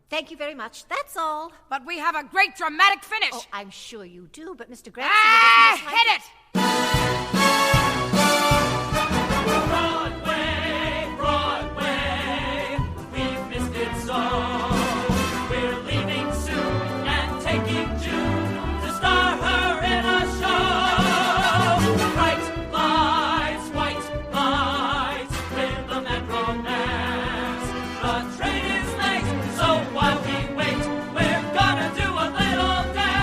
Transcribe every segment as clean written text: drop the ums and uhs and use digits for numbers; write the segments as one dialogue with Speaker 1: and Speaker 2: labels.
Speaker 1: Thank you very much. That's all.
Speaker 2: But we have a great dramatic finish.
Speaker 1: Oh, I'm sure you do, but Mr. Gregson... hit
Speaker 2: it!
Speaker 3: Broadway, Broadway, we've missed it so. We're leaving soon and taking June to star her in a show. Bright lights, white lights, rhythm and romance. The train is late, so while we wait, we're gonna do a little dance.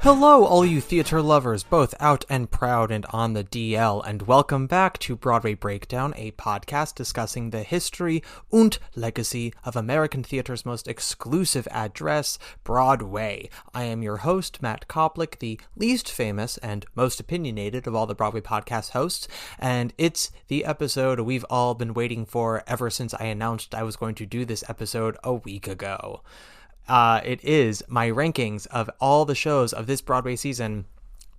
Speaker 4: Hello, all you theater lovers, both out and proud and on the DL, and welcome back to Broadway Breakdown, a podcast discussing the history and legacy of American theater's most exclusive address, Broadway. I am your host, Matt Koplik, the least famous and most opinionated of all the Broadway podcast hosts, and it's the episode we've all been waiting for ever since I announced I was going to do this episode a week ago. It is my rankings of all the shows of this Broadway season,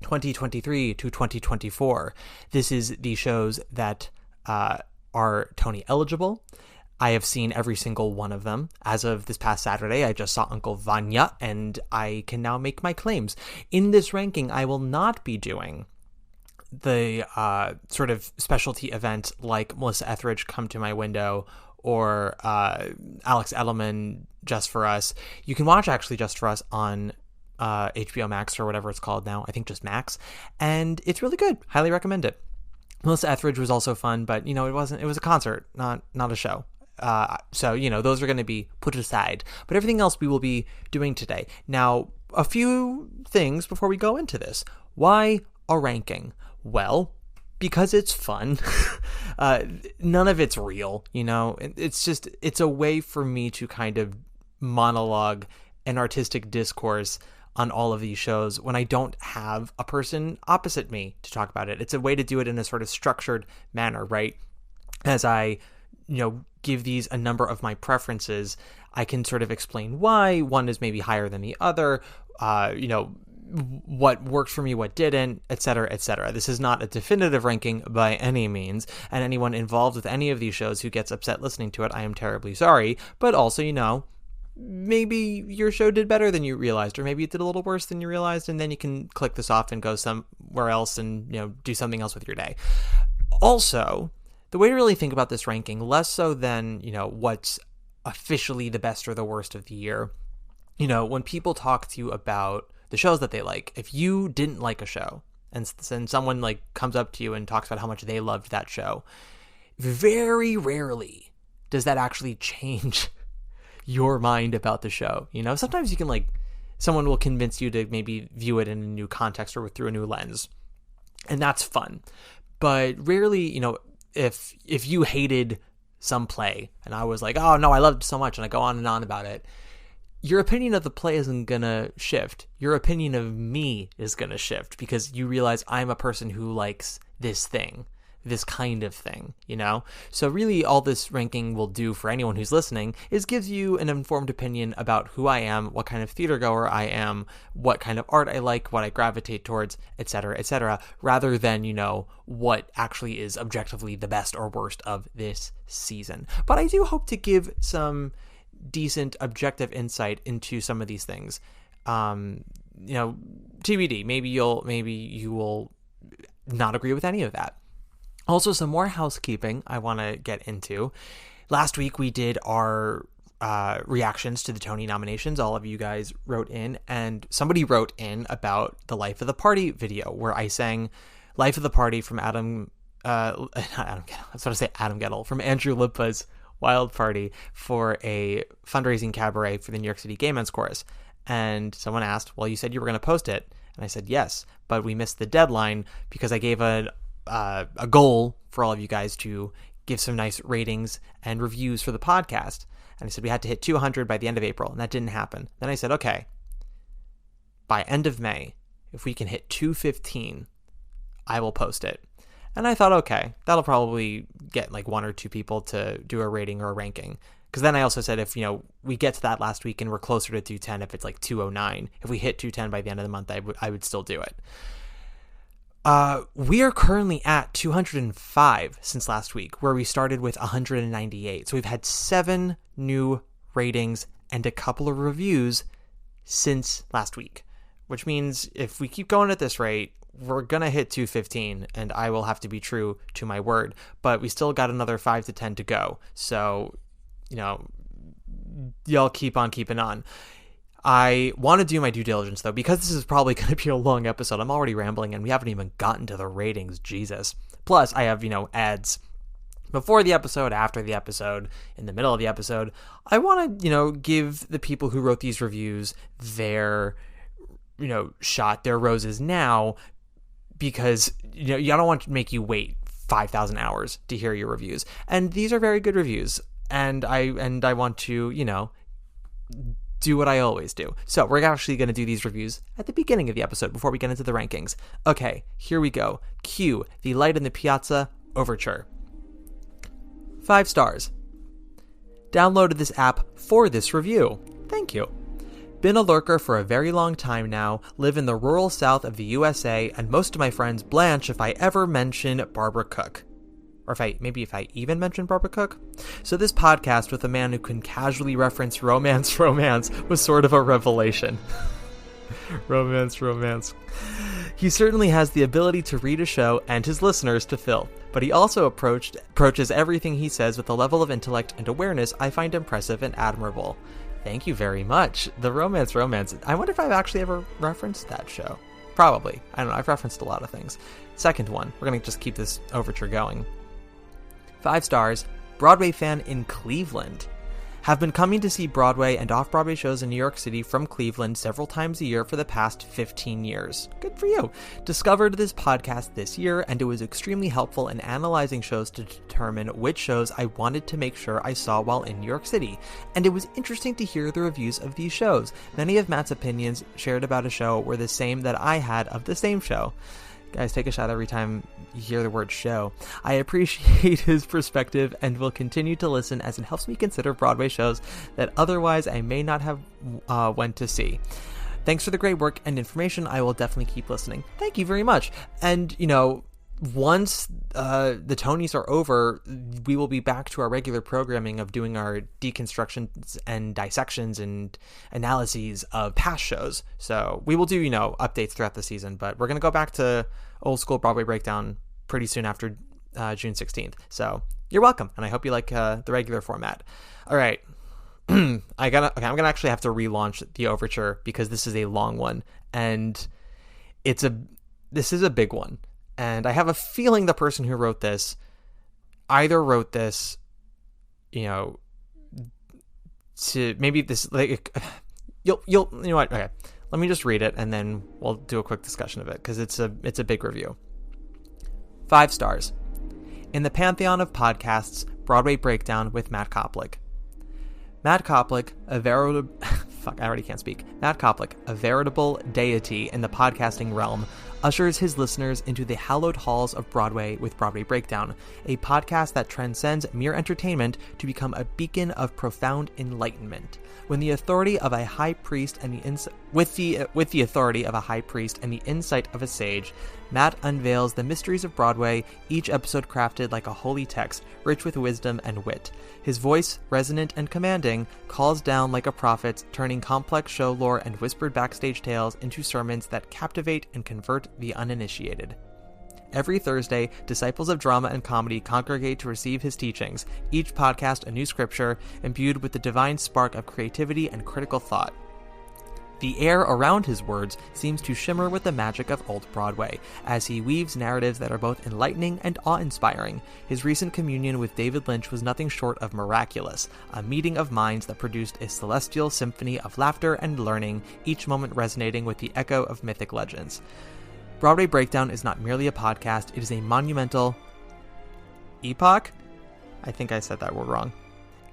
Speaker 4: 2023 to 2024. This is the shows that are Tony eligible. I have seen every single one of them. As of this past Saturday, I just saw Uncle Vanya, and I can now make my claims. In this ranking, I will not be doing the sort of specialty event like Melissa Etheridge Come to My Window or Alex Edelman Just for Us. You can watch actually Just for Us on HBO Max or whatever it's called now. I think just Max. And it's really good. Highly recommend it. Melissa Etheridge was also fun, but it was a concert, not a show. So those are going to be put aside. But everything else we will be doing today. Now, a few things before we go into this. Why a ranking? Well, because it's fun. None of it's real, it's a way for me to kind of monologue an artistic discourse on all of these shows when I don't have a person opposite me to talk about it. It's a way to do it in a sort of structured manner, right? As I, give these a number of my preferences, I can sort of explain why one is maybe higher than the other, what worked for me, what didn't, etc., etc. This is not a definitive ranking by any means, and anyone involved with any of these shows who gets upset listening to it, I am terribly sorry. But also, maybe your show did better than you realized, or maybe it did a little worse than you realized, and then you can click this off and go somewhere else and, do something else with your day. Also, the way to really think about this ranking, less so than, what's officially the best or the worst of the year, when people talk to you about the shows that they like, if you didn't like a show and someone comes up to you and talks about how much they loved that show, very rarely does that actually change your mind about the show. Sometimes you can someone will convince you to maybe view it in a new context or through a new lens, and that's fun. But rarely, if you hated some play and I was like, oh no, I loved it so much, and I go on and on about it, your opinion of the play isn't going to shift. Your opinion of me is going to shift because you realize I'm a person who likes this thing, this kind of thing, So really all this ranking will do for anyone who's listening is gives you an informed opinion about who I am, what kind of theater goer I am, what kind of art I like, what I gravitate towards, etc., rather than, what actually is objectively the best or worst of this season. But I do hope to give some decent objective insight into some of these things. TBD, maybe you will not agree with any of that. Also, some more housekeeping I want to get into. Last week we did our reactions to the Tony nominations. All of you guys wrote in, and somebody wrote in about the Life of the Party video where I sang Life of the Party from Adam Gettle, from Andrew Lippa's Wild Party for a fundraising cabaret for the New York City Gay Men's Chorus. And someone asked, well, you said you were going to post it. And I said, yes, but we missed the deadline because I gave a goal for all of you guys to give some nice ratings and reviews for the podcast. And I said we had to hit 200 by the end of April, and that didn't happen. Then I said, okay, by end of May, if we can hit 215, I will post it. And I thought, okay, that'll probably get one or two people to do a rating or a ranking. Because then I also said if, we get to that last week and we're closer to 210, if it's 209, if we hit 210 by the end of the month, I would still do it. We are currently at 205 since last week, where we started with 198. So we've had 7 new ratings and a couple of reviews since last week, which means if we keep going at this rate, we're going to hit 215, and I will have to be true to my word. But we still got another 5 to 10 to go. So, y'all keep on keeping on. I want to do my due diligence, though, because this is probably going to be a long episode. I'm already rambling, and we haven't even gotten to the ratings. Jesus. Plus, I have, ads before the episode, after the episode, in the middle of the episode. I want to, give the people who wrote these reviews their, shot, their roses now, because, I don't want to make you wait 5,000 hours to hear your reviews. And these are very good reviews. And I want to, do what I always do. So we're actually going to do these reviews at the beginning of the episode before we get into the rankings. Okay, here we go. Cue The Light in the Piazza Overture. 5 stars. Downloaded this app for this review. Thank you. Been a lurker for a very long time now, live in the rural south of the USA, and most of my friends blanch if I ever mention Barbara Cook. Or if I even mention Barbara Cook. So this podcast with a man who can casually reference romance was sort of a revelation. Romance. He certainly has the ability to read a show and his listeners to fill, but he also approaches everything he says with a level of intellect and awareness I find impressive and admirable. Thank you very much. The romance. I wonder if I've actually ever referenced that show. Probably. I don't know. I've referenced a lot of things. Second one. We're going to just keep this overture going. 5 stars. Broadway fan in Cleveland. Have been coming to see Broadway and off-Broadway shows in New York City from Cleveland several times a year for the past 15 years. Good for you. Discovered this podcast this year, and it was extremely helpful in analyzing shows to determine which shows I wanted to make sure I saw while in New York City. And it was interesting to hear the reviews of these shows. Many of Matt's opinions shared about a show were the same that I had of the same show. Guys, take a shot every time you hear the word show. I appreciate his perspective and will continue to listen as it helps me consider Broadway shows that otherwise I may not have went to see. Thanks for the great work and information. I will definitely keep listening. Thank you very much. And, once the Tonys are over, we will be back to our regular programming of doing our deconstructions and dissections and analyses of past shows. So we will do, updates throughout the season, but we're going to go back to old school Broadway Breakdown pretty soon after June 16th. So you're welcome, and I hope you like the regular format. All right. I'm going to actually have to relaunch the overture because this is a long one, and this is a big one. And I have a feeling the person who wrote this either wrote this, to maybe this, like, you know what? Okay, let me just read it and then we'll do a quick discussion of it because it's a big review. 5 stars. In the pantheon of podcasts, Broadway Breakdown with Matt Koplik. Matt Koplik, a veritable deity in the podcasting realm, ushers his listeners into the hallowed halls of Broadway with Broadway Breakdown, a podcast that transcends mere entertainment to become a beacon of profound enlightenment. With the authority of a high priest and the insight of a sage, Matt unveils the mysteries of Broadway, each episode crafted like a holy text, rich with wisdom and wit. His voice, resonant and commanding, calls down like a prophet, turning complex show lore and whispered backstage tales into sermons that captivate and convert the uninitiated. Every Thursday, disciples of drama and comedy congregate to receive his teachings, each podcast a new scripture, imbued with the divine spark of creativity and critical thought. The air around his words seems to shimmer with the magic of Old Broadway, as he weaves narratives that are both enlightening and awe-inspiring. His recent communion with David Lynch was nothing short of miraculous, a meeting of minds that produced a celestial symphony of laughter and learning, each moment resonating with the echo of mythic legends. Broadway Breakdown is not merely a podcast, it is a monumental epoch? I think I said that word wrong.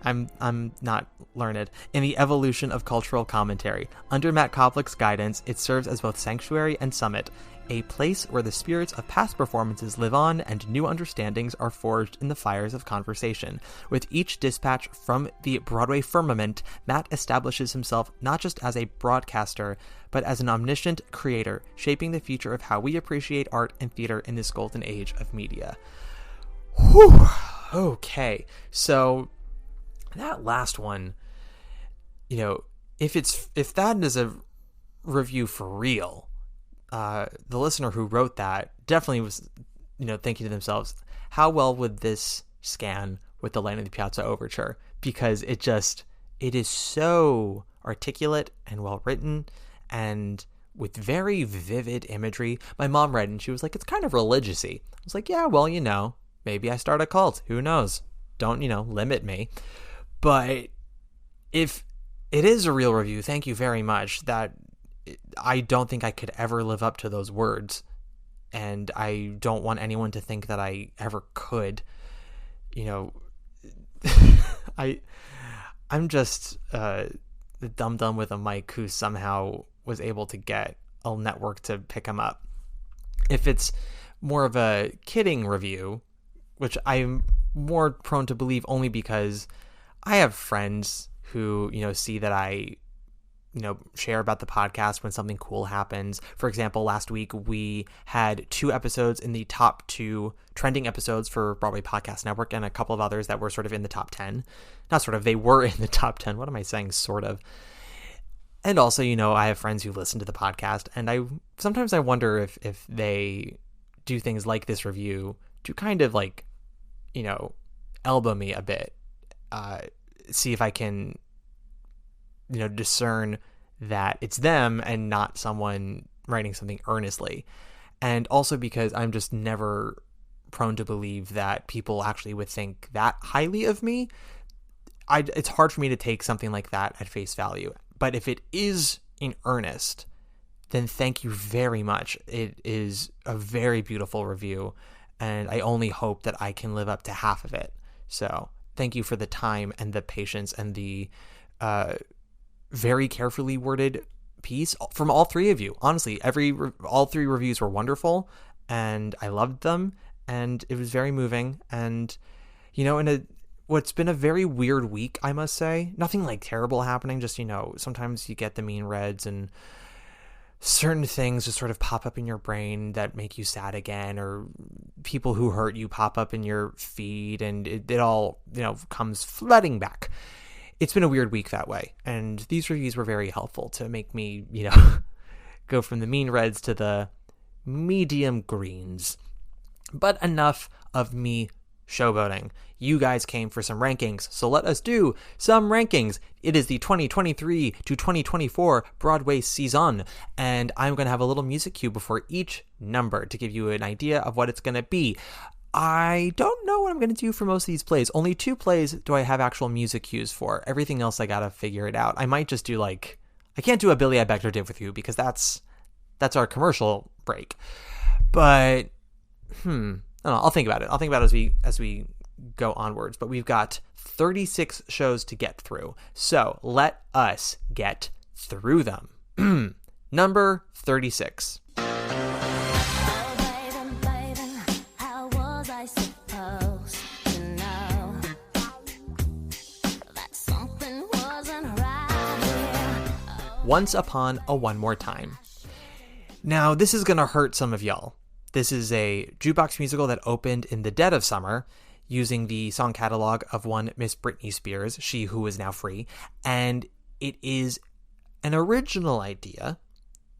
Speaker 4: I'm not learned. In the evolution of cultural commentary. Under Matt Koplik's guidance, it serves as both sanctuary and summit, a place where the spirits of past performances live on and new understandings are forged in the fires of conversation. With each dispatch from the Broadway firmament, Matt establishes himself not just as a broadcaster, but as an omniscient creator, shaping the future of how we appreciate art and theater in this golden age of media. Whew. Okay, so That last one, if that is a review for real, the listener who wrote that definitely was, thinking to themselves, how well would this scan with the Land of the Piazza Overture? Because it is so articulate and well written and with very vivid imagery. My mom read and she was like, it's kind of religious-y. I was like, yeah, well, maybe I start a cult. Who knows? Don't, limit me. But if it is a real review, thank you very much. That I don't think I could ever live up to those words. And I don't want anyone to think that I ever could. I'm just the dum-dum with a mic who somehow was able to get a network to pick him up. If it's more of a kidding review, which I'm more prone to believe only because I have friends who, see that I, share about the podcast when something cool happens. For example, last week we had 2 episodes in the top 2 trending episodes for Broadway Podcast Network and a couple of others that were sort of in the top 10. Not sort of, they were in the top 10. What am I saying? Sort of. And also, I have friends who listen to the podcast, and sometimes I wonder if they do things like this review to kind of like, elbow me a bit, see if I can, discern that it's them and not someone writing something earnestly. And also because I'm just never prone to believe that people actually would think that highly of me. It's hard for me to take something like that at face value. But if it is in earnest, then thank you very much. It is a very beautiful review, and I only hope that I can live up to half of it. So thank you for the time and the patience and the very carefully worded piece from all 3 of you. Honestly, all 3 reviews were wonderful, and I loved them, and it was very moving. And what's been a very weird week, I must say. Nothing like terrible happening, just, sometimes you get the mean reds and certain things just sort of pop up in your brain that make you sad again, or people who hurt you pop up in your feed, and it all, comes flooding back. It's been a weird week that way, and these reviews were very helpful to make me, go from the mean reds to the medium greens. But enough of me showboating. You guys came for some rankings, so let us do some rankings. It is the 2023 to 2024 Broadway season, and I'm going to have a little music cue before each number to give you an idea of what it's going to be. I don't know what I'm going to do for most of these plays. Only 2 plays do I have actual music cues for. Everything else I got to figure it out. I might just do I can't do a Billy I Begged or Did With You because that's our commercial break. But, I don't know, I'll think about it. I'll think about it as we go onwards. But we've got 36 shows to get through. So let us get through them. Number 36. Once Upon a One More Time. Now, this is going to hurt some of y'all. This is a jukebox musical that opened in the dead of summer using the song catalog of one Miss Britney Spears, She Who Is Now Free, and it is an original idea,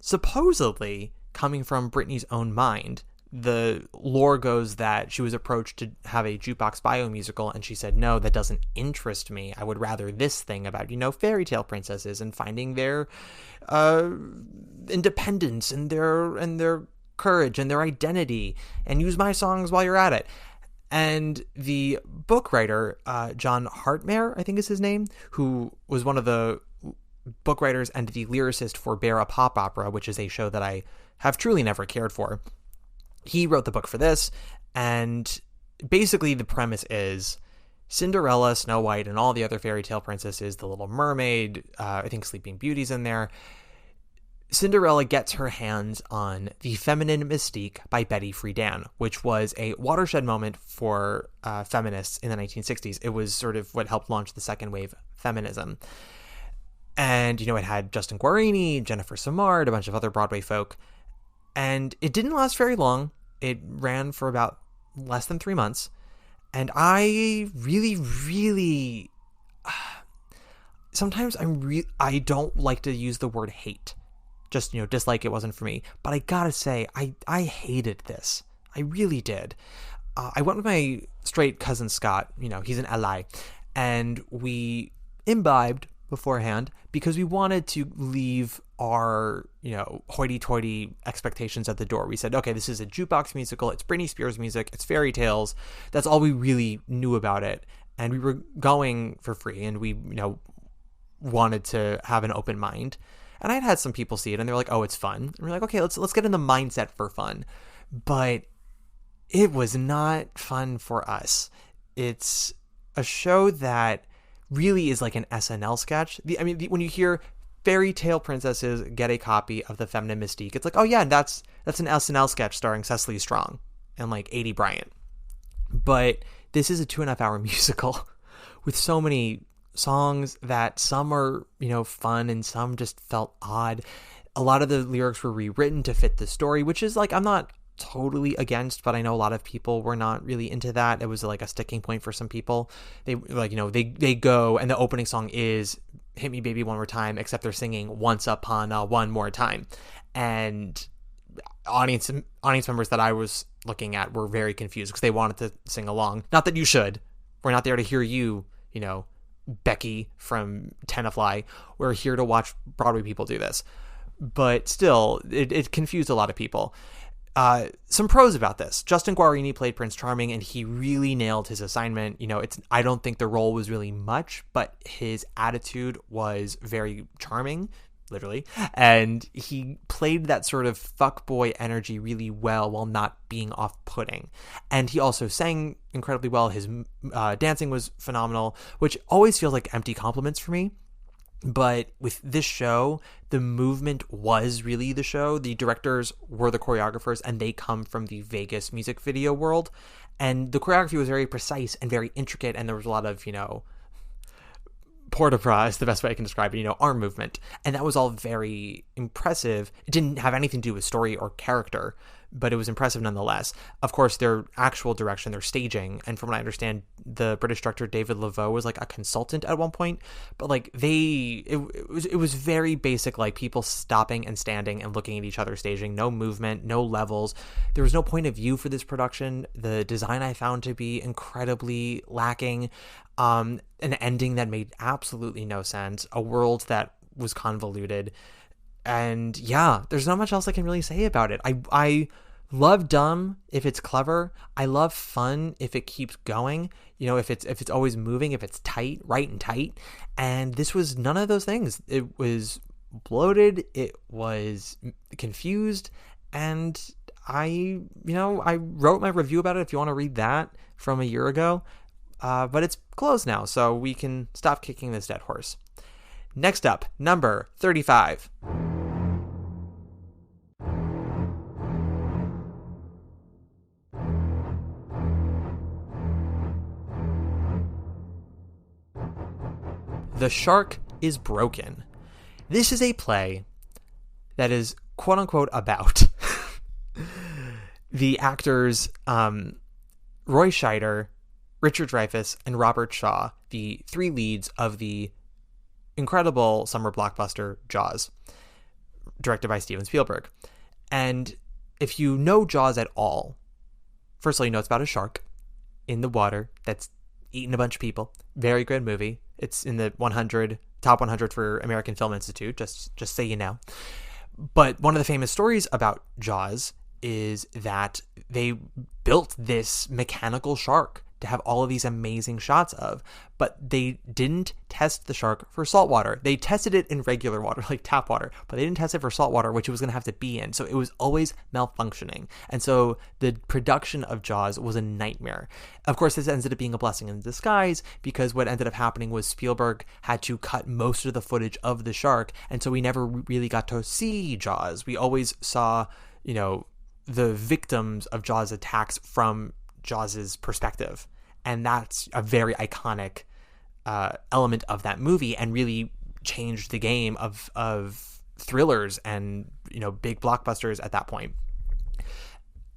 Speaker 4: supposedly coming from Britney's own mind. The lore goes that she was approached to have a jukebox bio musical, and she said, no, that doesn't interest me. I would rather this thing about, fairy tale princesses and finding their independence and their courage and their identity, and use my songs while you're at it. And the book writer, John Hartmere, I think is his name, who was one of the book writers and the lyricist for Bear a Pop Opera, which is a show that I have truly never cared for. He wrote the book for this, and basically the premise is Cinderella, Snow White, and all the other fairy tale princesses, The Little Mermaid, I think Sleeping Beauty's in there. Cinderella gets her hands on The Feminine Mystique by Betty Friedan, which was a watershed moment for feminists in the 1960s. It was sort of what helped launch the second wave feminism. And, it had Justin Guarini, Jennifer Samard, a bunch of other Broadway folk. And it didn't last very long. It ran for about less than 3 months. And I really, really sometimes I don't like to use the word hate. Just, dislike it wasn't for me. But I gotta say, I hated this. I really did. I went with my straight cousin Scott, he's an ally, and we imbibed beforehand because we wanted to leave our, hoity-toity expectations at the door. We said, okay, this is a jukebox musical, it's Britney Spears music, it's fairy tales. That's all we really knew about it. And we were going for free, and we, wanted to have an open mind. And I'd had some people see it, and they were like, oh, it's fun. And we're like, okay, let's get in the mindset for fun. But it was not fun for us. It's a show that really is like an SNL sketch. When you hear fairy tale princesses get a copy of the feminine mystique, it's like, oh yeah, that's an SNL sketch starring Cecily Strong and like A.D. Bryant. But this is a 2.5 hour musical with so many songs that some are, fun and some just felt odd. A lot of the lyrics were rewritten to fit the story, which is like, I'm not totally against, but I know a lot of people were not really into that. It was like a sticking point for some people. They they go, and the opening song is Hit Me Baby One More Time, except they're singing Once Upon a One More Time. And audience members that I was looking at were very confused because they wanted to sing along. Not that you should. We're not there to hear you, Becky from Tenafly. We're here to watch Broadway people do this. But still, it confused a lot of people. Some pros about this. Justin Guarini played Prince Charming, and he really nailed his assignment. I don't think the role was really much, but his attitude was very charming, literally. And he played that sort of fuckboy energy really well while not being off-putting. And he also sang incredibly well. His dancing was phenomenal, which always feels like empty compliments for me. But with this show, the movement was really the show. The directors were the choreographers, and they come from the Vegas music video world. And the choreography was very precise and very intricate, and there was a lot of, port-de-bras is the best way I can describe it, arm movement. And that was all very impressive. It didn't have anything to do with story or character, but it was impressive nonetheless. Of course, their actual direction, their staging, and from what I understand, the British director David Laveau was like a consultant at one point, but like it was very basic, like people stopping and standing and looking at each other staging, no movement, no levels. There was no point of view for this production. The design I found to be incredibly lacking, an ending that made absolutely no sense, a world that was convoluted. And yeah, there's not much else I can really say about it. I love dumb if it's clever. I love fun if it keeps going. If it's always moving, if it's tight, right and tight. And this was none of those things. It was bloated. It was confused. And I wrote my review about it if you want to read that from a year ago. But it's closed now, so we can stop kicking this dead horse. Next up, number 35. The Shark is Broken. This is a play that is quote-unquote about the actors Roy Scheider, Richard Dreyfuss, and Robert Shaw, the three leads of the incredible summer blockbuster Jaws, directed by Steven Spielberg. And if you know Jaws at all, first of all, you know it's about a shark in the water that's eating a bunch of people. Very good movie. It's in the top 100 for American Film Institute, just so you know. But one of the famous stories about Jaws is that they built this mechanical shark to have all of these amazing shots of, but they didn't test the shark for salt water. They tested it in regular water, like tap water, but they didn't test it for salt water, which it was going to have to be in. So it was always malfunctioning. And so the production of Jaws was a nightmare. Of course, this ended up being a blessing in disguise, because what ended up happening was Spielberg had to cut most of the footage of the shark. And so we never really got to see Jaws. We always saw, the victims of Jaws attacks from Jaws's perspective. And that's a very iconic element of that movie, and really changed the game of thrillers and, big blockbusters at that point.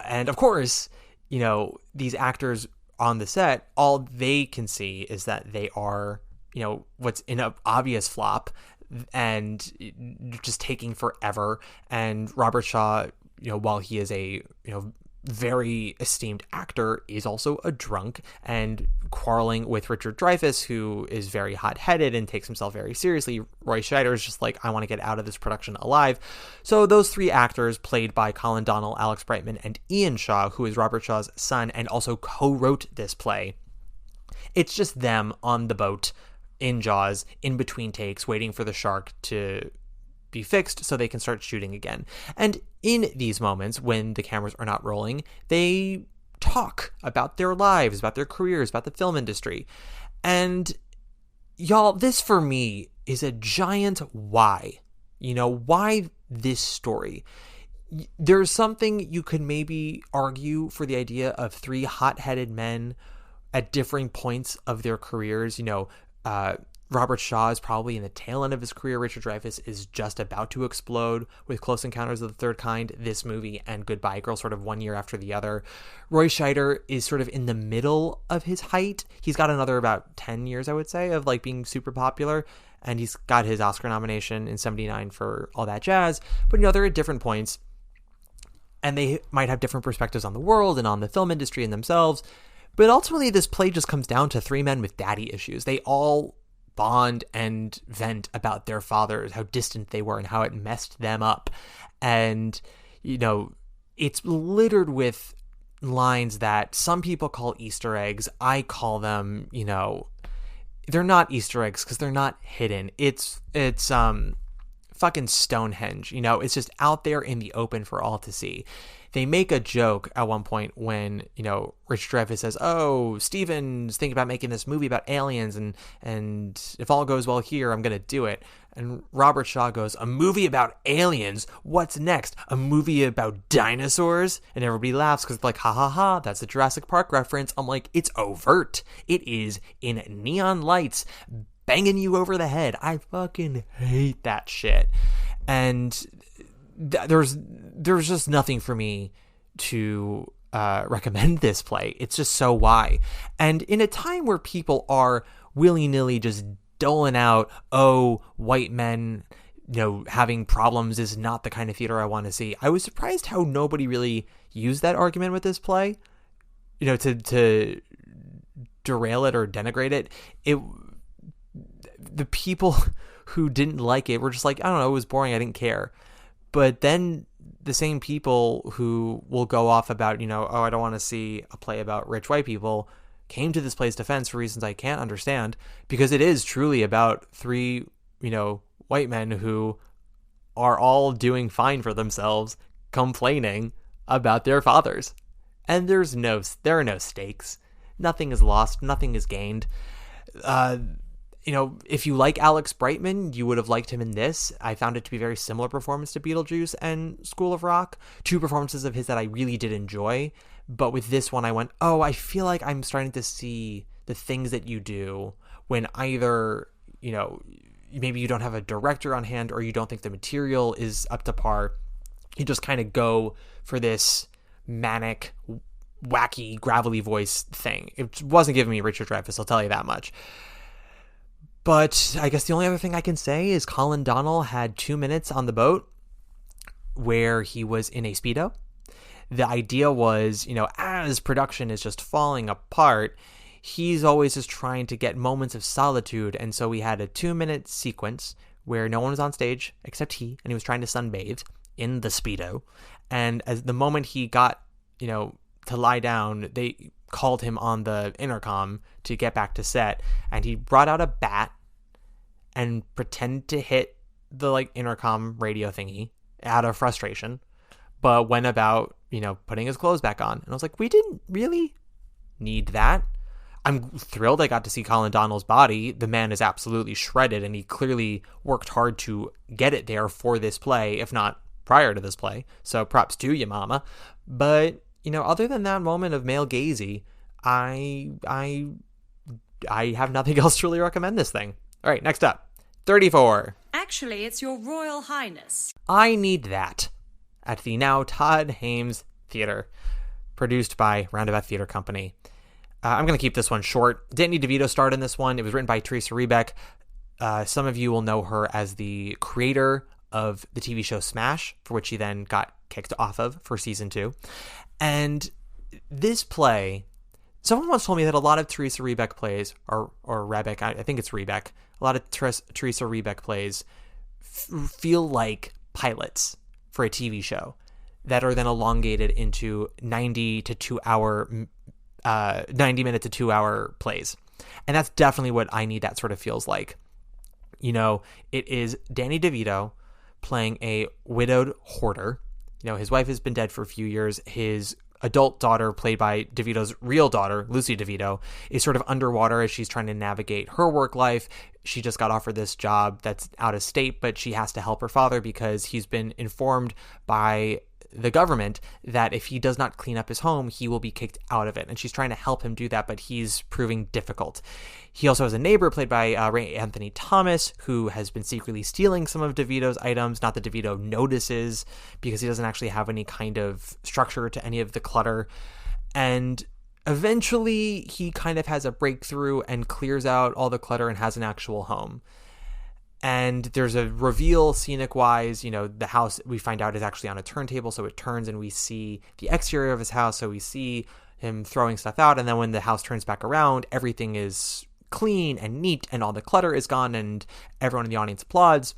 Speaker 4: And of course, these actors on the set, all they can see is that they are, what's an obvious flop and just taking forever. And Robert Shaw, while he is a, very esteemed actor, is also a drunk and quarreling with Richard Dreyfuss, who is very hot-headed and takes himself very seriously. Roy Scheider is just like, I want to get out of this production alive. So those three actors, played by Colin Donnell, Alex Brightman, and Ian Shaw, who is Robert Shaw's son and also co-wrote this play, it's just them on the boat in Jaws, in between takes, waiting for the shark to be fixed so they can start shooting again. And in these moments, when the cameras are not rolling, they talk about their lives, about their careers, about the film industry. And y'all, this for me is a giant why. Why this story? There's something you could maybe argue for the idea of three hot-headed men at differing points of their careers. Robert Shaw is probably in the tail end of his career. Richard Dreyfuss is just about to explode with Close Encounters of the Third Kind, this movie, and Goodbye Girl, sort of one year after the other. Roy Scheider is sort of in the middle of his height. He's got another about 10 years, I would say, of being super popular. And he's got his Oscar nomination in 79 for All That Jazz. But, they're at different points. And they might have different perspectives on the world and on the film industry and themselves. But ultimately, this play just comes down to three men with daddy issues. They all bond and vent about their fathers, how distant they were and how it messed them up. And, it's littered with lines that some people call Easter eggs. I call them, they're not Easter eggs because they're not hidden. It's fucking Stonehenge. It's just out there in the open for all to see. They make a joke at one point when, Rich Dreyfuss says, oh, Steven's thinking about making this movie about aliens and if all goes well here, I'm going to do it. And Robert Shaw goes, a movie about aliens? What's next? A movie about dinosaurs? And everybody laughs because it's like, ha ha ha, that's a Jurassic Park reference. I'm like, it's overt. It is in neon lights banging you over the head. I fucking hate that shit. And there's just nothing for me to recommend this play. It's just so why. And in a time where people are willy-nilly just doling out, oh, white men, having problems is not the kind of theater I want to see, I was surprised how nobody really used that argument with this play, to derail it or denigrate it. The people who didn't like it were just like, I don't know, it was boring, I didn't care. But then the same people who will go off about, oh, I don't want to see a play about rich white people, came to this play's defense for reasons I can't understand, because it is truly about three, white men who are all doing fine for themselves, complaining about their fathers. And there are no stakes. Nothing is lost. Nothing is gained. If you like Alex Brightman, you would have liked him in this. I found it to be a very similar performance to Beetlejuice and School of Rock, two performances of his that I really did enjoy. But with this one, I went, oh, I feel like I'm starting to see the things that you do when either, maybe you don't have a director on hand or you don't think the material is up to par. You just kind of go for this manic, wacky, gravelly voice thing. It wasn't giving me Richard Dreyfuss, I'll tell you that much. But I guess the only other thing I can say is Colin Donnell had 2 minutes on the boat where he was in a Speedo. The idea was, as production is just falling apart, he's always just trying to get moments of solitude. And so we had a 2-minute sequence where no one was on stage except he, and he was trying to sunbathe in the Speedo. And as the moment he got, to lie down, they called him on the intercom to get back to set, and he brought out a bat and pretended to hit the intercom radio thingy out of frustration, but went about, putting his clothes back on. And I was like, we didn't really need that. I'm thrilled I got to see Colin Donnell's body. The man is absolutely shredded, and he clearly worked hard to get it there for this play, if not prior to this play. So props to you, mama. But, other than that moment of male gazy, I have nothing else to really recommend this thing. All right, next up, 34.
Speaker 5: Actually, it's Your Royal Highness.
Speaker 4: I Need That, at the now Todd Hames Theater, produced by Roundabout Theater Company. I'm going to keep this one short. Danny DeVito starred in this one. It was written by Teresa Rebeck. Some of you will know her as the creator of the TV show Smash, for which she then got kicked off of for season 2. And this play, someone once told me that a lot of Teresa Rebeck plays, or Rebeck, I think it's Rebeck, a lot of Teresa Rebeck plays feel like pilots for a TV show that are then elongated into 90 minute to 2 hour plays. And that's definitely what I Need That sort of feels like. You know, it is Danny DeVito playing a widowed hoarder. You know, his wife has been dead for a few years. His adult daughter, played by DeVito's real daughter, Lucy DeVito, is sort of underwater as she's trying to navigate her work life. She just got offered this job that's out of state, but she has to help her father because he's been informed by the government that if he does not clean up his home, he will be kicked out of it. And she's trying to help him do that, but he's proving difficult. He also has a neighbor played by Ray Anthony Thomas, who has been secretly stealing some of DeVito's items. Not that DeVito notices, because he doesn't actually have any kind of structure to any of the clutter. And eventually he kind of has a breakthrough and clears out all the clutter and has an actual home. And there's a reveal scenic-wise. You know, the house, we find out, is actually on a turntable, so it turns and we see the exterior of his house, so we see him throwing stuff out, and then when the house turns back around, everything is clean and neat, and all the clutter is gone, and everyone in the audience applauds.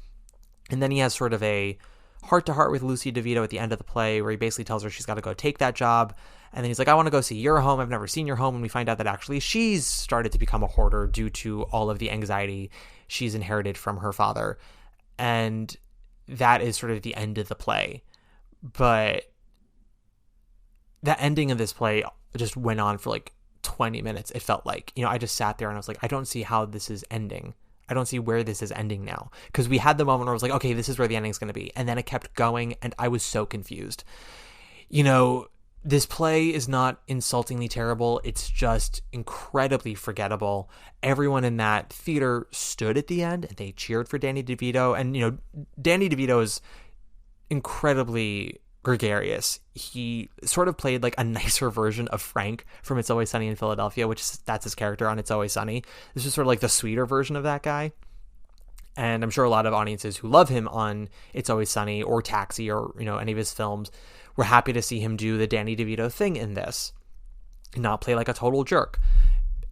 Speaker 4: And then he has sort of a heart-to-heart with Lucy DeVito at the end of the play, where he basically tells her she's got to go take that job. And then he's like, I want to go see your home. I've never seen your home. And we find out that actually she's started to become a hoarder due to all of the anxiety she's inherited from her father. And that is sort of the end of the play. But the ending of this play just went on for like 20 minutes. It felt like, you know, I just sat there and I was like, I don't see how this is ending. I don't see where this is ending now. Because we had the moment where I was like, okay, this is where the ending's going to be. And then it kept going and I was so confused. You know, this play is not insultingly terrible. It's just incredibly forgettable. Everyone in that theater stood at the end and they cheered for Danny DeVito. And, you know, Danny DeVito is incredibly gregarious. He sort of played like a nicer version of Frank from It's Always Sunny in Philadelphia, that's his character on It's Always Sunny. This is sort of like the sweeter version of that guy. And I'm sure a lot of audiences who love him on It's Always Sunny or Taxi or, you know, any of his films were happy to see him do the Danny DeVito thing in this, not play like a total jerk.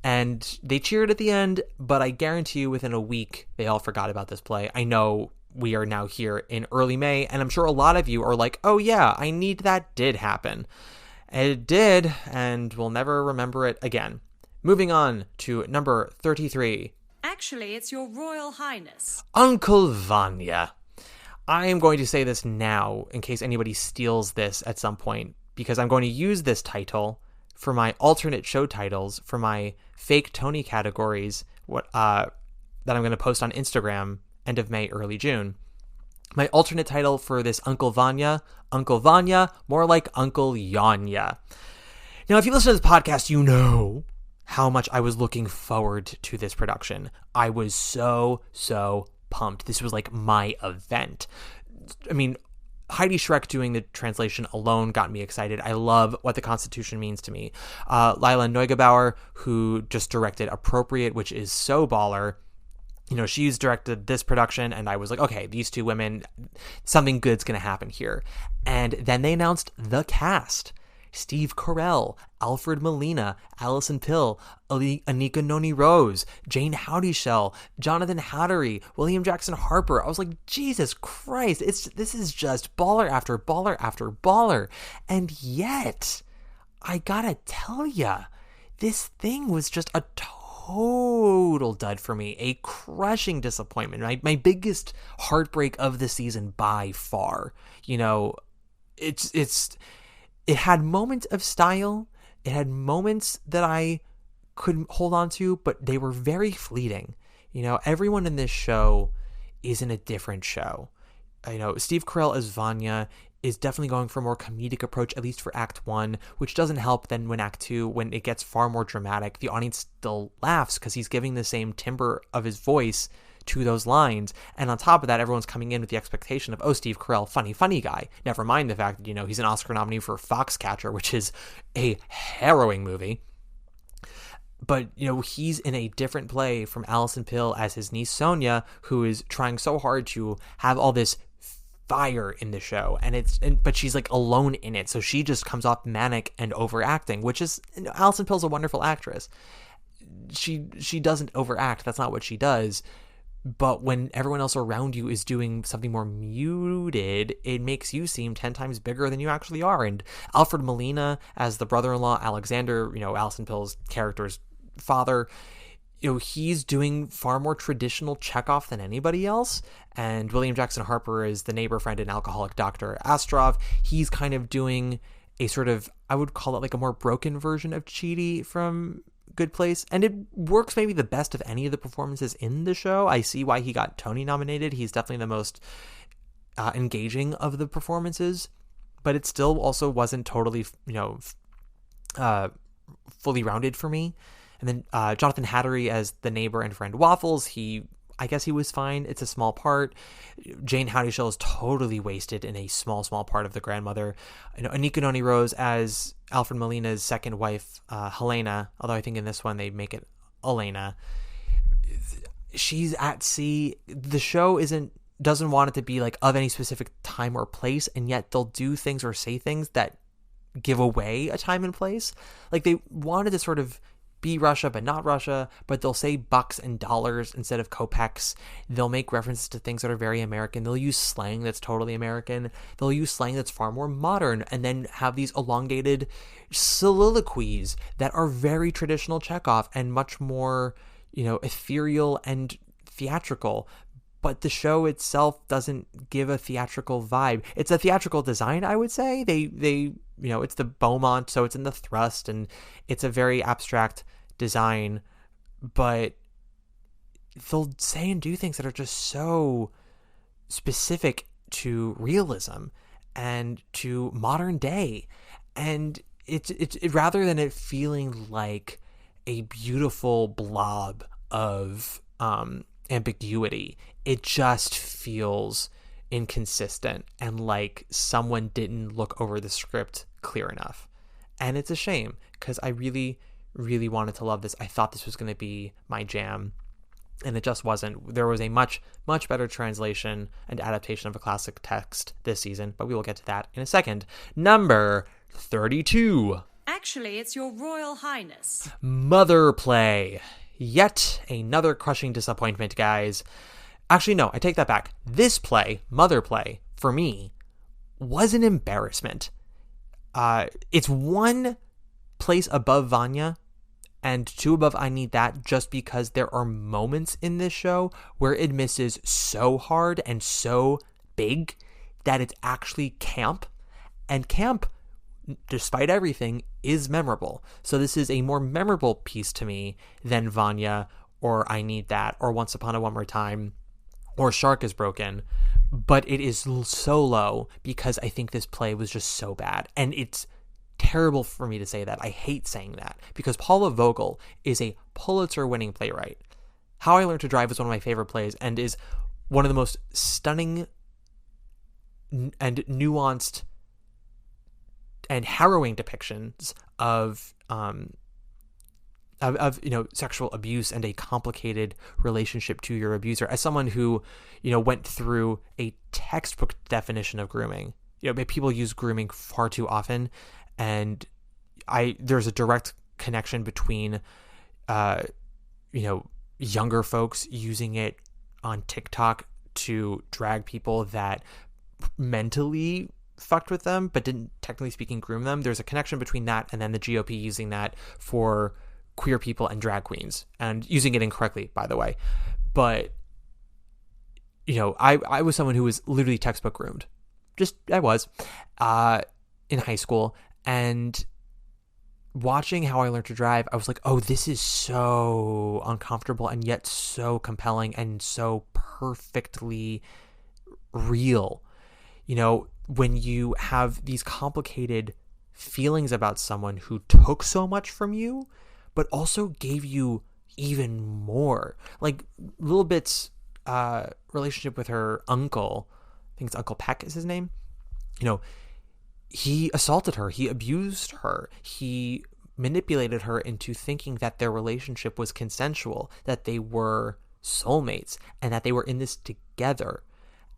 Speaker 4: And they cheered at the end, but I guarantee you within a week, they all forgot about this play. I know we are now here in early May, and I'm sure a lot of you are like, oh yeah, I Need That did happen. And it did, and we'll never remember it again. Moving on to number 33.
Speaker 5: Actually, it's Your Royal Highness.
Speaker 4: Uncle Vanya. I am going to say this now in case anybody steals this at some point, because I'm going to use this title for my alternate show titles for my fake Tony categories that I'm going to post on Instagram end of May, early June. My alternate title for this Uncle Vanya, more like Uncle Yanya. Now, if you listen to this podcast, you know how much I was looking forward to this production. I was so pumped. This was like my event. I mean, Heidi Schreck doing the translation alone got me excited. I love What the Constitution Means to Me. Lila Neugebauer, who just directed Appropriate, which is so baller. You know, she's directed this production, and I was like, okay, these two women, something good's going to happen here. And then they announced the cast. Steve Carell, Alfred Molina, Allison Pill, Anika Noni Rose, Jane Howdyshell, Jonathan Hattery, William Jackson Harper. I was like, Jesus Christ, this is just baller after baller after baller. And yet, I gotta tell ya, this thing was just a total dud for me, a crushing disappointment, my biggest heartbreak of the season by far. You know, it had moments of style. It had moments that I could hold on to, but they were very fleeting. You know, everyone in this show is in a different show. You know, Steve Carell as Vanya is definitely going for a more comedic approach, at least for Act 1, which doesn't help then when Act 2, when it gets far more dramatic, the audience still laughs because he's giving the same timbre of his voice to those lines. And on top of that, everyone's coming in with the expectation of, oh, Steve Carell, funny guy. Never mind the fact that, you know, he's an Oscar nominee for Foxcatcher, which is a harrowing movie. But, he's in a different play from Alison Pill as his niece Sonia, who is trying so hard to have all this fire in the show, but she's like alone in it, so she just comes off manic and overacting, which is, Alison Pill's a wonderful actress. She doesn't overact. That's not what she does. But when everyone else around you is doing something more muted, it makes you seem 10 times bigger than you actually are. And Alfred Molina as the brother-in-law, Alexander, Alison Pill's character's father, he's doing far more traditional Chekhov than anybody else. And William Jackson Harper is the neighbor friend and alcoholic Dr. Astrov. He's kind of doing a sort of, I would call it like a more broken version of Chidi from Good Place, and it works maybe the best of any of the performances in the show. I see why he got Tony nominated. He's definitely the most engaging of the performances, but it still also wasn't totally fully rounded for me. And then Jonathan Hattery as the neighbor and friend Waffles, I guess he was fine. It's a small part. Jane Howdyshell is totally wasted in a small part of the grandmother. Anika Noni Rose as Alfred Molina's second wife, Helena, although I think in this one they make it Elena. She's at sea. The show doesn't want it to be like of any specific time or place, and yet they'll do things or say things that give away a time and place. Like they wanted to sort of be Russia but not Russia, but they'll say bucks and dollars instead of kopecks. They'll make references to things that are very American. They'll use slang that's totally American. They'll use slang that's far more modern, and then have these elongated soliloquies that are very traditional Chekhov and much more, ethereal and theatrical. But the show itself doesn't give a theatrical vibe. It's a theatrical design, I would say. They it's the Beaumont, so it's in the thrust, and it's a very abstract design, but they'll say and do things that are just so specific to realism and to modern day. And it's rather than it feeling like a beautiful blob of ambiguity, it just feels inconsistent and like someone didn't look over the script clear enough. And it's a shame, because I really, really wanted to love this. I thought this was going to be my jam, and it just wasn't. There was a much, much better translation and adaptation of a classic text this season, but we will get to that in a second. Number 32.
Speaker 5: Actually, it's Your Royal Highness.
Speaker 4: Mother Play. Yet another crushing disappointment, guys. Actually, no, I take that back. This play, Mother Play, for me, was an embarrassment. It's one place above Vanya and two above I Need That, just because there are moments in this show where it misses so hard and so big that it's actually camp. And camp, despite everything, is memorable. So this is a more memorable piece to me than Vanya or I Need That or Once Upon a One More Time or Shark is Broken. But it is so low because I think this play was just so bad. And it's terrible for me to say that. I hate saying that, because Paula Vogel is a Pulitzer-winning playwright. How I Learned to Drive is one of my favorite plays and is one of the most stunning and nuanced and harrowing depictions of sexual abuse and a complicated relationship to your abuser. As someone who, went through a textbook definition of grooming, people use grooming far too often, and there's a direct connection between, younger folks using it on TikTok to drag people that mentally fucked with them but didn't, technically speaking, groom them. There's a connection between that and then the GOP using that for queer people and drag queens, and using it incorrectly, by the way. But I was someone who was literally textbook groomed. I was in high school, and watching How I Learned to Drive, I was like, oh, this is so uncomfortable and yet so compelling and so perfectly real. When you have these complicated feelings about someone who took so much from you, but also gave you even more. Like Little Bit's relationship with her uncle, I think it's Uncle Peck is his name. He assaulted her. He abused her. He manipulated her into thinking that their relationship was consensual, that they were soulmates, and that they were in this together.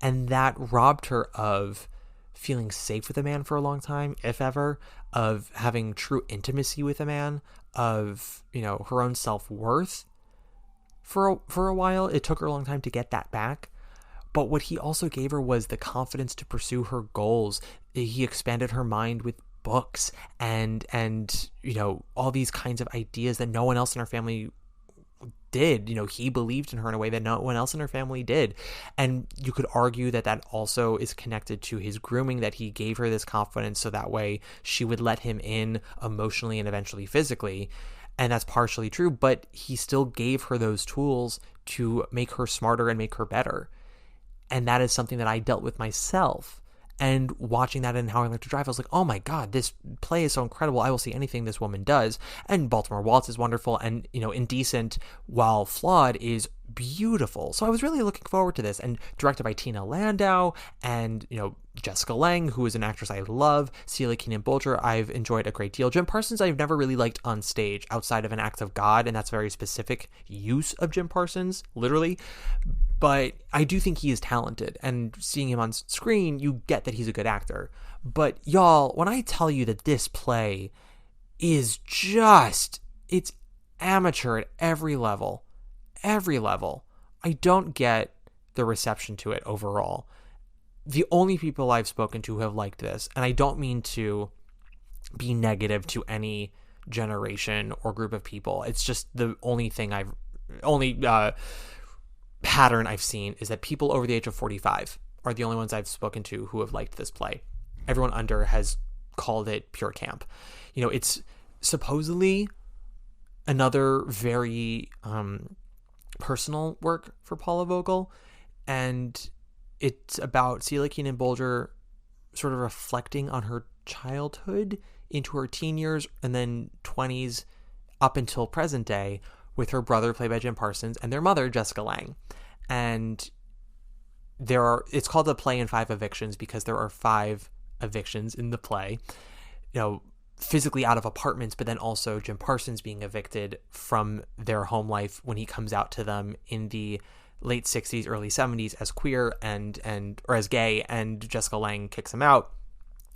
Speaker 4: And that robbed her of feeling safe with a man for a long time, if ever, of having true intimacy with a man, of, her own self-worth. For a while, it took her a long time to get that back. But what he also gave her was the confidence to pursue her goals. He expanded her mind with books and all these kinds of ideas that no one else in her family did. He believed in her in a way that no one else in her family did. And you could argue that also is connected to his grooming, that he gave her this confidence so that way she would let him in emotionally and eventually physically. And that's partially true, but he still gave her those tools to make her smarter and make her better. And that is something that I dealt with myself. And watching that in How I Learned to Drive, I was like, oh my God, this play is so incredible. I will see anything this woman does. And Baltimore Waltz is wonderful. And, Indecent, while flawed, is beautiful. So I was really looking forward to this. And directed by Tina Landau and, Jessica Lange, who is an actress I love. Celia Keenan-Bolger, I've enjoyed a great deal. Jim Parsons, I've never really liked on stage outside of An Act of God. And that's a very specific use of Jim Parsons, literally. But I do think he is talented, and seeing him on screen, you get that he's a good actor. But y'all, when I tell you that this play is it's amateur at every level, I don't get the reception to it overall. The only people I've spoken to who have liked this, and I don't mean to be negative to any generation or group of people, it's just the only thing pattern I've seen is that people over the age of 45 are the only ones I've spoken to who have liked this play. Everyone under has called it pure camp. It's supposedly another very personal work for Paula Vogel, and it's about Celia Keenan-Bolger sort of reflecting on her childhood into her teen years and then 20s up until present day, with her brother, played by Jim Parsons, and their mother, Jessica Lange. And it's called a play in 5 evictions because there are 5 evictions in the play, physically out of apartments, but then also Jim Parsons being evicted from their home life when he comes out to them in the late 60s, early 70s as queer or as gay, and Jessica Lange kicks him out.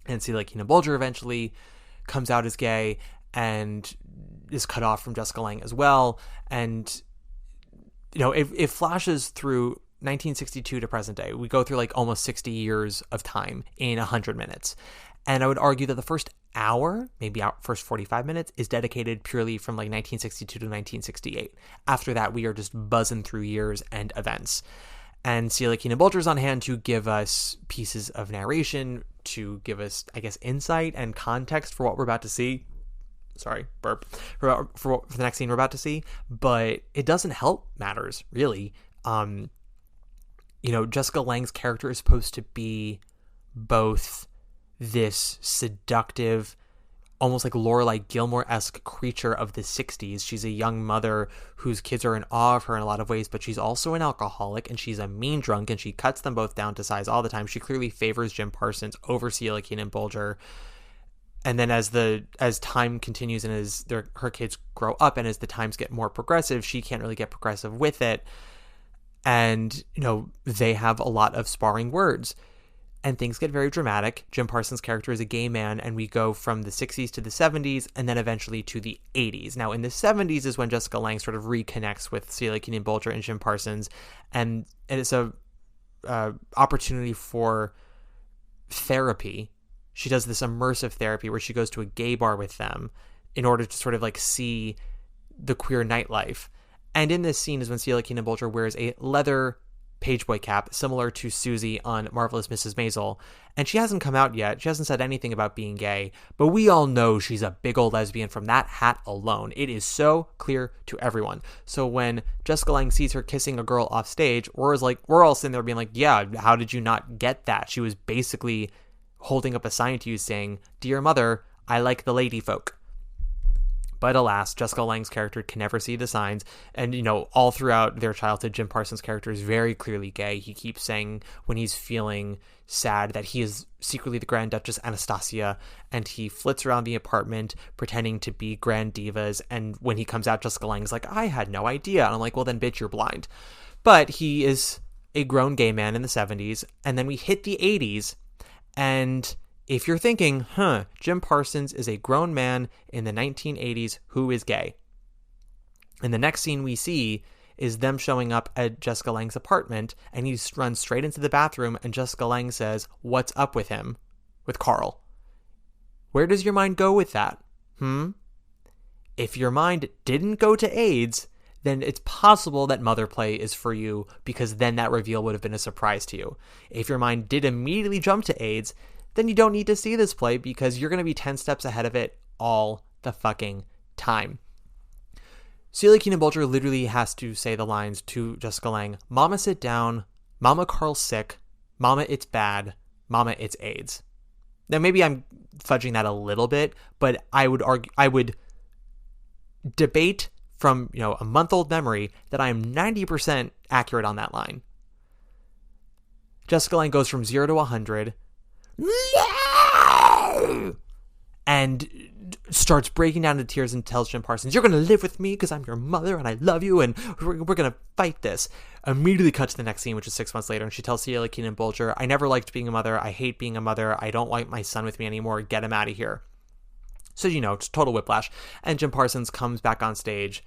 Speaker 4: And Celia Keenan-Bolger eventually comes out as gay and is cut off from Jessica Lange as well. And, it flashes through 1962 to present day. We go through like almost 60 years of time in 100 minutes. And I would argue that the first hour, maybe first 45 minutes, is dedicated purely from like 1962 to 1968. After that, we are just buzzing through years and events. And Celia Keenan-Bolger's on hand to give us pieces of narration, to give us, I guess, insight and context for what we're about to see. Sorry, burp. For the next scene we're about to see. But it doesn't help matters, really. Jessica Lange's character is supposed to be both this seductive, almost like Lorelai Gilmore-esque creature of the 60s. She's a young mother whose kids are in awe of her in a lot of ways, but she's also an alcoholic, and she's a mean drunk, and she cuts them both down to size all the time. She clearly favors Jim Parsons over Celia Keenan-Bolger. And then as time continues and as her kids grow up and as the times get more progressive, she can't really get progressive with it. And, they have a lot of sparring words. And things get very dramatic. Jim Parsons' character is a gay man, and we go from the 60s to the 70s and then eventually to the 80s. Now, in the 70s is when Jessica Lange sort of reconnects with Celia Keenan-Bolger and Jim Parsons. And it's a opportunity for therapy. She does this immersive therapy where she goes to a gay bar with them in order to sort of like see the queer nightlife. And in this scene is when Celia Keenan-Bolger wears a leather pageboy cap similar to Susie on Marvelous Mrs. Maisel, and she hasn't come out yet. She hasn't said anything about being gay, but we all know she's a big old lesbian from that hat alone. It is so clear to everyone. So when Jessica Lange sees her kissing a girl off stage, we're all sitting there being like, yeah, how did you not get that? She was basically holding up a sign to you saying, "Dear mother, I like the lady folk." But alas, Jessica Lange's character can never see the signs. And, all throughout their childhood, Jim Parsons' character is very clearly gay. He keeps saying when he's feeling sad that he is secretly the Grand Duchess Anastasia, and he flits around the apartment pretending to be grand divas. And when he comes out, Jessica Lange's like, I had no idea. And I'm like, well, then, bitch, you're blind. But he is a grown gay man in the 70s. And then we hit the 80s. And if you're thinking, Jim Parsons is a grown man in the 1980s who is gay. And the next scene we see is them showing up at Jessica Lange's apartment, and he runs straight into the bathroom, and Jessica Lange says, what's up with him? With Carl. Where does your mind go with that? If your mind didn't go to AIDS, then it's possible that Mother Play is for you, because then that reveal would have been a surprise to you. If your mind did immediately jump to AIDS, then you don't need to see this play, because you're going to be 10 steps ahead of it all the fucking time. Celia Keenan-Bolger literally has to say the lines to Jessica Lange, Mama, sit down. Mama, Carl's sick. Mama, it's bad. Mama, it's AIDS. Now, maybe I'm fudging that a little bit, but I would debate from, a month-old memory that I am 90% accurate on that line. Jessica Lange goes from 0 to 100, and starts breaking down into tears and tells Jim Parsons, you're going to live with me because I'm your mother and I love you and we're going to fight this. Immediately cut to the next scene, which is 6 months later, and she tells Celia Keenan-Bolger, I never liked being a mother. I hate being a mother. I don't want my son with me anymore. Get him out of here. So, it's total whiplash. And Jim Parsons comes back on stage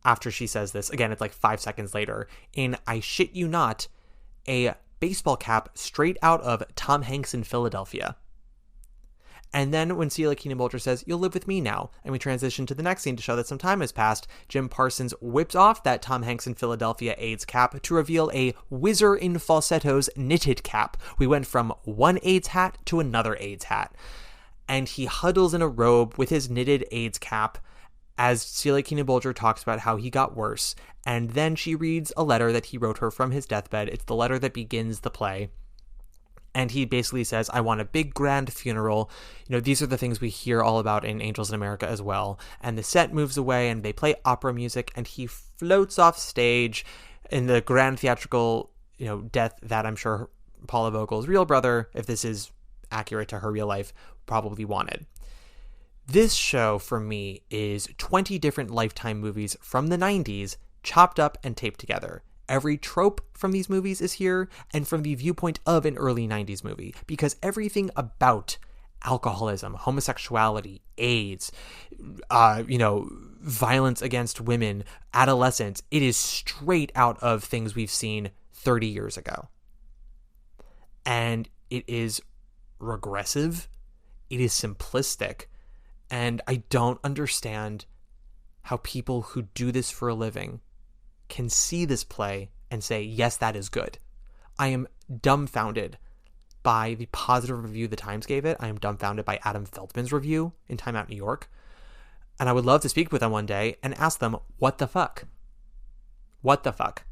Speaker 4: after she says this. Again, it's like 5 seconds later. In, I shit you not, a baseball cap straight out of Tom Hanks in Philadelphia. And then when Celia Keenan-Bolger says, you'll live with me now, and we transition to the next scene to show that some time has passed, Jim Parsons whips off that Tom Hanks in Philadelphia AIDS cap to reveal a Whizzer in Falsettos knitted cap. We went from one AIDS hat to another AIDS hat. And he huddles in a robe with his knitted AIDS cap as Celia Keenan-Bolger talks about how he got worse. And then she reads a letter that he wrote her from his deathbed. It's the letter that begins the play. And he basically says, I want a big grand funeral. These are the things we hear all about in Angels in America as well. And the set moves away and they play opera music and he floats off stage in the grand theatrical, death that I'm sure Paula Vogel's real brother, if this is accurate to her real life, probably wanted. This show for me is 20 different Lifetime movies from the 90s chopped up and taped together. Every trope from these movies is here, and from the viewpoint of an early 90s movie, because everything about alcoholism, homosexuality, AIDS, violence against women, adolescence, it is straight out of things we've seen 30 years ago. And it is regressive, it is simplistic, and I don't understand how people who do this for a living can see this play and say, yes, that is good. I am dumbfounded by the positive review the Times gave it. I am dumbfounded by Adam Feldman's review in Time Out New York. And I would love to speak with them one day and ask them, what the fuck? What the fuck?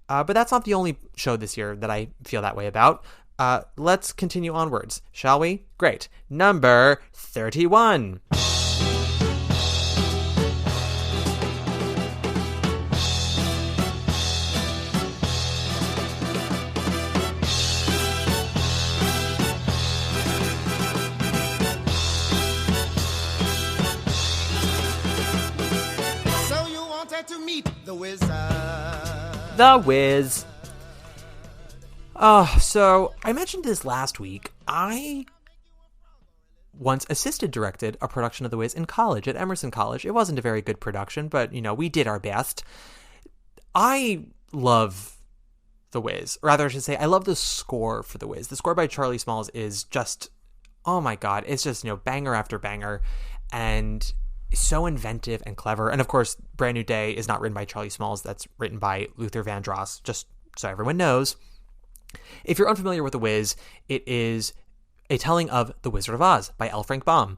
Speaker 4: But that's not the only show this year that I feel that way about. Let's continue onwards, shall we? Great. Number 31. The Wiz. So I mentioned this last week. I once assisted directed a production of The Wiz in college at Emerson College. It wasn't a very good production, but, we did our best. I love The Wiz. Rather, I should say, I love the score for The Wiz. The score by Charlie Smalls is just, oh my God, it's just, banger after banger. And so inventive and clever. And of course, Brand New Day is not written by Charlie Smalls. That's written by Luther Vandross, just so everyone knows. If you're unfamiliar with The Wiz, it is a telling of The Wizard of Oz by L. Frank Baum.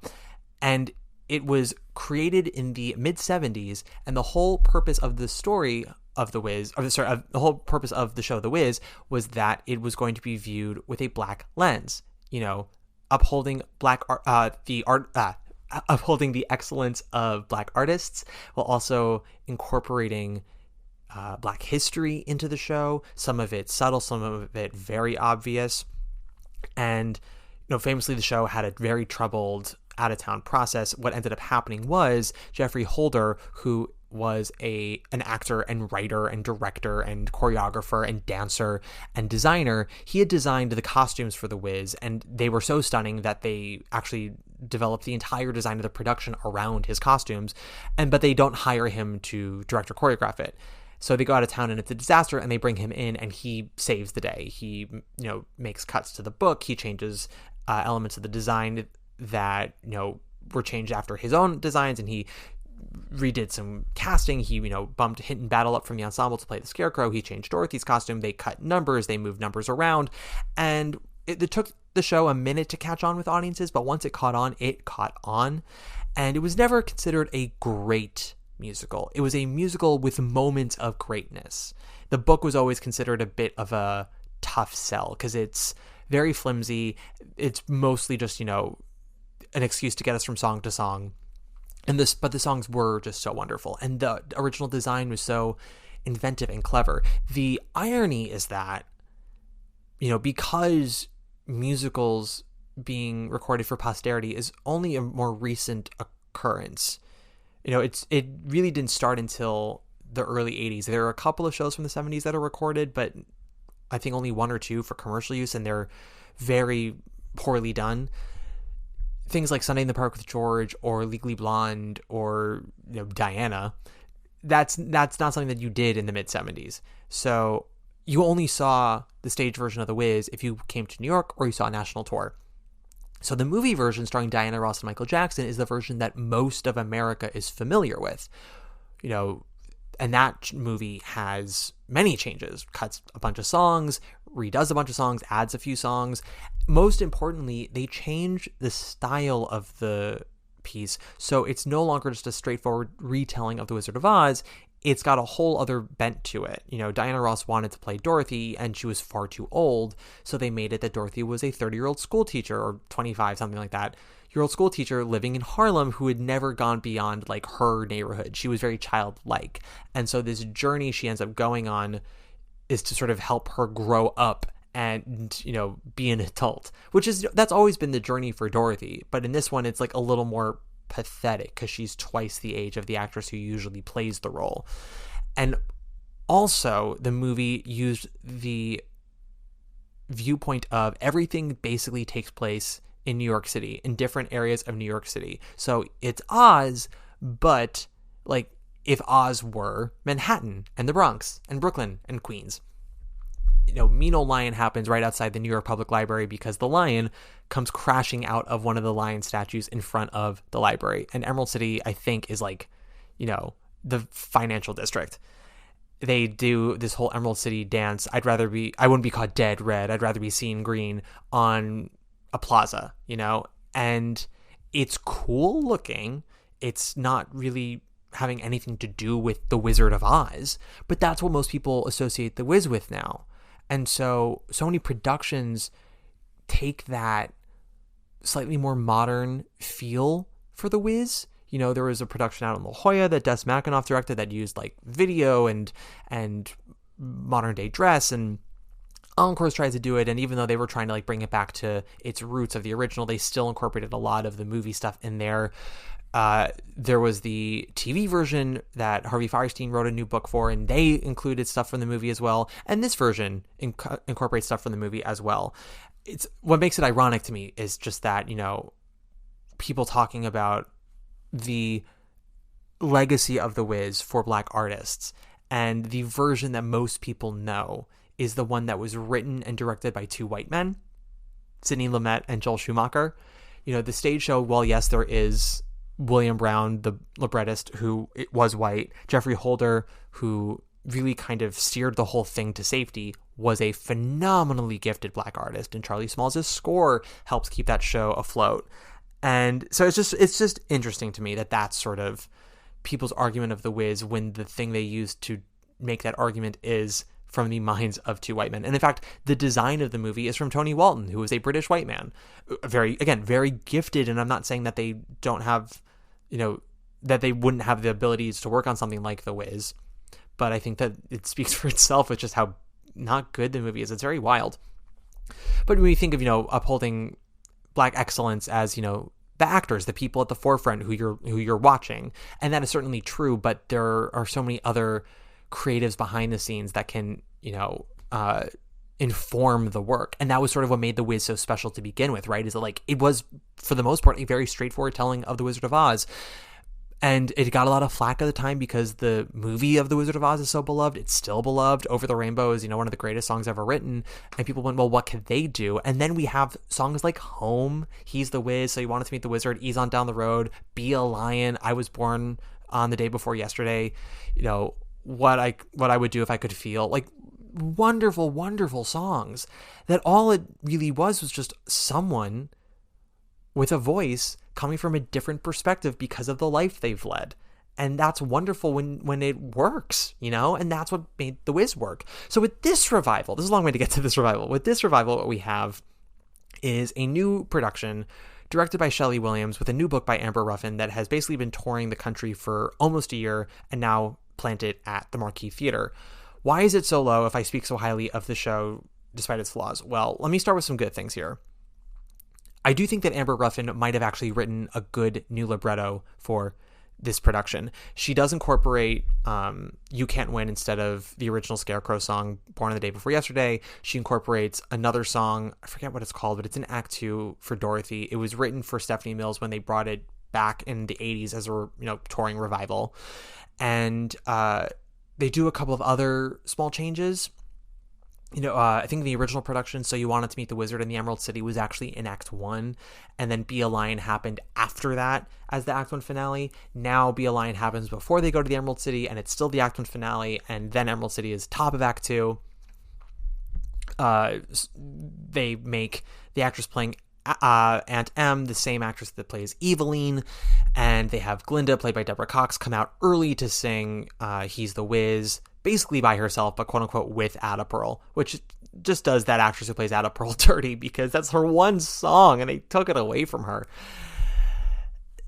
Speaker 4: And it was created in the mid-70s, and the whole purpose of the story of The Wiz, the whole purpose of the show The Wiz was that it was going to be viewed with a black lens, upholding black art, upholding the excellence of Black artists while also incorporating Black history into the show. Some of it subtle, some of it very obvious. And, famously the show had a very troubled out-of-town process. What ended up happening was Jeffrey Holder, who was an actor and writer and director and choreographer and dancer and designer, he had designed the costumes for The Wiz, and they were so stunning that they actually developed the entire design of the production around his costumes, but they don't hire him to direct or choreograph it. So they go out of town and it's a disaster, and they bring him in and he saves the day. He, makes cuts to the book. He changes elements of the design that, were changed after his own designs, and he redid some casting. He, bumped Hinton Battle up from the ensemble to play the Scarecrow. He changed Dorothy's costume. They cut numbers. They moved numbers around. And it took the show a minute to catch on with audiences, but once it caught on, it caught on. And it was never considered a great musical. It was a musical with moments of greatness. The book was always considered a bit of a tough sell because it's very flimsy. It's mostly just, an excuse to get us from song to song. But the songs were just so wonderful. And the original design was so inventive and clever. The irony is that, because musicals being recorded for posterity is only a more recent occurrence. It really didn't start until the early 80s. There are a couple of shows from the 70s that are recorded, but I think only one or two for commercial use, and they're very poorly done. Things like Sunday in the Park with George or Legally Blonde or Diana, that's not something that you did in the mid-70s. So you only saw the stage version of The Wiz if you came to New York or you saw a national tour. So the movie version starring Diana Ross and Michael Jackson is the version that most of America is familiar with. And that movie has many changes, cuts a bunch of songs, redoes a bunch of songs, adds a few songs. Most importantly, they change the style of the piece. So it's no longer just a straightforward retelling of The Wizard of Oz. It's got a whole other bent to it. Diana Ross wanted to play Dorothy and she was far too old. So they made it that Dorothy was a 30-year-old school teacher, or 25, something like that, year-old school teacher living in Harlem who had never gone beyond like her neighborhood. She was very childlike. And so this journey she ends up going on is to sort of help her grow up and, be an adult, that's always been the journey for Dorothy. But in this one, it's like a little more pathetic because she's twice the age of the actress who usually plays the role. And also the movie used the viewpoint of everything basically takes place in New York City, in different areas of New York City. So it's Oz, but like if Oz were Manhattan and the Bronx and Brooklyn and Queens. Mean Old Lion happens right outside the New York Public Library because the lion comes crashing out of one of the lion statues in front of the library. And Emerald City, I think, is like, the financial district. They do this whole Emerald City dance. I wouldn't be caught dead red. I'd rather be seen green on a plaza, and it's cool looking. It's not really having anything to do with the Wizard of Oz, but that's what most people associate the Wiz with now. And so many productions take that slightly more modern feel for the Wiz. There was a production out in La Jolla that Des McAnuff directed that used like video and modern day dress, and Encores tries to do it, and even though they were trying to like bring it back to its roots of the original, they still incorporated a lot of the movie stuff in there. There was the TV version that Harvey Fierstein wrote a new book for, and they included stuff from the movie as well. And this version incorporates stuff from the movie as well. It's what makes it ironic to me is just that, people talking about the legacy of the Wiz for Black artists, and the version that most people know is the one that was written and directed by two white men, Sidney Lumet and Joel Schumacher. The stage show, well, yes, there is William Brown, the librettist, who was white. Jeffrey Holder, who really kind of steered the whole thing to safety, was a phenomenally gifted Black artist. And Charlie Smalls' score helps keep that show afloat. And so it's just interesting to me that that's sort of people's argument of the Wiz, when the thing they use to make that argument is from the minds of two white men. And in fact, the design of the movie is from Tony Walton, who is a British white man. Very gifted. And I'm not saying that they don't have, that they wouldn't have the abilities to work on something like The Wiz. But I think that it speaks for itself with just how not good the movie is. It's very wild. But when you think of, upholding Black excellence as, the actors, the people at the forefront who you're watching, and that is certainly true, but there are so many other creatives behind the scenes that can, inform the work. And that was sort of what made The Wiz so special to begin with, right? Is that it was, for the most part, a very straightforward telling of The Wizard of Oz. And it got a lot of flack at the time because the movie of The Wizard of Oz is so beloved. It's still beloved. Over the Rainbow is, one of the greatest songs ever written. And people went, well, what could they do? And then we have songs like Home, He's the Wiz, So You Wanted to Meet the Wizard, Ease on Down the Road, Be a Lion, I Was Born on the Day Before Yesterday, what I would do if I could feel. Wonderful, wonderful songs that all it really was just someone with a voice coming from a different perspective because of the life they've led. And that's wonderful when it works, and that's what made The Wiz work. So with this revival, this is a long way to get to this revival. With this revival, what we have is a new production directed by Shelley Williams with a new book by Amber Ruffin that has basically been touring the country for almost a year and now planted at the Marquis Theater. Why is it so low if I speak so highly of the show despite its flaws? Well, let me start with some good things here. I do think that Amber Ruffin might have actually written a good new libretto for this production. She does incorporate You Can't Win instead of the original Scarecrow song, Born on the Day Before Yesterday. She incorporates another song, I forget what it's called, but it's in Act 2 for Dorothy. It was written for Stephanie Mills when they brought it back in the 80s as a touring revival. And they do a couple of other small changes. I think the original production, So You Wanted to Meet the Wizard in the Emerald City, was actually in Act 1, and then Be a Lion happened after that as the Act 1 finale. Now Be a Lion happens before they go to the Emerald City, and it's still the Act 1 finale, and then Emerald City is top of Act 2. They make the actress playing Aunt Em the same actress that plays Eveline, and they have Glinda, played by Deborah Cox, come out early to sing He's the Wiz, basically by herself, but quote-unquote with Ada Pearl, which just does that actress who plays Ada Pearl dirty because that's her one song and they took it away from her.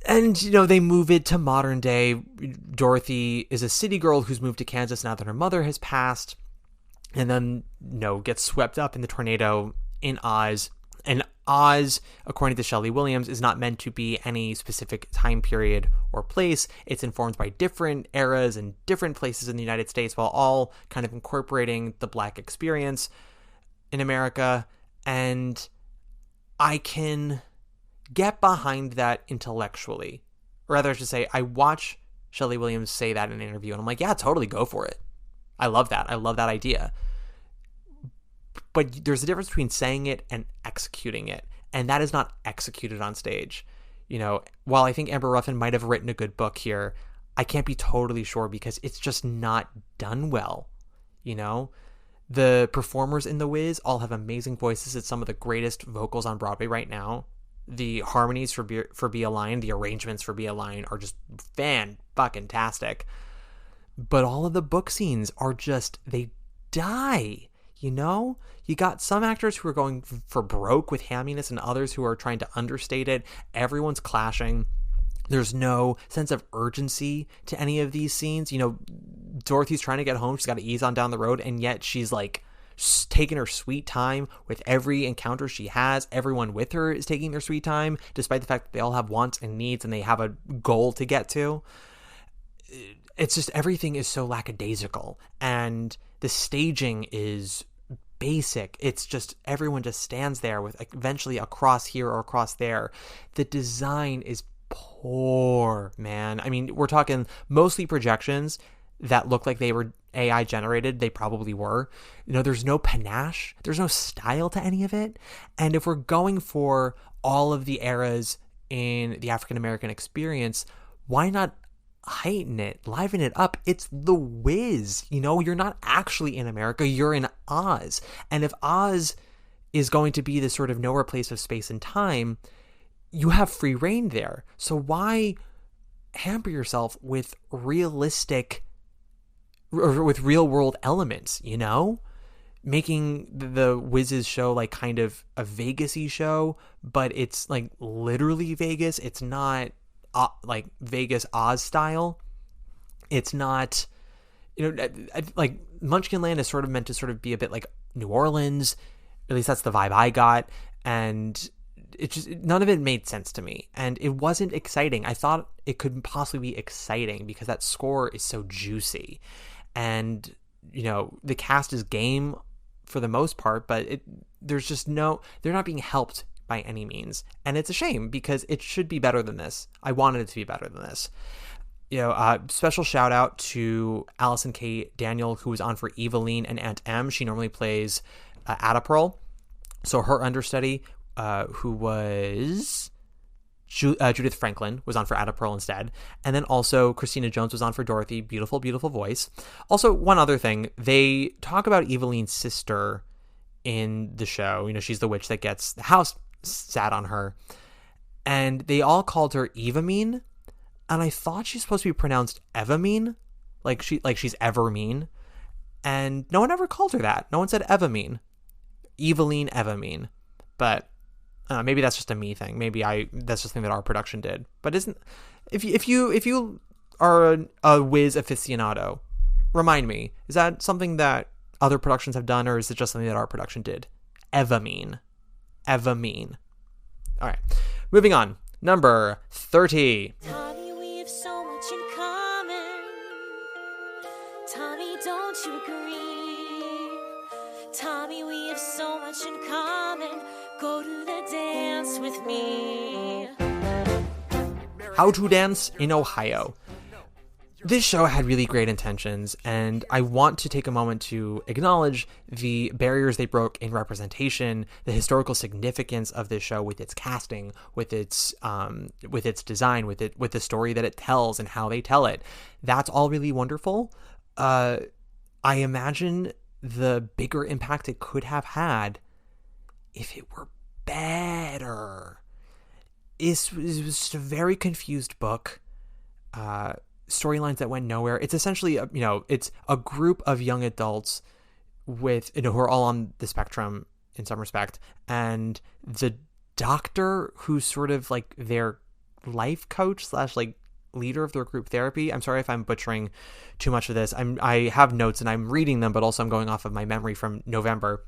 Speaker 4: And, they move it to modern day. Dorothy is a city girl who's moved to Kansas now that her mother has passed, and then, gets swept up in the tornado in Oz. And Oz, according to Shelley Williams, is not meant to be any specific time period or place. It's informed by different eras and different places in the United States, while all kind of incorporating the Black experience in America. And I can get behind that intellectually. Or rather, I should say, I watch Shelley Williams say that in an interview, and I'm like, yeah, totally, go for it. I love that. I love that idea. But there's a difference between saying it and executing it. And that is not executed on stage. While I think Amber Ruffin might have written a good book here, I can't be totally sure because it's just not done well. The performers in The Wiz all have amazing voices. It's some of the greatest vocals on Broadway right now. The harmonies for Be a Lion, the arrangements for Be a Lion are just fan-fucking-tastic. But all of the book scenes are just, they die. You got some actors who are going for broke with hamminess and others who are trying to understate it. Everyone's clashing. There's no sense of urgency to any of these scenes. Dorothy's trying to get home. She's got to ease on down the road. And yet she's taking her sweet time with every encounter she has. Everyone with her is taking their sweet time, despite the fact that they all have wants and needs and they have a goal to get to. It's just, everything is so lackadaisical. And the staging is basic. It's just, everyone just stands there with eventually a cross here or a cross there. The design is poor, man. I mean, we're talking mostly projections that look like they were AI generated. They probably were. There's no panache. There's no style to any of it. And if we're going for all of the eras in the African American experience, why not heighten it, liven it up? It's The Wiz. You're not actually in America, you're in Oz. And if Oz is going to be this sort of nowhere place of space and time, you have free reign there. So why hamper yourself with realistic with real world elements, you know? Making the Wiz's show like kind of a Vegas-y show, but it's like literally Vegas. It's not like Vegas Oz style. It's not, like Munchkinland is sort of meant to sort of be a bit like New Orleans. At least that's the vibe I got. And it just, none of it made sense to me. And it wasn't exciting. I thought it could possibly be exciting because that score is so juicy. And, the cast is game for the most part, but they're not being helped by any means. And it's a shame because it should be better than this. I wanted it to be better than this. Special shout out to Allison K. Daniel, who was on for Eveline and Aunt M. She normally plays Ada Pearl. So her understudy, who was Judith Franklin, was on for Ada Pearl instead. And then also Christina Jones was on for Dorothy. Beautiful, beautiful voice. Also, one other thing. They talk about Eveline's sister in the show. She's the witch that gets the house sat on her. And they all called her Evamine. And I thought she's supposed to be pronounced Evamine. Like she's Evermean. And no one ever called her that. No one said Evamine. Eveline Evamine. But maybe that's just a me thing. Maybe that's just a thing that our production did. But if you are a Wiz aficionado, remind me, is that something that other productions have done, or is it just something that our production did? Evamine. All right, moving on. Number 30.
Speaker 6: Tommy, we have so much in common. Tommy, don't you agree? Tommy, we have so much in common. Go to the dance with me.
Speaker 4: How to Dance in Ohio. This show had really great intentions, and I want to take a moment to acknowledge the barriers they broke in representation, the historical significance of this show with its casting, with its design, with the story that it tells and how they tell it. That's all really wonderful. I imagine the bigger impact it could have had if it were better. It was just a very confused book. Storylines that went nowhere. It's essentially, it's a group of young adults with, who are all on the spectrum in some respect. And the doctor who's sort of like their life coach / like leader of their group therapy. I'm sorry if I'm butchering too much of this. I have notes and I'm reading them, but also I'm going off of my memory from November.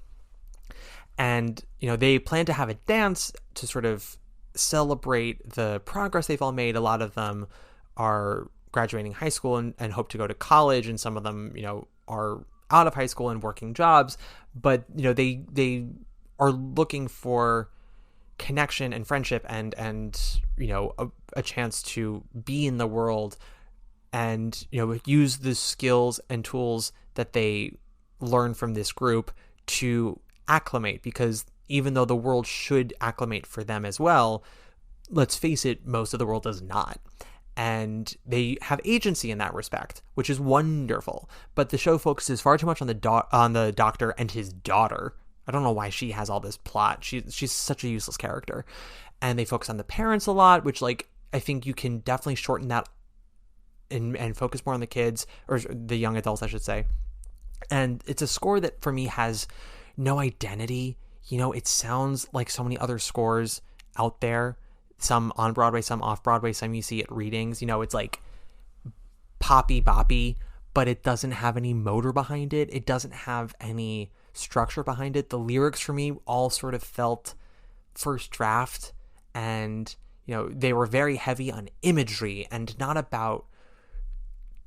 Speaker 4: And, they plan to have a dance to sort of celebrate the progress they've all made. A lot of them are graduating high school and hope to go to college, and some of them, are out of high school and working jobs, but they are looking for connection and friendship and a chance to be in the world and use the skills and tools that they learn from this group to acclimate, because even though the world should acclimate for them as well, let's face it, most of the world does not. And they have agency in that respect, which is wonderful. But the show focuses far too much on the doctor and his daughter. I don't know why she has all this plot. She's such a useless character. And they focus on the parents a lot, which I think you can definitely shorten that and focus more on the kids, or the young adults, I should say. And it's a score that for me has no identity. It sounds like so many other scores out there. Some on Broadway, some off Broadway, some you see at readings. It's like poppy boppy, but it doesn't have any motor behind it. It doesn't have any structure behind it. The lyrics for me all sort of felt first draft, and they were very heavy on imagery and not about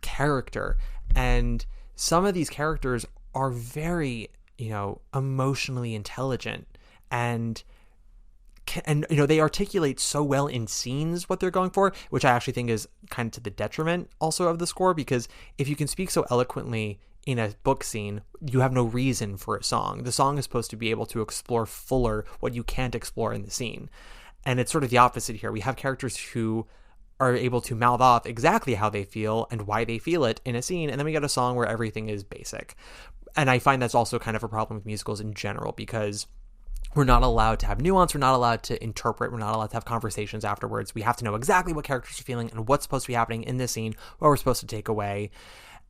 Speaker 4: character. And some of these characters are very, emotionally intelligent, and they articulate so well in scenes what they're going for, which I actually think is kind of to the detriment also of the score, because if you can speak so eloquently in a book scene, you have no reason for a song. The song is supposed to be able to explore fuller what you can't explore in the scene. And it's sort of the opposite here. We have characters who are able to mouth off exactly how they feel and why they feel it in a scene, and then we get a song where everything is basic. And I find that's also kind of a problem with musicals in general, because we're not allowed to have nuance. We're not allowed to interpret. We're not allowed to have conversations afterwards. We have to know exactly what characters are feeling and what's supposed to be happening in this scene, what we're supposed to take away.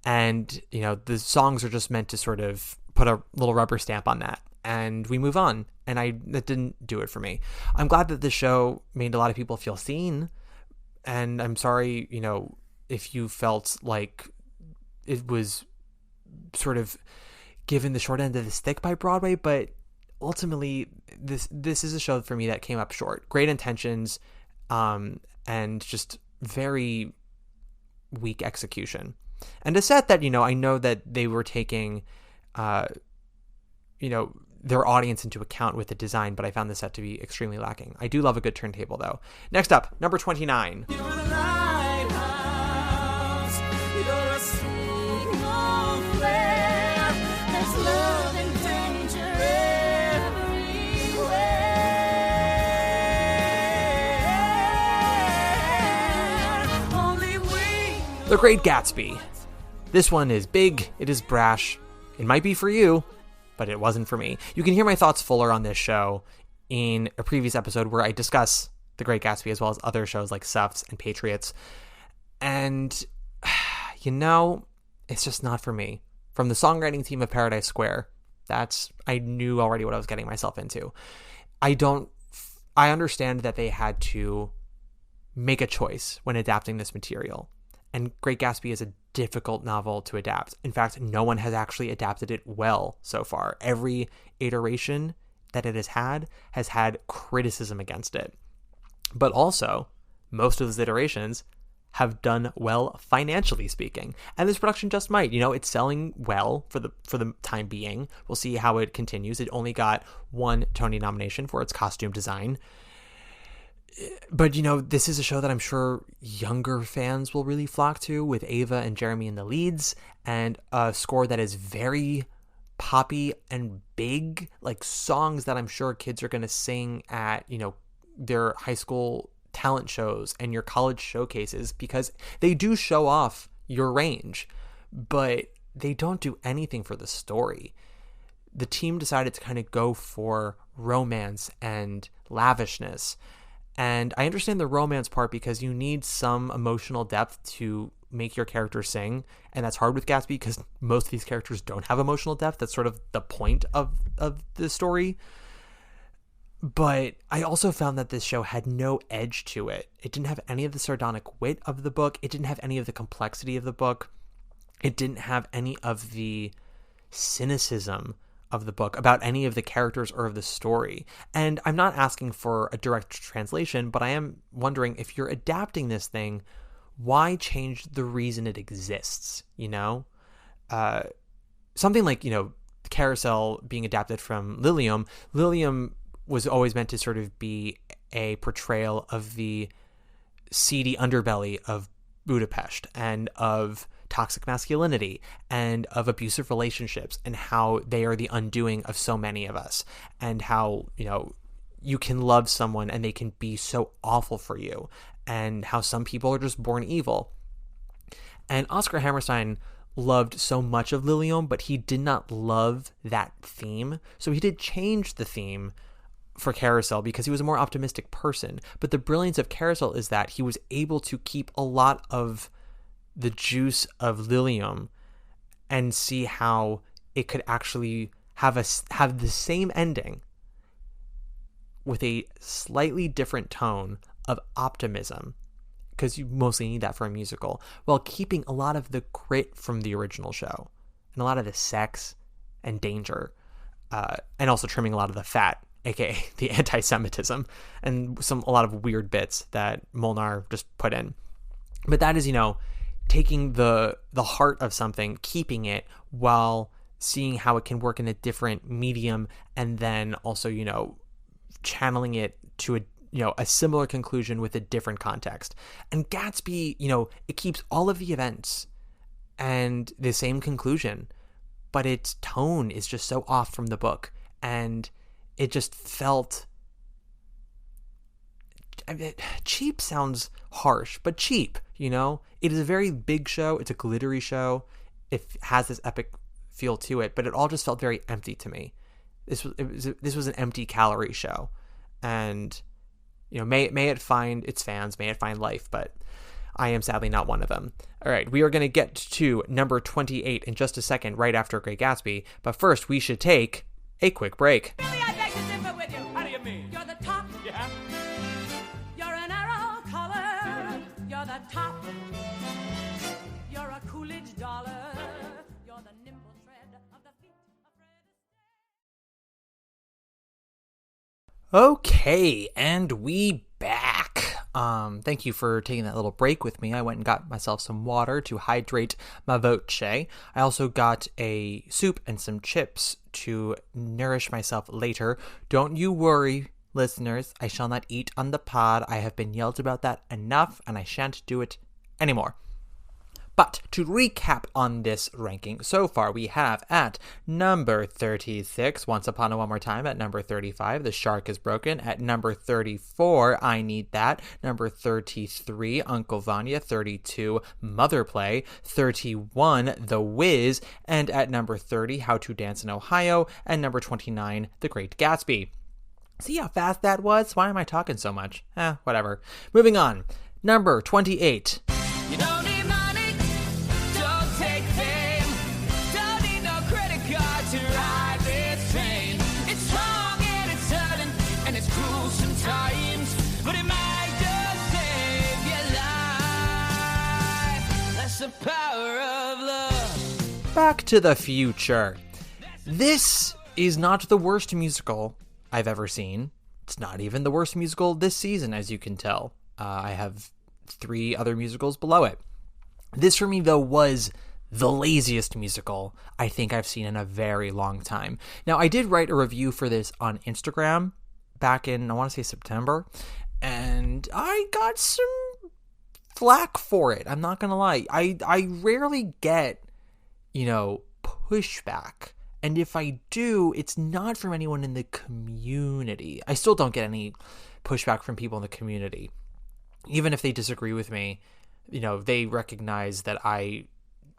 Speaker 4: And, you know, the songs are just meant to sort of put a little rubber stamp on that. And we move on. And that didn't do it for me. I'm glad that the show made a lot of people feel seen. And I'm sorry, you know, if you felt like it was sort of given the short end of the stick by Broadway, but ultimately this is a show for me that came up short. Great intentions, and just very weak execution. And a set that, you know, I know that they were taking, you know, their audience into account with the design, but I found the set to be extremely lacking. I do love a good turntable, though. Next up, number 29.
Speaker 3: You're a lighthouse. You're a single flare. There's love and danger everywhere. Only we.
Speaker 4: The Great Gatsby. This one is big, it is brash, it might be for you, but it wasn't for me. You can hear my thoughts fuller on this show in a previous episode where I discuss The Great Gatsby as well as other shows like Souffle and Patriots. And, you know, it's just not for me. From the songwriting team of Paradise Square, I knew already what I was getting myself into. I understand that they had to make a choice when adapting this material. And Great Gatsby is a difficult novel to adapt. In fact, no one has actually adapted it well so far. Every iteration that it has had criticism against it. But also, most of those iterations have done well financially speaking. And this production just might. You know, it's selling well for the time being. We'll see how it continues. It only got one Tony nomination for its costume design. But, you know, this is a show that I'm sure younger fans will really flock to, with Ava and Jeremy in the leads, and a score that is very poppy and big, like songs that I'm sure kids are going to sing at, you know, their high school talent shows and your college showcases, because they do show off your range, but they don't do anything for the story. The team decided to kind of go for romance and lavishness. And I understand the romance part because you need some emotional depth to make your character sing. And that's hard with Gatsby because most of these characters don't have emotional depth. That's sort of the point of the story. But I also found that this show had no edge to it. It didn't have any of the sardonic wit of the book. It didn't have any of the complexity of the book. It didn't have any of the cynicism of the book about any of the characters or of the story. And I'm not asking for a direct translation, but I am wondering, if you're adapting this thing, why change the reason it exists? You know, something like, you know, Carousel being adapted from Lilium. Lilium was always meant to sort of be a portrayal of the seedy underbelly of Budapest and of toxic masculinity and of abusive relationships, and how they are the undoing of so many of us, and how, you know, you can love someone and they can be so awful for you, and how some people are just born evil. And Oscar Hammerstein loved so much of Lilium, but he did not love that theme. So he did change the theme for Carousel because he was a more optimistic person. But the brilliance of Carousel is that he was able to keep a lot of the juice of Lilium and see how it could actually have the same ending with a slightly different tone of optimism, because you mostly need that for a musical, while keeping a lot of the grit from the original show and a lot of the sex and danger, and also trimming a lot of the fat, aka the anti-Semitism, and a lot of weird bits that Molnar just put in. But that is, you know, taking the heart of something, keeping it, while seeing how it can work in a different medium, and then also, you know, channeling it to a similar conclusion with a different context. And Gatsby, you know, it keeps all of the events and the same conclusion, but its tone is just so off from the book, and it just felt, I mean, cheap sounds harsh, but cheap, you know? It is a very big show. It's a glittery show. It has this epic feel to it, but it all just felt very empty to me. This was an empty calorie show. And, you know, may it find its fans, may it find life, but I am sadly not one of them. All right, we are going to get to number 28 in just a second, right after Great Gatsby. But first, we should take a quick break.
Speaker 2: Billy, I beg to differ with you.
Speaker 3: How do you mean?
Speaker 2: You're the top.
Speaker 3: Yeah?
Speaker 2: You're an arrow color. You're the top. You're a Coolidge dollar. You're the nimble tread of the feet of Fred Astaire.
Speaker 4: Okay, and we back. Thank you for taking that little break with me. I went and got myself some water to hydrate my voce. I also got a soup and some chips to nourish myself later. Don't you worry, listeners. I shall not eat on the pod. I have been yelled about that enough, and I shan't do it anymore. But to recap on this ranking, so far we have at number 36, Once Upon a One More Time. At number 35, The Shark is Broken. At number 34, I Need That. Number 33, Uncle Vanya. 32, Mother Play. 31, The Wiz. And at number 30, How to Dance in Ohio. And number 29, The Great Gatsby. See how fast that was? Why am I talking so much? Whatever. Moving on. Number 28.
Speaker 3: You don't need money, don't take fame, don't need no credit card to ride this train. It's strong and it's sudden and it's cruel sometimes, but it might just save your life. That's the power of love.
Speaker 4: Back to the Future. This is not the worst musical I've ever seen. It's not even the worst musical this season, as you can tell. I have 3 other musicals below it. This, for me, though, was the laziest musical I think I've seen in a very long time. Now, I did write a review for this on Instagram back in, I want to say, September, and I got some flack for it. I'm not going to lie. I rarely get, pushback. And if I do, it's not from anyone in the community. I still don't get any pushback from people in the community. Even if they disagree with me, they recognize that I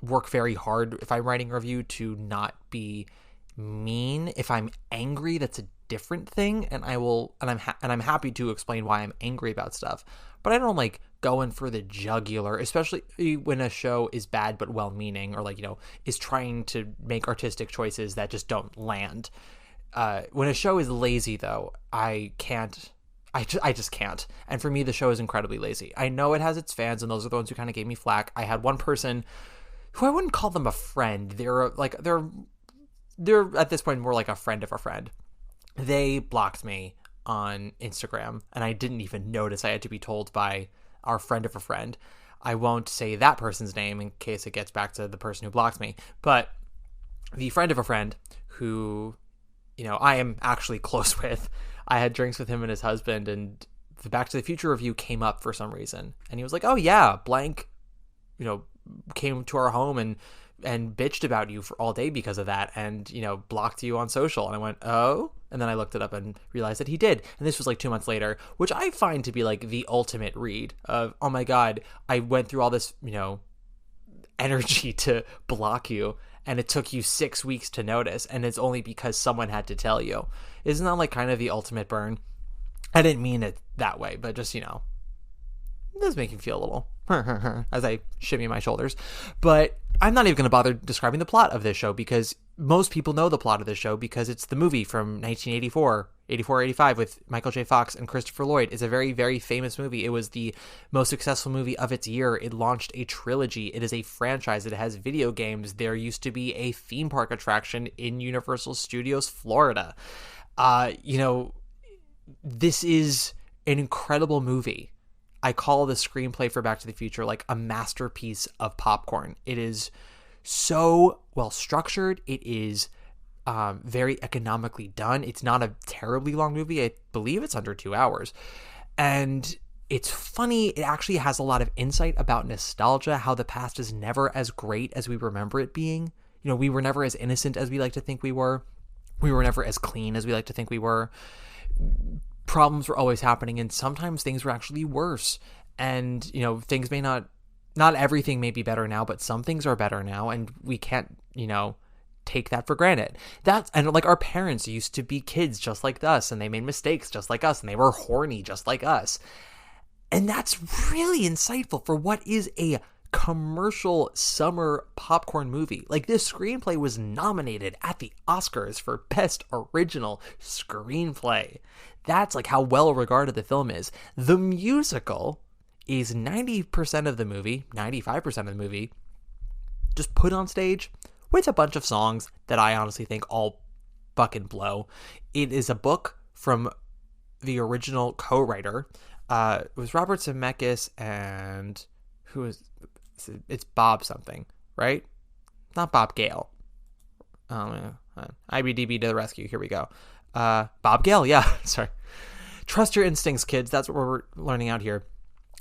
Speaker 4: work very hard if I'm writing a review to not be mean. If I'm angry, that's a different thing, and I'm happy to explain why I'm angry about stuff. But I don't go in for the jugular, especially when a show is bad but well-meaning, or is trying to make artistic choices that just don't land. When a show is lazy, though, I just can't. And for me, the show is incredibly lazy. I know it has its fans, and those are the ones who kind of gave me flack. I had one person who I wouldn't call them a friend. They're at this point more like a friend of a friend. They blocked me on Instagram, and I didn't even notice. I had to be told by our friend of a friend. I won't say that person's name in case it gets back to the person who blocked me. But the friend of a friend who, I am actually close with, I had drinks with him and his husband, and the Back to the Future review came up for some reason. And he was like, oh yeah, blank, came to our home and bitched about you for all day because of that, and, blocked you on social. And I went, oh? And then I looked it up and realized that he did. And this was 2 months later, which I find to be the ultimate read of, oh my God, I went through all this, energy to block you, and it took you 6 weeks to notice, and it's only because someone had to tell you. Isn't that kind of the ultimate burn? I didn't mean it that way, but just, it does make me feel a little as I shimmy my shoulders. But I'm not even going to bother describing the plot of this show, because most people know the plot of this show because it's the movie from 1984-85 with Michael J. Fox and Christopher Lloyd. It's a very, very famous movie. It was the most successful movie of its year. It launched a trilogy. It is a franchise. It has video games. There used to be a theme park attraction in Universal Studios, Florida. This is an incredible movie. I call the screenplay for Back to the Future a masterpiece of popcorn. It is so well structured. It is very economically done. It's not a terribly long movie. I believe it's under 2 hours. And it's funny. It actually has a lot of insight about nostalgia, how the past is never as great as we remember it being. We were never as innocent as we like to think we were. We were never as clean as we like to think we were. Problems were always happening, and sometimes things were actually worse. And, things may not everything may be better now, but some things are better now, and we can't, take that for granted. Our parents used to be kids just like us, and they made mistakes just like us, and they were horny just like us. And that's really insightful for what is a commercial summer popcorn movie. Like, this screenplay was nominated at the Oscars for Best Original Screenplay. That's like how well regarded the film is. The musical is 90% of the movie, 95% of the movie, just put on stage with a bunch of songs that I honestly think all fucking blow. It is a book from the original co-writer. It was Robert Zemeckis and it's Bob something, right? Not Bob Gale. IBDB to the rescue. Here we go. Bob Gale, yeah. Sorry. Trust your instincts, kids. That's what we're learning out here.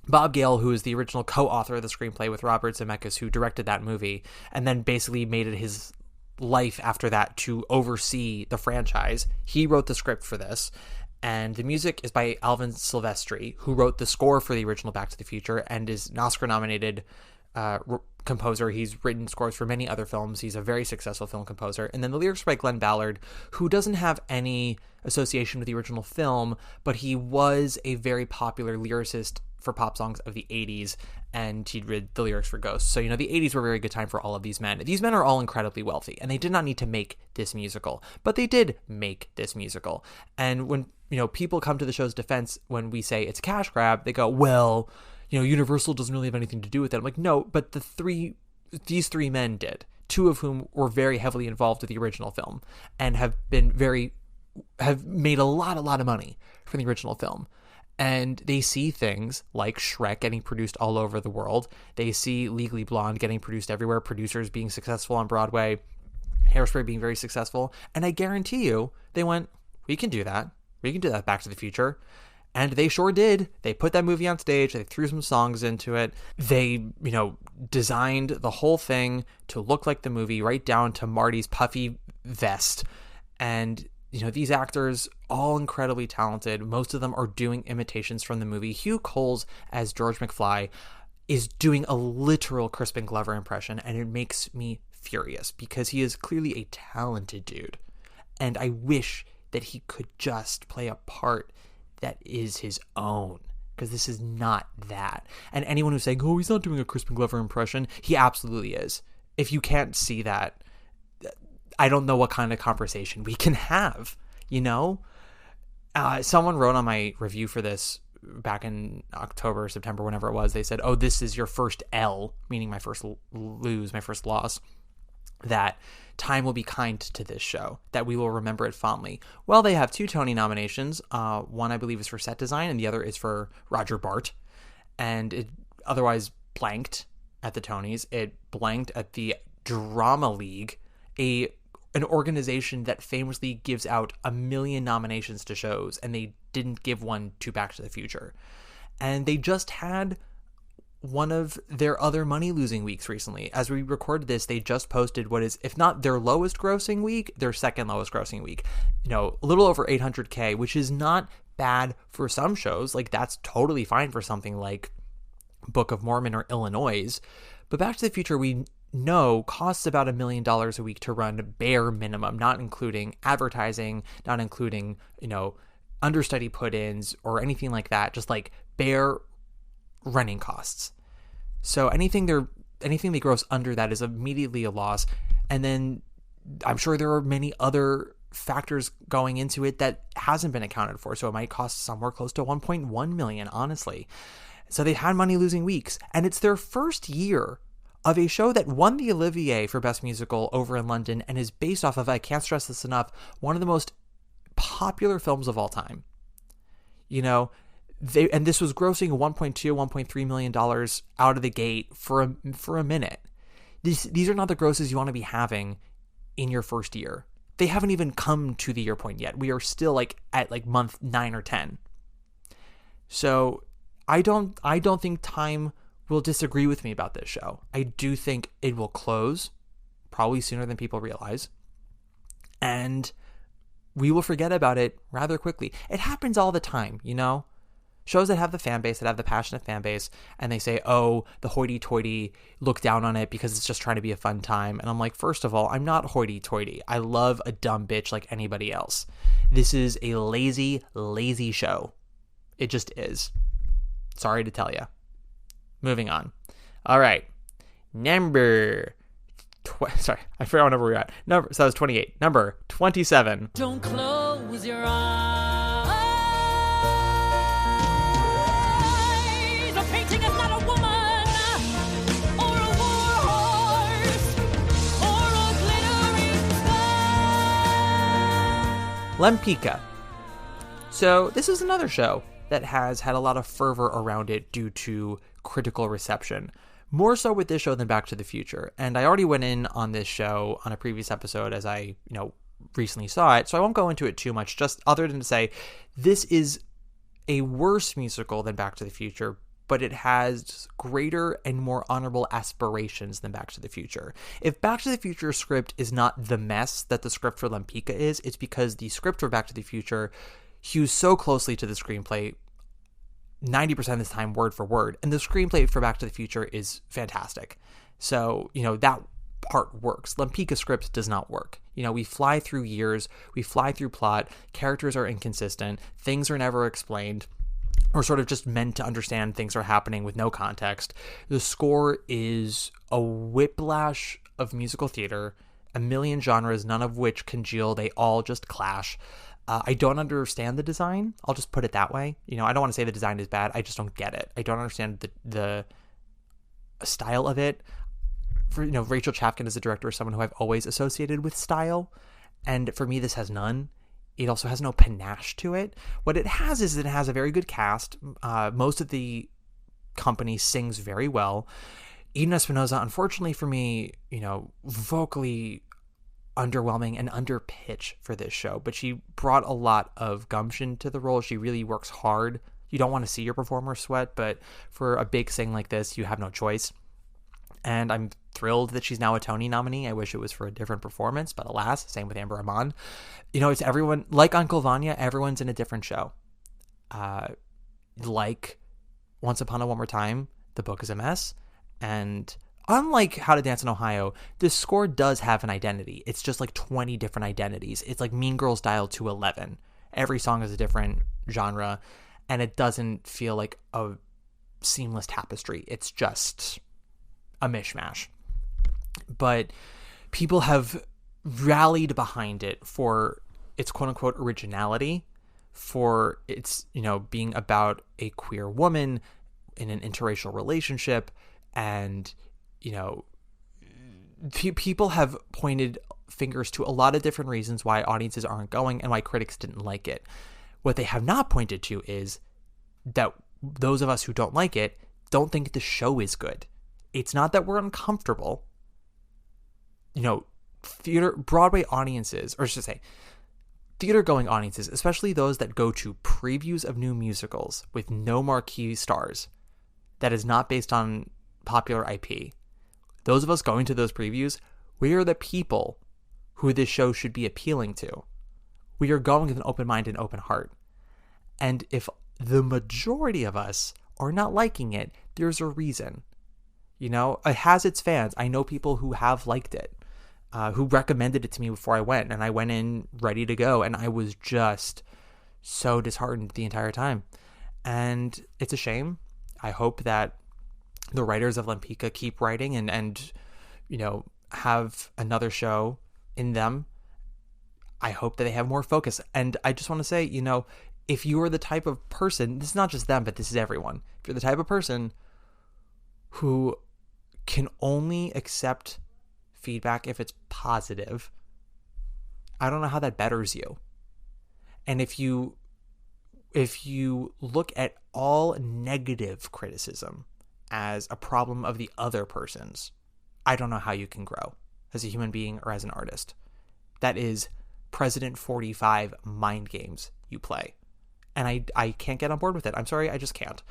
Speaker 4: Bob Gale, who is the original co-author of the screenplay with Robert Zemeckis, who directed that movie, and then basically made it his life after that to oversee the franchise. He wrote the script for this, and the music is by Alvin Silvestri, who wrote the score for the original Back to the Future and is an Oscar-nominated composer. He's written scores for many other films. He's a very successful film composer. And then the lyrics are by Glenn Ballard, who doesn't have any association with the original film, but he was a very popular lyricist for pop songs of the 80s, and he'd read the lyrics for Ghosts. So, the 80s were a very good time for all of these men. These men are all incredibly wealthy, and they did not need to make this musical, but they did make this musical. And when, people come to the show's defense when we say it's a cash grab, they go, well, Universal doesn't really have anything to do with it. I'm like, no, but these three men did, two of whom were very heavily involved with the original film and have made a lot of money from the original film. And they see things like Shrek getting produced all over the world. They see Legally Blonde getting produced everywhere, producers being successful on Broadway, Hairspray being very successful. And I guarantee you, they went, we can do that. We can do that Back to the Future. And they sure did. They put that movie on stage. They threw some songs into it. They, designed the whole thing to look like the movie, right down to Marty's puffy vest. And these actors, all incredibly talented. Most of them are doing imitations from the movie. Hugh Coles as George McFly is doing a literal Crispin Glover impression, and it makes me furious because he is clearly a talented dude. And I wish that he could just play a part that is his own, because this is not that. And anyone who's saying, oh, he's not doing a Crispin Glover impression, he absolutely is. If you can't see that, I don't know what kind of conversation we can have, Someone wrote on my review for this back in October, September, whenever it was, they said, oh, this is your first L, meaning my first lose, my first loss, that time will be kind to this show, that we will remember it fondly. Well, they have 2 Tony nominations. One, I believe, is for set design, and the other is for Roger Bart. And it otherwise blanked at the Tonys. It blanked at the Drama League, an organization that famously gives out 1 million nominations to shows, and they didn't give one to Back to the Future. And they just had one of their other money-losing weeks recently. As we recorded this, they just posted what is, if not their lowest grossing week, their second lowest grossing week. A little over 800K, which is not bad for some shows. Like, that's totally fine for something like Book of Mormon or Illinois. But Back to the Future, we know costs about $1 million a week to run, bare minimum, not including advertising, not including, understudy put-ins or anything like that, just like bare running costs. So anything they gross under that is immediately a loss. And then I'm sure there are many other factors going into it that hasn't been accounted for. So it might cost somewhere close to 1.1 million, honestly. So they had money losing weeks, and it's their first year of a show that won the Olivier for Best Musical over in London and is based off of, I can't stress this enough, one of the most popular films of all time. And this was grossing $1.3 million out of the gate for a minute. These are not the grosses you want to be having in your first year. They haven't even come to the year point yet. We are still at month 9 or 10. So I don't think Time will disagree with me about this show. I do think it will close probably sooner than people realize, and we will forget about it rather quickly. It happens all the time, Shows that have the fan base, that have the passionate fan base, and they say, oh, the hoity-toity look down on it because it's just trying to be a fun time. And I'm like, first of all, I'm not hoity-toity. I love a dumb bitch like anybody else. This is a lazy, lazy show. It just is. Sorry to tell you. Moving on. All right. Sorry, I forgot what number we're at. So that was 28. Number 27.
Speaker 5: Don't close your eyes. A painting is not a woman, or a war horse, or a glittering sky.
Speaker 4: Lempicka. So this is another show that has had a lot of fervor around it due to critical reception. More so with this show than Back to the Future. And I already went in on this show on a previous episode as I, recently saw it. So I won't go into it too much, just other than to say this is a worse musical than Back to the Future, but it has greater and more honorable aspirations than Back to the Future. If Back to the Future script is not the mess that the script for Lempicka is, it's because the script for Back to the Future hews so closely to the screenplay 90% of the time word for word, and the screenplay for Back to the Future is fantastic. So, that part works. Lempicka script does not work. We fly through years, we fly through plot, characters are inconsistent, things are never explained. We're sort of just meant to understand things are happening with no context. The score is a whiplash of musical theater, a million genres, none of which congeal, they all just clash. I don't understand the design. I'll just put it that way. I don't want to say the design is bad. I just don't get it. I don't understand the style of it. Rachel Chapkin as a director is someone who I've always associated with style. And for me, this has none. It also has no panache to it. What it has is it has a very good cast. Most of the company sings very well. Eden Espinosa, unfortunately for me, vocally underwhelming and under pitch for this show, but she brought a lot of gumption to the role. She really works hard. You don't want to see your performer sweat, but for a big sing like this, you have no choice. And I'm thrilled that she's now a Tony nominee. I wish it was for a different performance, but alas, same with Amber Amon. It's everyone, like Uncle Vanya, everyone's in a different show. Like Once Upon a One More Time, the book is a mess, and unlike How to Dance in Ohio, this score does have an identity. It's just like 20 different identities. It's like Mean Girls dialed to 11. Every song is a different genre, and it doesn't feel like a seamless tapestry. It's just a mishmash. But people have rallied behind it for its quote-unquote originality, for its, being about a queer woman in an interracial relationship, and people have pointed fingers to a lot of different reasons why audiences aren't going and why critics didn't like it. What they have not pointed to is that those of us who don't like it don't think the show is good. It's not that we're uncomfortable. Broadway audiences, or should I say, theater-going audiences, especially those that go to previews of new musicals with no marquee stars, that is not based on popular IP. Those of us going to those previews, we are the people who this show should be appealing to. We are going with an open mind and open heart. And if the majority of us are not liking it, there's a reason. It has its fans. I know people who have liked it, who recommended it to me before I went, and I went in ready to go, and I was just so disheartened the entire time. And it's a shame. I hope that the writers of Lempicka keep writing and have another show in them. I hope that they have more focus. And I just want to say, if you are the type of person, this is not just them, but this is everyone. If you're the type of person who can only accept feedback if it's positive, I don't know how that betters you. And if you look at all negative criticism as a problem of the other person's, I don't know how you can grow as a human being or as an artist. That is President 45 mind games you play. And I can't get on board with it. I'm sorry, I just can't.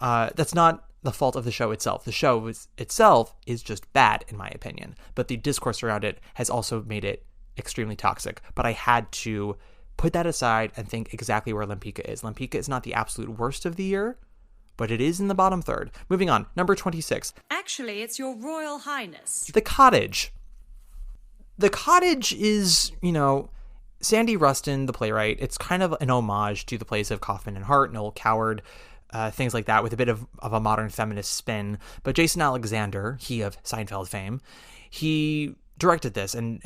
Speaker 4: That's not the fault of the show itself. The show itself is just bad, in my opinion. But the discourse around it has also made it extremely toxic. But I had to put that aside and think exactly where Lempicka is. Lempicka is not the absolute worst of the year, but it is in the bottom third. Moving on, number 26.
Speaker 5: Actually, it's Your Royal Highness.
Speaker 4: The Cottage. The Cottage is, Sandy Rustin, the playwright. It's kind of an homage to the plays of Kaufman and Hart, Noel Coward. things like that with a bit of a modern feminist spin. But Jason Alexander, he of Seinfeld fame, he directed this and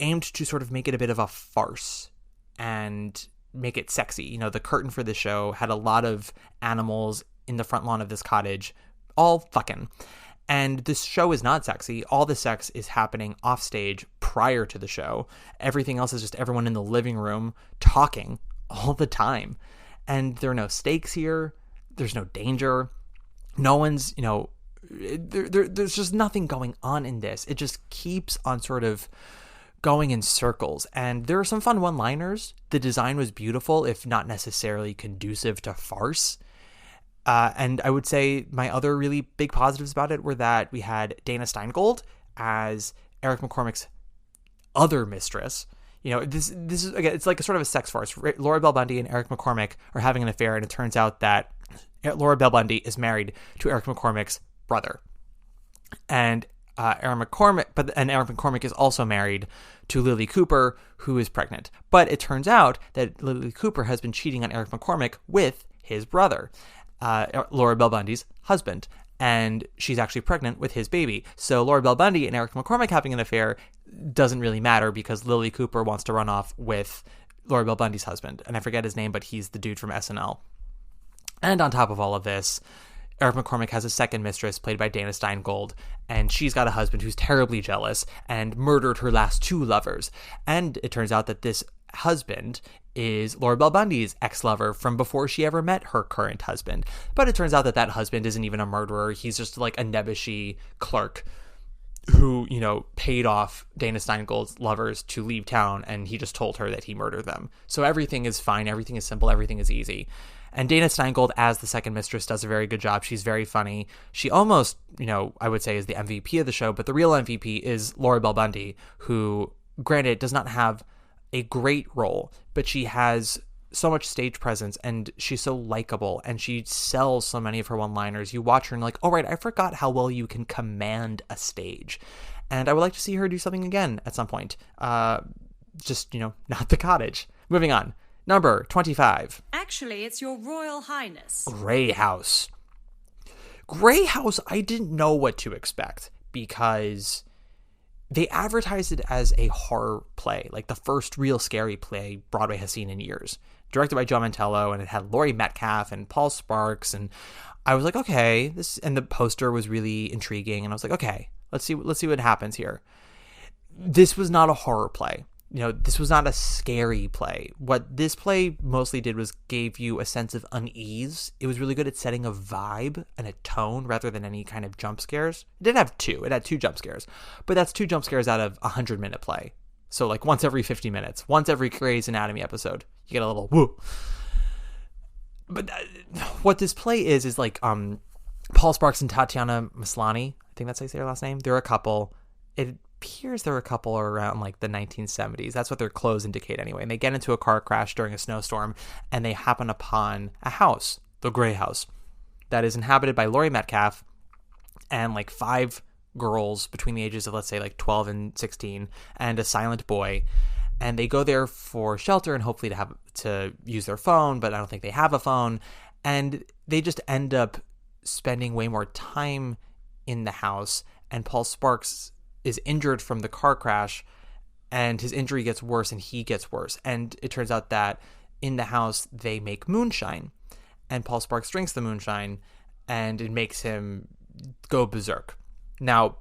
Speaker 4: aimed to sort of make it a bit of a farce and make it sexy. You know, the curtain for the show had a lot of animals in the front lawn of this cottage, all fucking. And this show is not sexy. All the sex is happening off stage prior to the show. Everything else is just everyone in the living room talking all the time. And there are no stakes here. There's no danger. No one's, you know, there's just nothing going on in this. It just keeps on sort of going in circles. And there are some fun one-liners. The design was beautiful, if not necessarily conducive to farce. And I would say my other really big positives about it were that we had Dana Steingold as Eric McCormick's other mistress. You know, this is, again, it's like a sort of a sex farce. Laura Bell Bundy and Eric McCormick are having an affair, and it turns out that Laura Bell Bundy is married to Eric McCormick's brother. And Eric McCormick is also married to Lily Cooper, who is pregnant. But it turns out that Lily Cooper has been cheating on Eric McCormick with his brother, Laura Bell Bundy's husband, and she's actually pregnant with his baby. So Laura Bell Bundy and Eric McCormick having an affair doesn't really matter because Lily Cooper wants to run off with Laura Bell Bundy's husband, and I forget his name, but he's the dude from SNL. And on top of all of this, Eric McCormick has a second mistress played by Dana Steingold, and she's got a husband who's terribly jealous and murdered her last two lovers. And it turns out that this husband is Laura Bell Bundy's ex-lover from before she ever met her current husband. But it turns out that that husband isn't even a murderer. He's just like a nebbishy clerk who, you know, paid off Dana Steingold's lovers to leave town, and he just told her that he murdered them. So everything is fine, everything is simple, everything is easy. And Dana Steingold as the second mistress does a very good job. She's very funny. She almost, you know, I would say is the MVP of the show, but the real MVP is Laura Bell Bundy, who, granted, does not have a great role, but she has so much stage presence, and she's so likable, and she sells so many of her one-liners. You watch her and like, oh right, I forgot how well you can command a stage. And I would like to see her do something again at some point. Just, you know, not the cottage. Moving on. Number 25.
Speaker 2: Actually, it's your Royal Highness.
Speaker 4: Grey House. Grey House, I didn't know what to expect because they advertised it as a horror play, like the first real scary play Broadway has seen in years. Directed by Joe Mantello, and it had Laurie Metcalf and Paul Sparks, and I was like, okay, this, and the poster was really intriguing, and I was like, okay, let's see what happens here. This was not a horror play. You know, this was not a scary play. What this play mostly did was gave you a sense of unease. It was really good at setting a vibe and a tone rather than any kind of jump scares. It did have two. It had 2 jump scares. But that's 2 jump scares out of a 100-minute play. So like once every 50 minutes. Once every Grey's Anatomy episode. You get a little woo. But what this play is like Paul Sparks and Tatiana Maslany. I think that's how you say their last name. They're a couple. It appears they're a couple around like the 1970s. That's what their clothes indicate anyway. And they get into a car crash during a snowstorm, and they happen upon a house, the Grey House, that is inhabited by Laurie Metcalf and like 5 girls between the ages of, let's say, like 12 and 16, and a silent boy. And they go there for shelter and hopefully to use their phone, but I don't think they have a phone. And they just end up spending way more time in the house. And Paul Sparks is injured from the car crash, and his injury gets worse and he gets worse. And it turns out that in the house they make moonshine, and Paul Sparks drinks the moonshine, and it makes him go berserk. Now,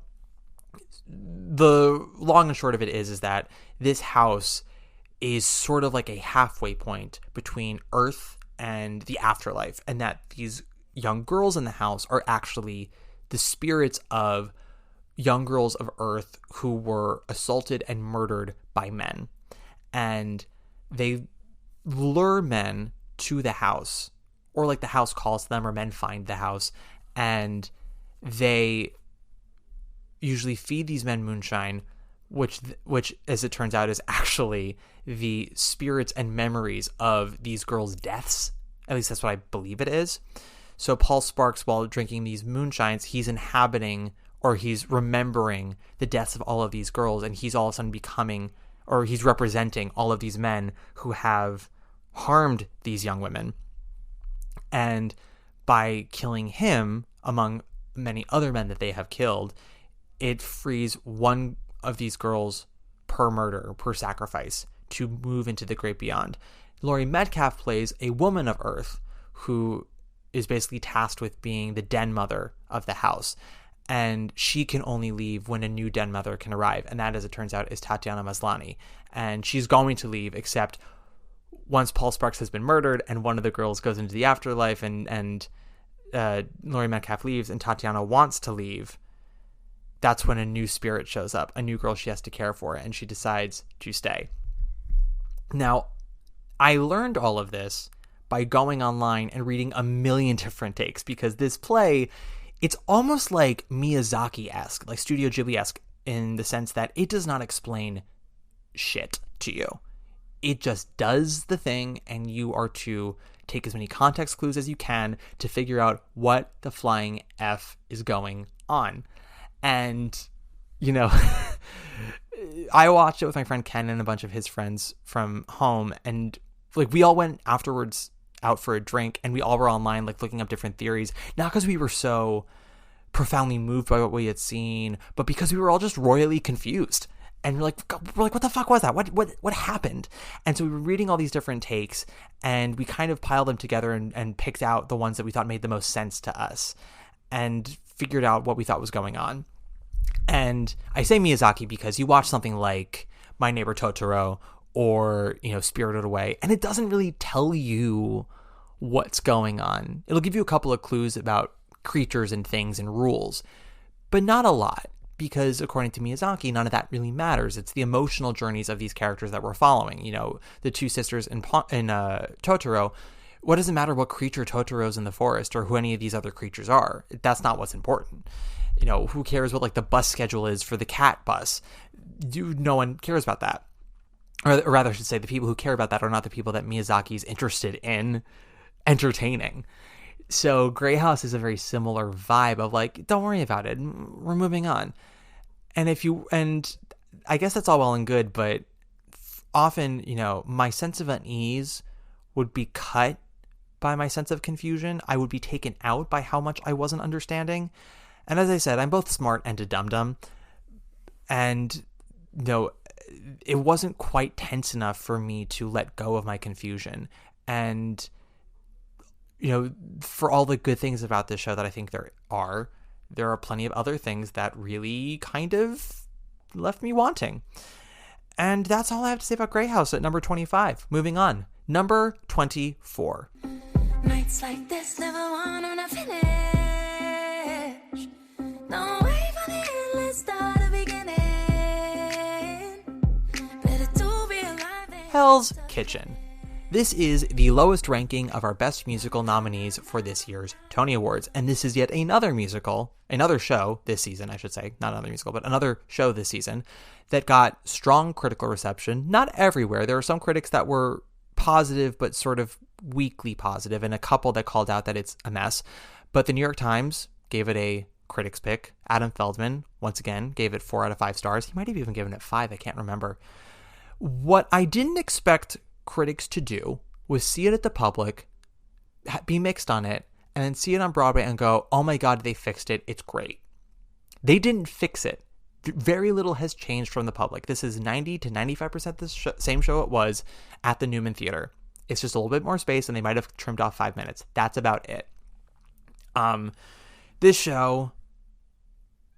Speaker 4: the long and short of it is that this house is sort of like a halfway point between Earth and the afterlife, and that these young girls in the house are actually the spirits of young girls of Earth who were assaulted and murdered by men. And they lure men to the house, or like the house calls them, or men find the house, and they usually feed these men moonshine, which as it turns out is actually the spirits and memories of these girls' deaths. At least that's what I believe it is. So Paul Sparks, while drinking these moonshines, he's inhabiting, or he's remembering the deaths of all of these girls, and he's all of a sudden becoming, or he's representing all of these men who have harmed these young women. And by killing him, among many other men that they have killed, it frees one of these girls per murder, per sacrifice, to move into the great beyond. Laurie Metcalf plays a woman of Earth who is basically tasked with being the den mother of the house. And she can only leave when a new den mother can arrive. And that, as it turns out, is Tatiana Maslany. And she's going to leave, except once Paul Sparks has been murdered and one of the girls goes into the afterlife and Laurie Metcalf leaves and Tatiana wants to leave, that's when a new spirit shows up, a new girl she has to care for, and she decides to stay. Now, I learned all of this by going online and reading a million different takes, because this play, it's almost like Miyazaki-esque, like Studio Ghibli-esque, in the sense that it does not explain shit to you. It just does the thing, and you are to take as many context clues as you can to figure out what the flying F is going on. And, you know, I watched it with my friend Ken and a bunch of his friends from home, and like we all went afterwards out for a drink, and we all were online like looking up different theories, not because we were so profoundly moved by what we had seen, but because we were all just royally confused. And we're like, what the fuck was that? What happened? And so we were reading all these different takes, and we kind of piled them together and picked out the ones that we thought made the most sense to us and figured out what we thought was going on. And I say Miyazaki because you watch something like My Neighbor Totoro or, you know, Spirited Away, and it doesn't really tell you what's going on. It'll give you a couple of clues about creatures and things and rules, but not a lot. Because according to Miyazaki, none of that really matters. It's the emotional journeys of these characters that we're following. You know, the two sisters in Totoro. What does it matter what creature Totoro's in the forest or who any of these other creatures are? That's not what's important. You know, who cares what like the bus schedule is for the cat bus? No one cares about that. Or rather, I should say, the people who care about that are not the people that Miyazaki's interested in entertaining. So Grey House is a very similar vibe of like, don't worry about it. We're moving on. And I guess that's all well and good, but often, you know, my sense of unease would be cut by my sense of confusion. I would be taken out by how much I wasn't understanding. And as I said, I'm both smart and a dum-dum. And, you know, it wasn't quite tense enough for me to let go of my confusion. And, you know, for all the good things about this show that I think there are plenty of other things that really kind of left me wanting. And that's all I have to say about Grey House at number 25. Moving on. Number 24.
Speaker 6: Nights like this never want to finish. No way for the endless start of beginning. Better to be alive than
Speaker 4: Hell's Kitchen. This is the lowest ranking of our Best Musical nominees for this year's Tony Awards, and this is yet another show this season, I should say, not another musical, but another show this season that got strong critical reception. Not everywhere. There were some critics that were positive, but sort of weakly positive, and a couple that called out that it's a mess. But the New York Times gave it a critics pick. Adam Feldman, once again, gave it 4 out of 5 stars. He might have even given it 5. I can't remember. What I didn't expect critics to do was see it at the public, be mixed on it, and then see it on Broadway and go, oh my God, they fixed it. It's great. They didn't fix it. Very little has changed from the public. This is 90 to 95% the same show it was at the Newman Theater. It's just a little bit more space, and they might have trimmed off 5 minutes. That's about it. This show,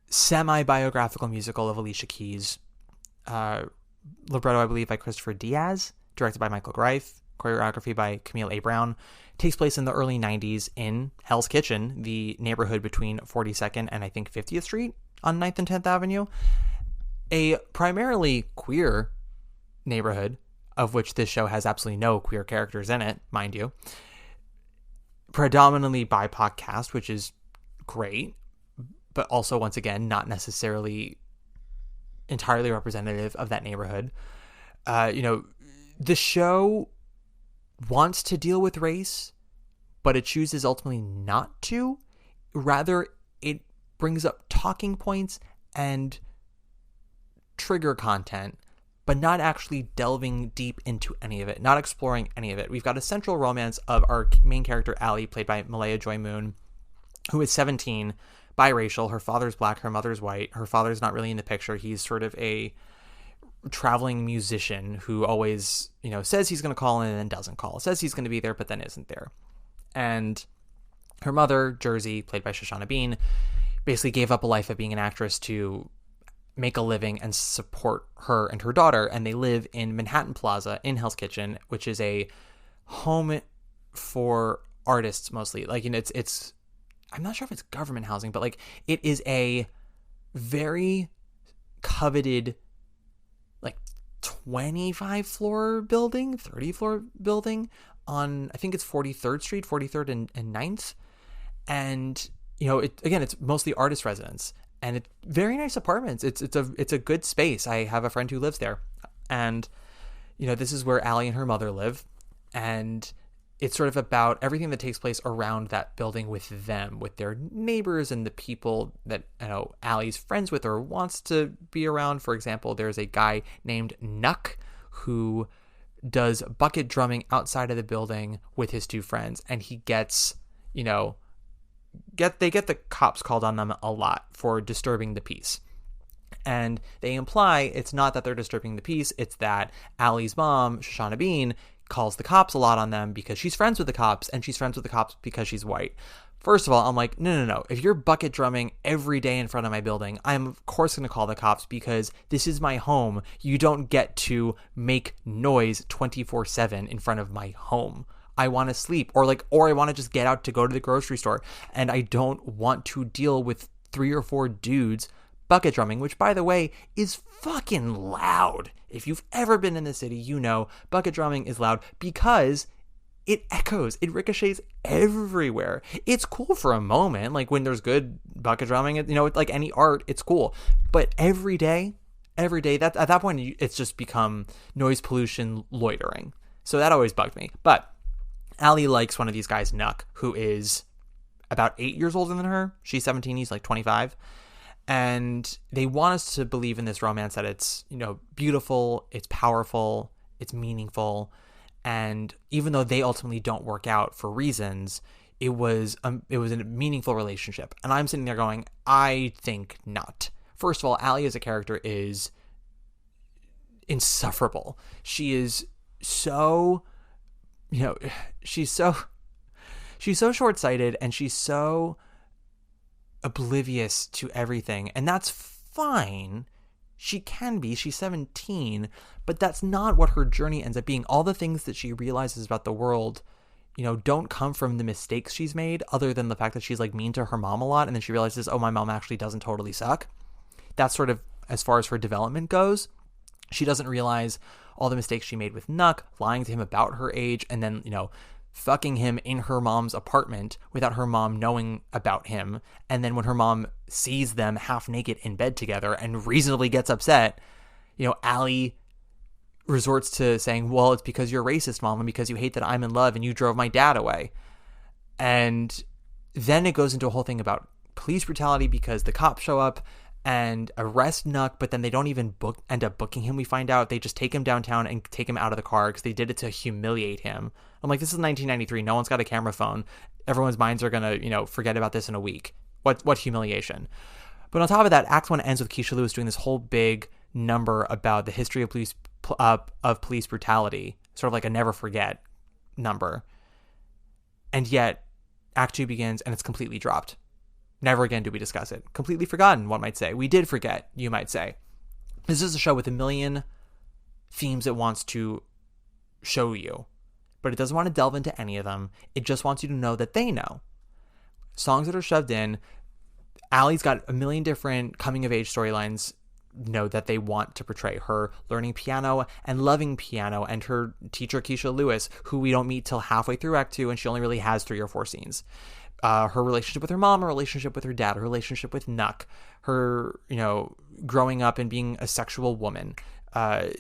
Speaker 4: semi-biographical musical of Alicia Keys, libretto, I believe, by Christopher Diaz, directed by Michael Greif, choreography by Camille A. Brown, takes place in the early 90s in Hell's Kitchen, the neighborhood between 42nd and I think 50th Street on 9th and 10th Avenue. A primarily queer neighborhood, of which this show has absolutely no queer characters in it, mind you. Predominantly BIPOC cast, which is great, but also, once again, not necessarily entirely representative of that neighborhood. The show wants to deal with race, but it chooses ultimately not to. Rather, it brings up talking points and trigger content but not actually delving deep into any of it, not exploring any of it. We've got a central romance of our main character, Allie, played by Malaya Joy Moon, who is 17, biracial. Her father's black, her mother's white. Her father's not really in the picture. He's sort of a traveling musician who always, says he's going to call in and then doesn't call. Says he's going to be there, but then isn't there. And her mother, Jersey, played by Shoshana Bean, basically gave up a life of being an actress to make a living and support her and her daughter. And they live in Manhattan Plaza in Hell's Kitchen, which is a home for artists mostly. Like, it's I'm not sure if it's government housing, but like it is a very coveted, like 25 floor building, 30 floor building on, I think it's 43rd Street, 43rd and 9th. And, it's mostly artist residence, and it's very nice apartments. It's a good space. I have a friend who lives there, and, this is where Allie and her mother live. And it's sort of about everything that takes place around that building with them, with their neighbors and the people that, Allie's friends with or wants to be around. For example, there's a guy named Nuck who does bucket drumming outside of the building with his two friends, and he gets, they get the cops called on them a lot for disturbing the peace. And they imply it's not that they're disturbing the peace, it's that Allie's mom, Shoshana Bean, calls the cops a lot on them because she's friends with the cops, and she's friends with the cops because she's white. First of all, I'm like, no. If you're bucket drumming every day in front of my building, I'm of course going to call the cops because this is my home. You don't get to make noise 24/7 in front of my home. I want to sleep, or I want to just get out to go to the grocery store, and I don't want to deal with 3 or 4 dudes bucket drumming, which, by the way, is fucking loud. If you've ever been in the city, bucket drumming is loud because it echoes, it ricochets everywhere. It's cool for a moment, like when there's good bucket drumming, it's like any art, it's cool. But every day, that at that point, it's just become noise pollution loitering. So that always bugged me. But Allie likes one of these guys, Nuck, who is about 8 years older than her. She's 17, he's like 25. And they want us to believe in this romance that it's, beautiful, it's powerful, it's meaningful. And even though they ultimately don't work out for reasons, it was a meaningful relationship. And I'm sitting there going, I think not. First of all, Allie as a character is insufferable. She is so, she's so short-sighted, and she's so oblivious to everything. And that's fine. She can be. She's 17, but that's not what her journey ends up being. All the things that she realizes about the world, don't come from the mistakes she's made, other than the fact that she's like mean to her mom a lot, and then she realizes, oh, my mom actually doesn't totally suck. That's sort of as far as her development goes. She doesn't realize all the mistakes she made with Nuck, lying to him about her age, and then, fucking him in her mom's apartment without her mom knowing about him. And then when her mom sees them half naked in bed together and reasonably gets upset, Allie resorts to saying, well, it's because you're racist, Mom, and because you hate that I'm in love and you drove my dad away. And then it goes into a whole thing about police brutality because the cops show up and arrest Nuck, but then they don't even end up booking him. We find out they just take him downtown and take him out of the car because they did it to humiliate him. I'm like, this is 1993. No one's got a camera phone. Everyone's minds are going to, forget about this in a week. What humiliation. But on top of that, Act 1 ends with Keisha Lewis doing this whole big number about the history of police brutality, sort of like a never forget number. And yet, Act 2 begins and it's completely dropped. Never again do we discuss it. Completely forgotten, one might say. We did forget, you might say. This is a show with a million themes it wants to show you, but it doesn't want to delve into any of them. It just wants you to know that they know. Songs that are shoved in. Allie's got a million different coming-of-age storylines, that they want to portray. Her learning piano and loving piano, and her teacher, Keisha Lewis, who we don't meet till halfway through Act 2, and she only really has 3 or 4 scenes. Her relationship with her mom, her relationship with her dad, her relationship with Nuck, her, growing up and being a sexual woman, her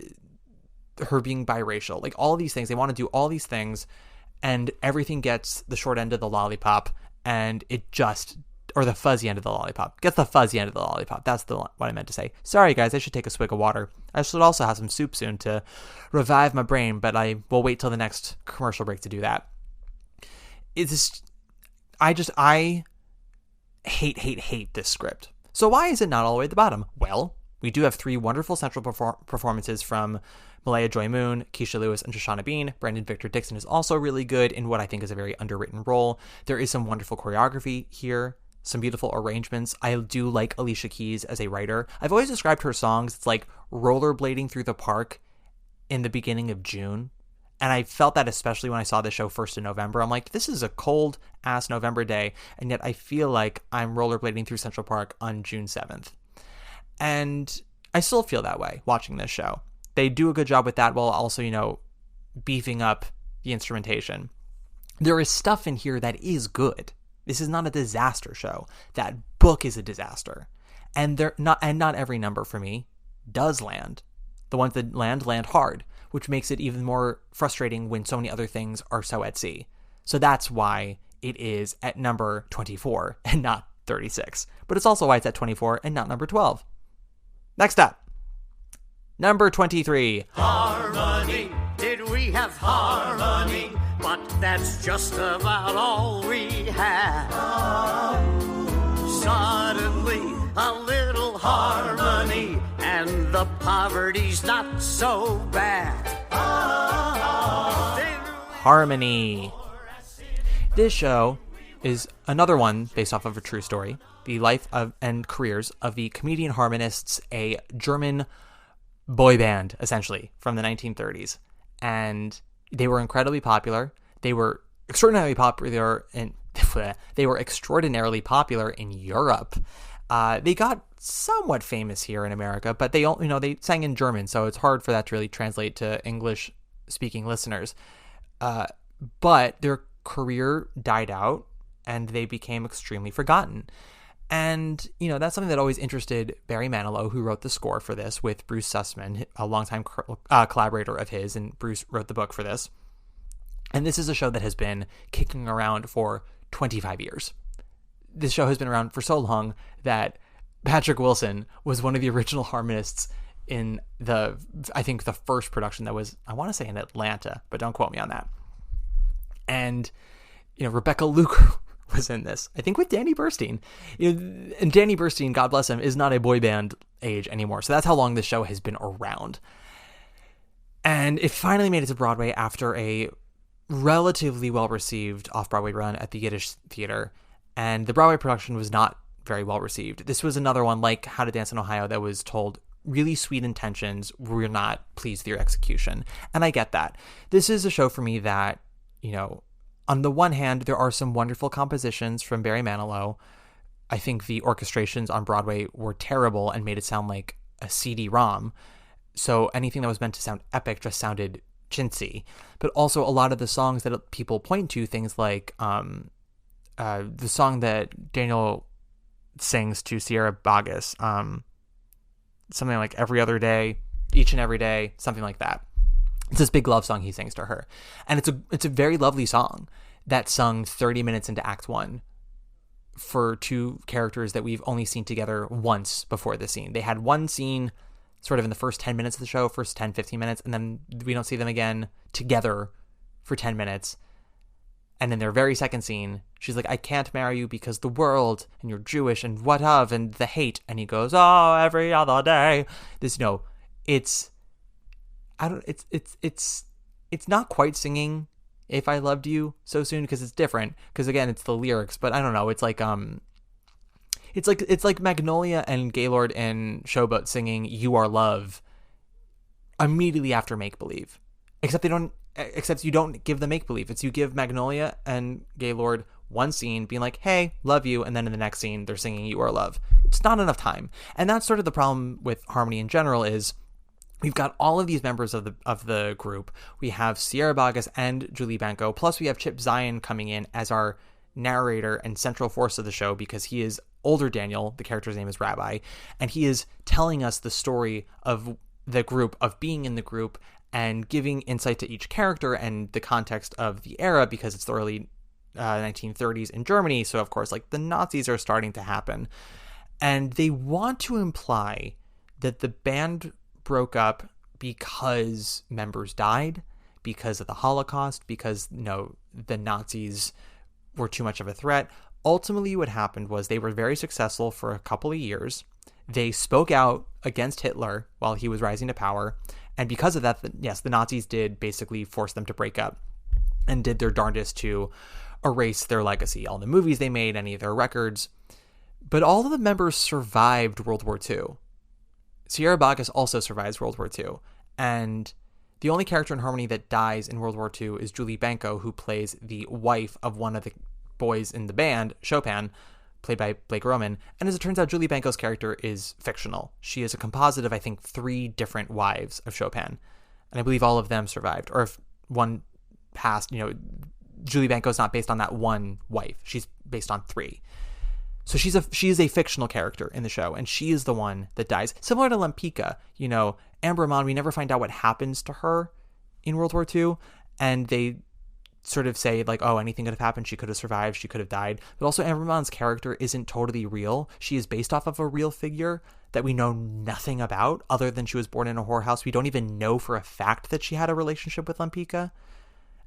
Speaker 4: being biracial, like all these things. They want to do all these things, and everything gets the short end of the lollipop, and or the fuzzy end of the lollipop. Gets the fuzzy end of the lollipop. That's what I meant to say. Sorry, guys, I should take a swig of water. I should also have some soup soon to revive my brain, but I will wait till the next commercial break to do that. I hate this script. So why is it not all the way at the bottom? Well, we do have 3 wonderful central performances from Malaya Joy Moon, Keisha Lewis, and Shoshana Bean. Brandon Victor Dixon is also really good in what I think is a very underwritten role. There is some wonderful choreography here, some beautiful arrangements. I do like Alicia Keys as a writer. I've always described her songs, it's like rollerblading through the park in the beginning of June. And I felt that especially when I saw the show first in November. I'm like, this is a cold-ass November day, and yet I feel like I'm rollerblading through Central Park on June 7th. And I still feel that way watching this show. They do a good job with that while also, beefing up the instrumentation. There is stuff in here that is good. This is not a disaster show. That book is a disaster. And not every number for me does land. The ones that land hard, which makes it even more frustrating when so many other things are so at sea. So that's why it is at number 24 and not 36. But it's also why it's at 24 and not number 12. Next up, number 23.
Speaker 3: Harmony, did we have harmony? But that's just about all we had. Suddenly, a little harmony, and the poverty's not so bad.
Speaker 4: Harmony. This show is another one based off of a true story. The life of and careers of the Comedian Harmonists, a German boy band, essentially, from the 1930s. And they were incredibly popular. They were extraordinarily popular in Europe. They got somewhat famous here in America, but they sang in German, so it's hard for that to really translate to English-speaking listeners. But their career died out, and they became extremely forgotten. And, that's something that always interested Barry Manilow, who wrote the score for this with Bruce Sussman, a longtime collaborator of his, and Bruce wrote the book for this. And this is a show that has been kicking around for 25 years. This show has been around for so long that Patrick Wilson was one of the original harmonists in the first production that was, I want to say in Atlanta, but don't quote me on that. And, Rebecca Luke was in this, I think with Danny Burstein. And Danny Burstein, God bless him, is not a boy band age anymore. So that's how long this show has been around. And it finally made it to Broadway after a relatively well-received off-Broadway run at the Yiddish Theater. And the Broadway production was not very well-received. This was another one like How to Dance in Ohio that was told really sweet intentions. We're not pleased with your execution. And I get that. This is a show for me that, on the one hand, there are some wonderful compositions from Barry Manilow. I think the orchestrations on Broadway were terrible and made it sound like a CD-ROM. So anything that was meant to sound epic just sounded chintzy. But also a lot of the songs that people point to, things like the song that Daniel sings to Sierra Boggess, something like Every Other Day, Each and Every Day, something like that. It's this big love song he sings to her. And it's a very lovely song that's sung 30 minutes into Act 1 for 2 characters that we've only seen together once before this scene. They had one scene sort of in the first 10 minutes of the show, first 10, 15 minutes, and then we don't see them again together for 10 minutes. And in their very second scene, she's like, I can't marry you because the world, and you're Jewish, and what of, and the hate. And he goes, oh, every other day. It's not quite singing If I Loved You so soon, because it's different. Because again, it's the lyrics, but I don't know. It's like Magnolia and Gaylord and Showboat singing You Are Love immediately after Make Believe. Except you don't give the make believe. It's you give Magnolia and Gaylord one scene being like, hey, love you. And then in the next scene, they're singing You Are Love. It's not enough time. And that's sort of the problem with harmony in general is we've got all of these members of the group. We have Sierra Boggess and Julie Benko. Plus we have Chip Zien coming in as our narrator and central force of the show because he is older Daniel. The character's name is Rabbi. And he is telling us the story of the group, of being in the group, and giving insight to each character and the context of the era because it's the early 1930s in Germany. So, of course, like the Nazis are starting to happen. And they want to imply that the band broke up because members died, because of the Holocaust, because, the Nazis were too much of a threat. Ultimately, what happened was they were very successful for a couple of years. They spoke out against Hitler while he was rising to power. And because of that, yes, the Nazis did basically force them to break up and did their darndest to erase their legacy, all the movies they made, any of their records. But all of the members survived World War II. Sierra Bacchus also survives World War II. And the only character in Harmony that dies in World War II is Julie Benko, who plays the wife of one of the boys in the band, Chopin, played by Blake Roman. And as it turns out, Julie Benko's character is fictional. She is a composite of, I think, 3 different wives of Chopin. And I believe all of them survived. Or if one passed, Julie Benko's not based on that one wife. She's based on 3. So she is a fictional character in the show, and she is the one that dies. Similar to Lempicka, Amber Amon, we never find out what happens to her in World War II, and they sort of say, like, oh, anything could have happened. She could have survived. She could have died. But also, Amber Amon's character isn't totally real. She is based off of a real figure that we know nothing about, other than she was born in a whorehouse. We don't even know for a fact that she had a relationship with Lempicka.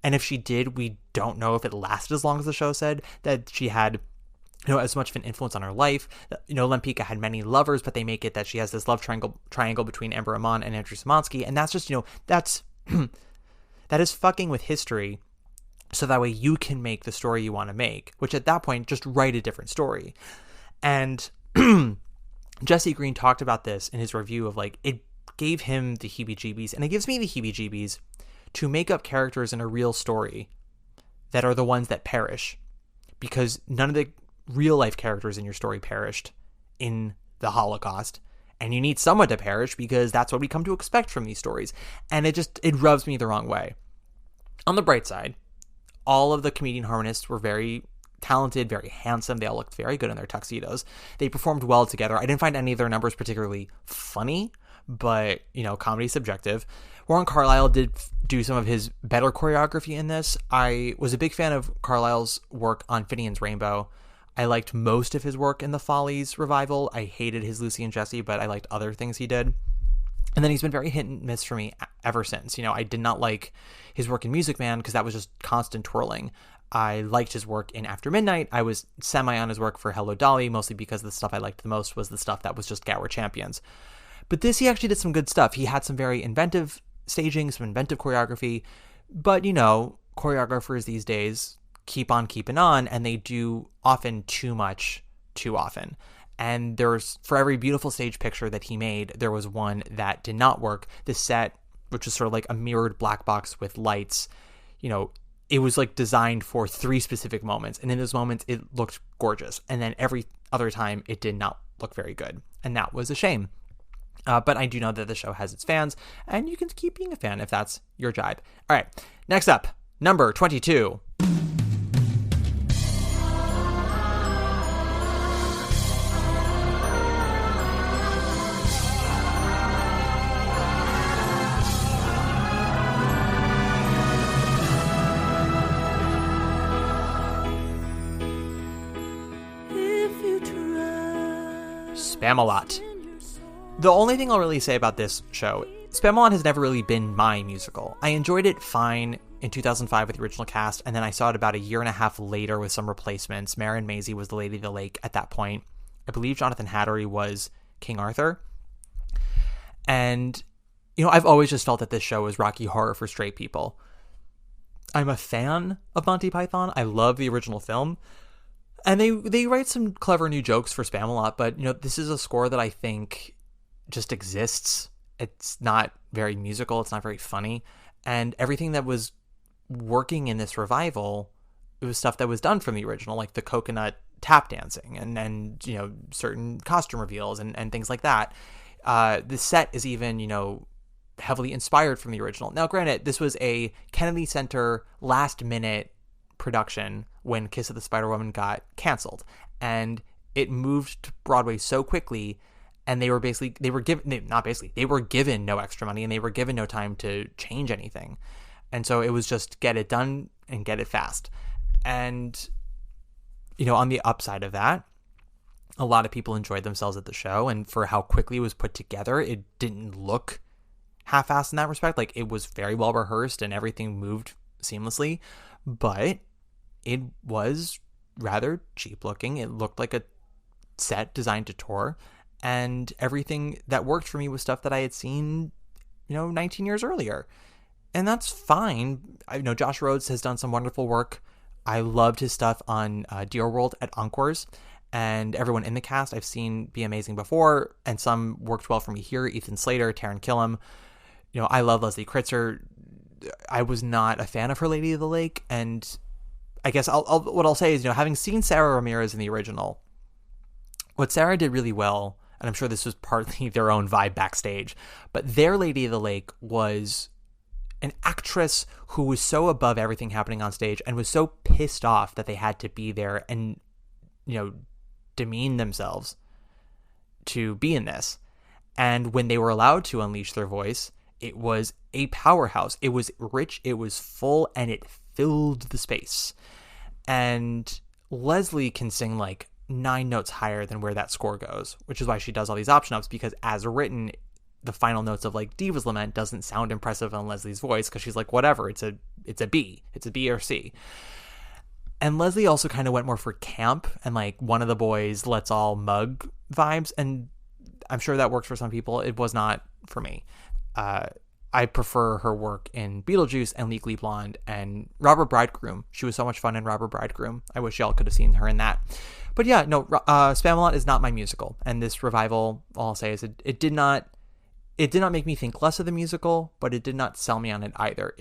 Speaker 4: And if she did, we don't know if it lasted as long as the show said, that she had as much of an influence on her life. Lempicka had many lovers, but they make it that she has this love triangle between Amber Amon and Andrew Szymanski. And that's just, that is fucking with history. So that way you can make the story you want to make, which at that point, just write a different story. And Jesse Green talked about this in his review of, like, it gave him the heebie-jeebies, and it gives me the heebie-jeebies to make up characters in a real story that are the ones that perish, because none of the real life characters in your story perished in the Holocaust, and you need someone to perish because that's what we come to expect from these stories. And it rubs me the wrong way. On the bright side, all of the comedian harmonists were very talented, very handsome. They all looked very good in their tuxedos. They performed well together. I didn't find any of their numbers particularly funny, but comedy's subjective. Warren Carlyle did do some of his better choreography in this. I was a big fan of Carlyle's work on Finian's Rainbow. I liked most of his work in the Follies revival. I hated his Lucy and Jessie, but I liked other things he did. And then he's been very hit and miss for me ever since. I did not like his work in Music Man because that was just constant twirling. I liked his work in After Midnight. I was semi on his work for Hello Dolly, mostly because the stuff I liked the most was the stuff that was just Gower Champions. But this, he actually did some good stuff. He had some very inventive staging, some inventive choreography. But, choreographers these days keep on keeping on, and they do often too much too often. And for every beautiful stage picture that he made, there was one that did not work. The set, which was sort of like a mirrored black box with lights, it was like designed for 3 specific moments. And in those moments, it looked gorgeous. And then every other time, it did not look very good. And that was a shame. But I do know that the show has its fans, and you can keep being a fan if that's your jibe. All right, next up, number 22. Spamalot. The only thing I'll really say about this show, Spamalot has never really been my musical. I enjoyed it fine in 2005 with the original cast, and then I saw it about a year and a half later with some replacements. Marin Maisie was the Lady of the Lake at that point. I believe Jonathan Hattery was King Arthur. And, I've always just felt that this show is Rocky Horror for straight people. I'm a fan of Monty Python. I love the original film. And they write some clever new jokes for Spamalot, but, this is a score that I think just exists. It's not very musical. It's not very funny. And everything that was working in this revival, it was stuff that was done from the original, like the coconut tap dancing and certain costume reveals and things like that. The set is even, heavily inspired from the original. Now, granted, this was a Kennedy Center last-minute production when Kiss of the Spider Woman got canceled, and it moved to Broadway so quickly, and they were given no extra money, and they were given no time to change anything, and so it was just get it done and get it fast. And on the upside of that, a lot of people enjoyed themselves at the show, and for how quickly it was put together, it didn't look half-assed in that respect. Like, it was very well rehearsed and everything moved seamlessly, but it was rather cheap looking. It looked like a set designed to tour, and everything that worked for me was stuff that I had seen, 19 years earlier. And that's fine. I know Josh Rhodes has done some wonderful work. I loved his stuff on Dear World at Encores, and everyone in the cast I've seen be amazing before, and some worked well for me here. Ethan Slater, Taron Killam. I love Leslie Kritzer. I was not a fan of her Lady of the Lake, and I guess what I'll say is, having seen Sarah Ramirez in the original, what Sarah did really well, and I'm sure this was partly their own vibe backstage, but their Lady of the Lake was an actress who was so above everything happening on stage and was so pissed off that they had to be there and, demean themselves to be in this. And when they were allowed to unleash their voice, it was a powerhouse. It was rich, it was full, and it filled the space. And Leslie can sing like 9 notes higher than where that score goes, which is why she does all these option ups, because as written, the final notes of like Diva's Lament doesn't sound impressive on Leslie's voice, because she's like, whatever, it's a B or C. And Leslie also kind of went more for camp and like one of the boys let's all mug vibes, and I'm sure that works for some people. It was not for me. I prefer her work in Beetlejuice and Legally Blonde and Robert Bridegroom. She was so much fun in Robert Bridegroom. I wish y'all could have seen her in that. But yeah, no, Spamalot is not my musical, and this revival, all I'll say is it did not make me think less of the musical, but it did not sell me on it either.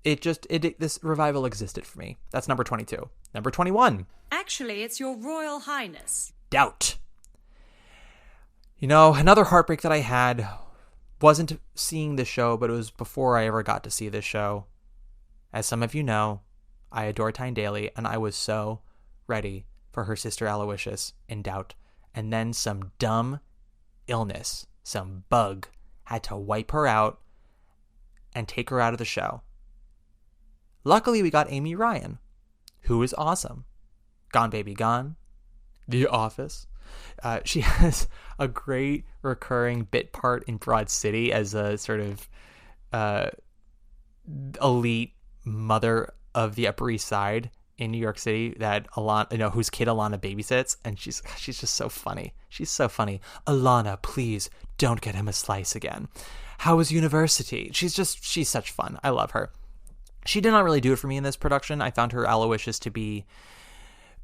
Speaker 4: This revival existed for me. That's number 22. Number 21.
Speaker 7: Actually, it's Your Royal Highness.
Speaker 4: Doubt. Another heartbreak that I had wasn't seeing the show, but it was before I ever got to see this show. As some of you know, I adore Tyne Daly, and I was so ready for her sister Aloysius in Doubt. And then some dumb illness, some bug, had to wipe her out and take her out of the show. Luckily, we got Amy Ryan, who is awesome. Gone Baby Gone, The Office. She has a great recurring bit part in Broad City as a sort of elite mother of the Upper East Side in New York City that whose kid Alana babysits, and she's just so funny. She's so funny. Alana, please don't get him a slice again. How was university? She's such fun. I love her. She did not really do it for me in this production. I found her Aloysius to be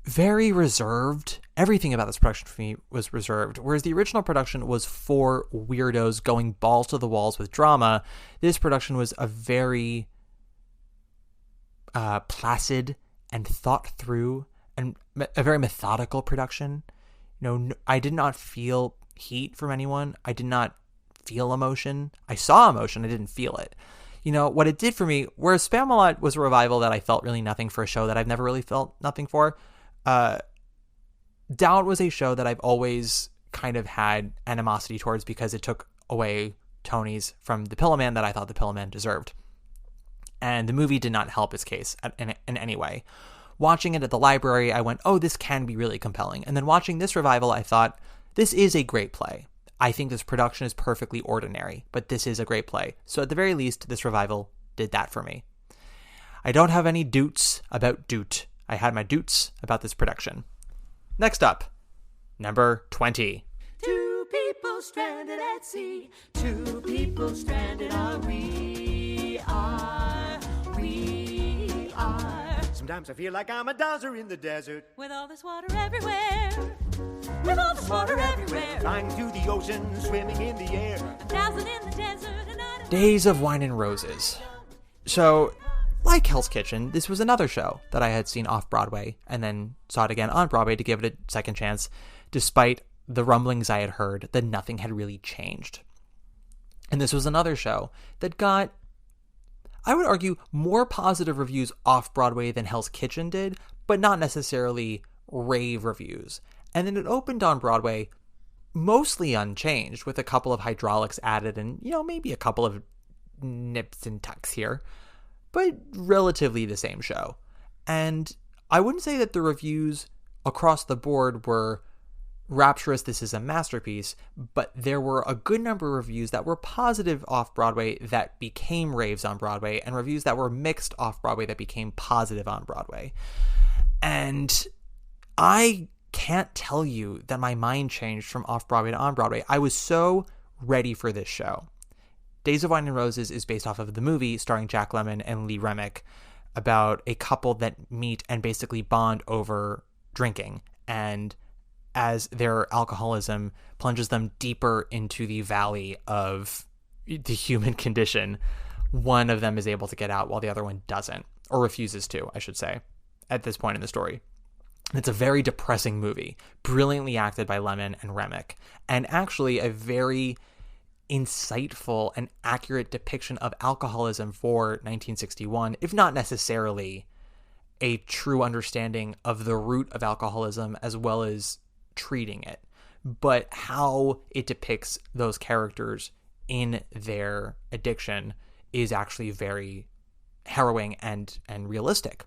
Speaker 4: very reserved. Everything about this production for me was reserved. Whereas the original production was for weirdos going balls to the walls with drama, this production was a very placid and thought through and a very methodical production. I did not feel heat from anyone. I did not feel emotion. I saw emotion. I didn't feel it. What it did for me, whereas Spamalot was a revival that I felt really nothing for, a show that I've never really felt nothing for, Doubt was a show that I've always kind of had animosity towards because it took away Tony's from The Pillowman that I thought The Pillowman deserved. And the movie did not help its case in any way. Watching it at the library, I went, oh, this can be really compelling. And then watching this revival, I thought, this is a great play. I think this production is perfectly ordinary, but this is a great play. So at the very least, this revival did that for me. I don't have any doots about Doot. I had my doots about this production. Next up, number 20.
Speaker 2: Two people stranded at sea. Two people stranded are we are. Sometimes I feel like I'm a dowser in the desert.
Speaker 7: With all this water everywhere.
Speaker 2: With all this water everywhere. Flying through the ocean, swimming in the air.
Speaker 7: I'm dazzling in the desert and I don't
Speaker 4: Days of Wine and Roses. So, like Hell's Kitchen, this was another show that I had seen off Broadway and then saw it again on Broadway to give it a second chance, despite the rumblings I had heard that nothing had really changed. And this was another show that got, I would argue, more positive reviews off Broadway than Hell's Kitchen did, but not necessarily rave reviews. And then it opened on Broadway mostly unchanged, with a couple of hydraulics added and, maybe a couple of nips and tucks here, but relatively the same show. And I wouldn't say that the reviews across the board were rapturous, this is a masterpiece, but there were a good number of reviews that were positive off-Broadway that became raves on Broadway, and reviews that were mixed off-Broadway that became positive on Broadway. And I can't tell you that my mind changed from off-Broadway to on-Broadway. I was so ready for this show. Days of Wine and Roses is based off of the movie starring Jack Lemmon and Lee Remick about a couple that meet and basically bond over drinking. And as their alcoholism plunges them deeper into the valley of the human condition, one of them is able to get out while the other one doesn't, or refuses to, I should say, at this point in the story. It's a very depressing movie, brilliantly acted by Lemmon and Remick, and actually a very insightful and accurate depiction of alcoholism for 1961, if not necessarily a true understanding of the root of alcoholism as well as treating it, but how it depicts those characters in their addiction is actually very harrowing and realistic.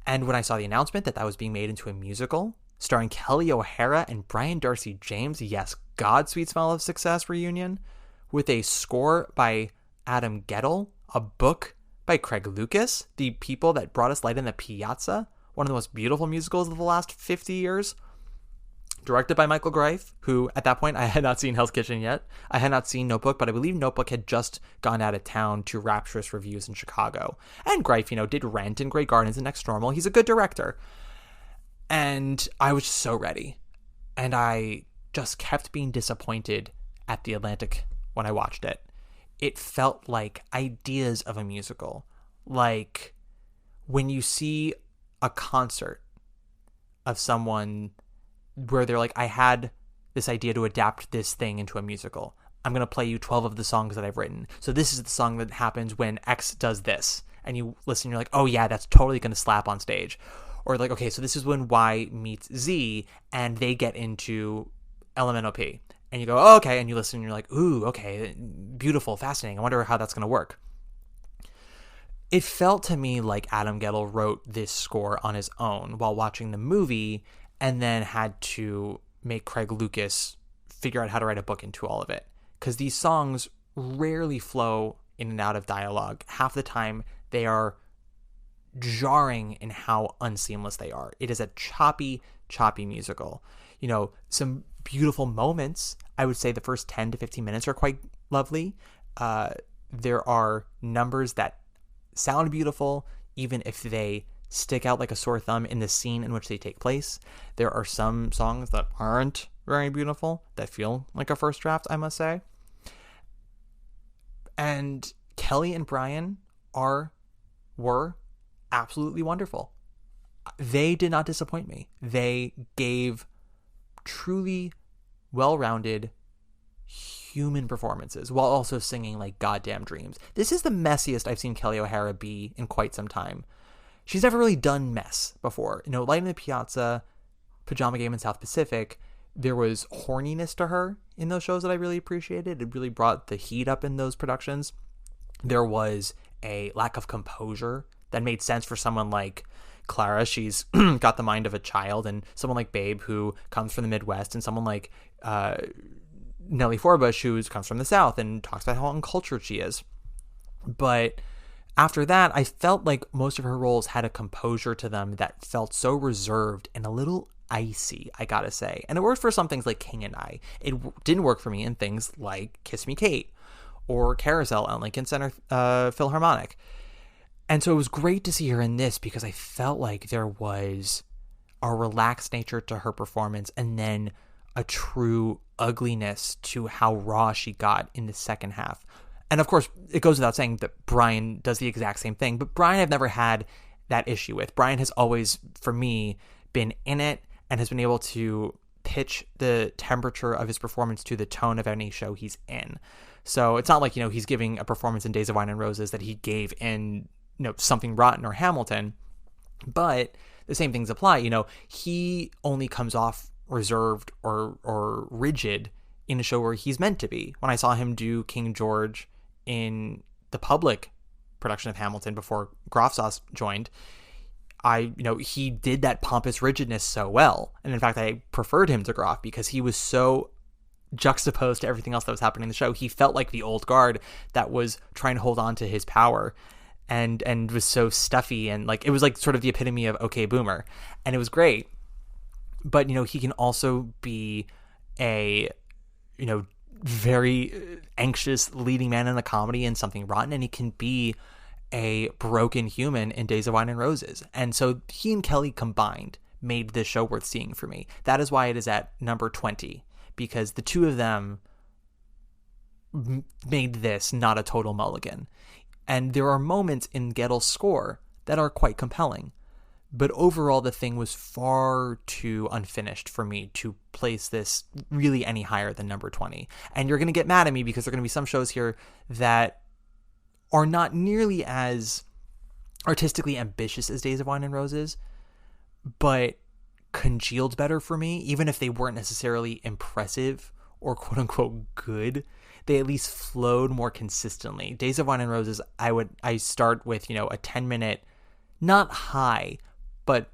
Speaker 4: And when I saw the announcement that was being made into a musical starring Kelly O'Hara and Brian Darcy James, yes, Godspeed Smell of Success reunion, with a score by Adam Gettle, a book by Craig Lucas, the people that brought us Light in the Piazza, one of the most beautiful musicals of the last 50 years, directed by Michael Greif, who at that point I had not seen Hell's Kitchen yet. I had not seen Notebook, but I believe Notebook had just gone out of town to rapturous reviews in Chicago. And Greif, did Rent and Great Gardens and Next Normal. He's a good director. And I was just so ready. And I just kept being disappointed at the Atlantic when I watched it. It felt like ideas of a musical. Like when you see a concert of someone where they're like, I had this idea to adapt this thing into a musical. I'm going to play you 12 of the songs that I've written. So this is the song that happens when X does this. And you listen, you're like, oh yeah, that's totally going to slap on stage. Or like, okay, so this is when Y meets Z and they get into Elemental P. And you go, oh, okay. And you listen and you're like, ooh, okay, beautiful, fascinating. I wonder how that's going to work. It felt to me like Adam Gettle wrote this score on his own while watching the movie, and then had to make Craig Lucas figure out how to write a book into all of it. Because these songs rarely flow in and out of dialogue. Half the time, they are jarring in how unseamless they are. It is a choppy musical. Some beautiful moments. I would say the first 10 to 15 minutes are quite lovely. There are numbers that sound beautiful, even if they stick out like a sore thumb in the scene in which they take place. There are some songs that aren't very beautiful, that feel like a first draft, I must say. And Kelly and Brian were absolutely wonderful. They did not disappoint me. They gave truly well-rounded human performances while also singing like goddamn dreams. This is the messiest I've seen Kelly O'Hara be in quite some time. She's never really done mess before. Light in the Piazza, Pajama Game, and South Pacific, there was horniness to her in those shows that I really appreciated. It really brought the heat up in those productions. There was a lack of composure that made sense for someone like Clara. She's got the mind of a child, and someone like Babe, who comes from the Midwest, and someone like Nellie Forbush, who comes from the South and talks about how uncultured she is. But after that, I felt like most of her roles had a composure to them that felt so reserved and a little icy, I gotta say. And it worked for some things like King and I. It didn't work for me in things like Kiss Me Kate or Carousel at Lincoln Center Philharmonic. And so it was great to see her in this because I felt like there was a relaxed nature to her performance and then a true ugliness to how raw she got in the second half. And of course, it goes without saying that Brian does the exact same thing, but Brian I've never had that issue with. Brian has always, for me, been in it and has been able to pitch the temperature of his performance to the tone of any show he's in. So it's not like, he's giving a performance in Days of Wine and Roses that he gave in, Something Rotten or Hamilton, but the same things apply. He only comes off reserved or rigid in a show where he's meant to be. When I saw him do King George in the public production of Hamilton before Grofsauce joined, he did that pompous rigidness so well. And in fact, I preferred him to Groff because he was so juxtaposed to everything else that was happening in the show. He felt like the old guard that was trying to hold on to his power and was so stuffy, and like it was like sort of the epitome of okay boomer, and it was great. But he can also be a very anxious leading man in a comedy and Something Rotten, and he can be a broken human in Days of Wine and Roses. And so he and Kelly combined made this show worth seeing for me. That is why it is at number 20, because the two of them made this not a total mulligan. And there are moments in Gettel's score that are quite compelling. But overall, the thing was far too unfinished for me to place this really any higher than number 20. And you're going to get mad at me because there are going to be some shows here that are not nearly as artistically ambitious as Days of Wine and Roses, but congealed better for me. Even if they weren't necessarily impressive or quote unquote good, they at least flowed more consistently. Days of Wine and Roses, I start with, a 10-minute, not high, but,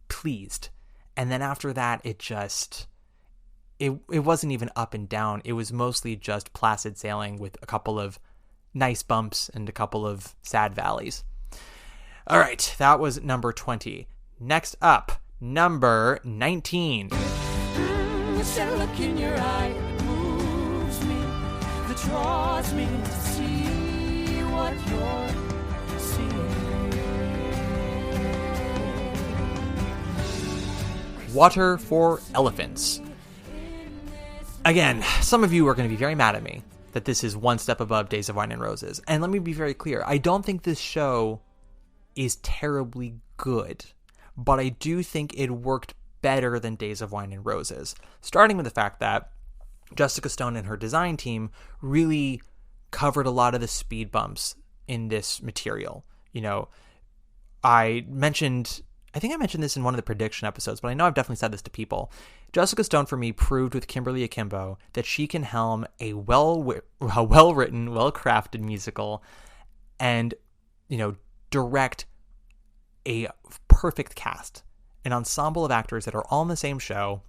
Speaker 4: pleased. And then after that, it wasn't even up and down. It was mostly just placid sailing with a couple of nice bumps and a couple of sad valleys. All right, that was number 20. Next up, number 19.
Speaker 2: It's a look in your eye that moves me, that draws me to see what you're seeing.
Speaker 4: Water for Elephants. Again, some of you are going to be very mad at me that this is one step above Days of Wine and Roses. And let me be very clear. I don't think this show is terribly good, but I do think it worked better than Days of Wine and Roses. Starting with the fact that Jessica Stone and her design team really covered a lot of the speed bumps in this material. I think I mentioned this in one of the prediction episodes, but I know I've definitely said this to people. Jessica Stone, for me, proved with Kimberly Akimbo that she can helm a well-written, well-crafted musical and, direct a perfect cast, an ensemble of actors that are all in the same show,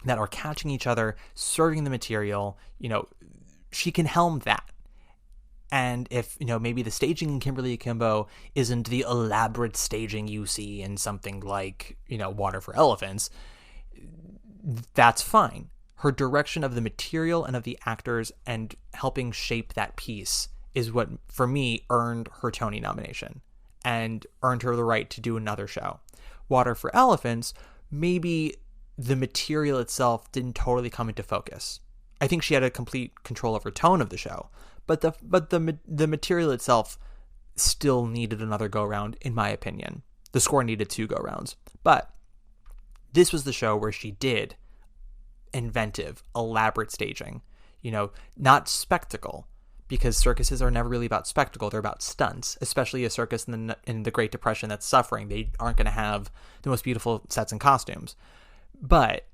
Speaker 4: that are catching each other, serving the material. She can helm that. And if, maybe the staging in Kimberly Akimbo isn't the elaborate staging you see in something like, Water for Elephants, that's fine. Her direction of the material and of the actors and helping shape that piece is what, for me, earned her Tony nomination and earned her the right to do another show. Water for Elephants, maybe the material itself didn't totally come into focus. I think she had a complete control of her tone of the show. But the material itself still needed another go-round, in my opinion. The score needed 2 go-rounds. But this was the show where she did inventive, elaborate staging. Not spectacle, because circuses are never really about spectacle. They're about stunts, especially a circus in the Great Depression that's suffering. They aren't going to have the most beautiful sets and costumes. But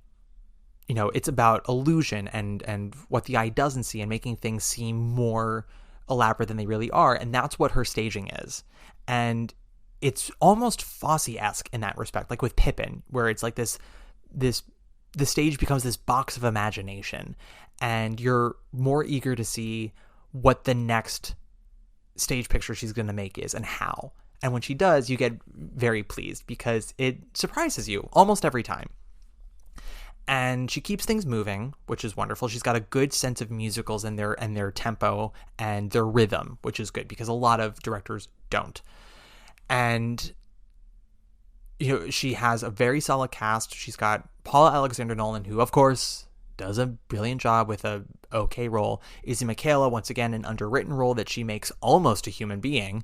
Speaker 4: it's about illusion and what the eye doesn't see and making things seem more elaborate than they really are. And that's what her staging is. And it's almost Fosse-esque in that respect, like with Pippin, where it's like the stage becomes this box of imagination and you're more eager to see what the next stage picture she's going to make is and how. And when she does, you get very pleased because it surprises you almost every time. And she keeps things moving, which is wonderful. She's got a good sense of musicals and their tempo and their rhythm, which is good because a lot of directors don't. And she has a very solid cast. She's got Paula Alexander Nolan, who of course does a brilliant job with a okay role. Izzy Michaela, once again, an underwritten role that she makes almost a human being.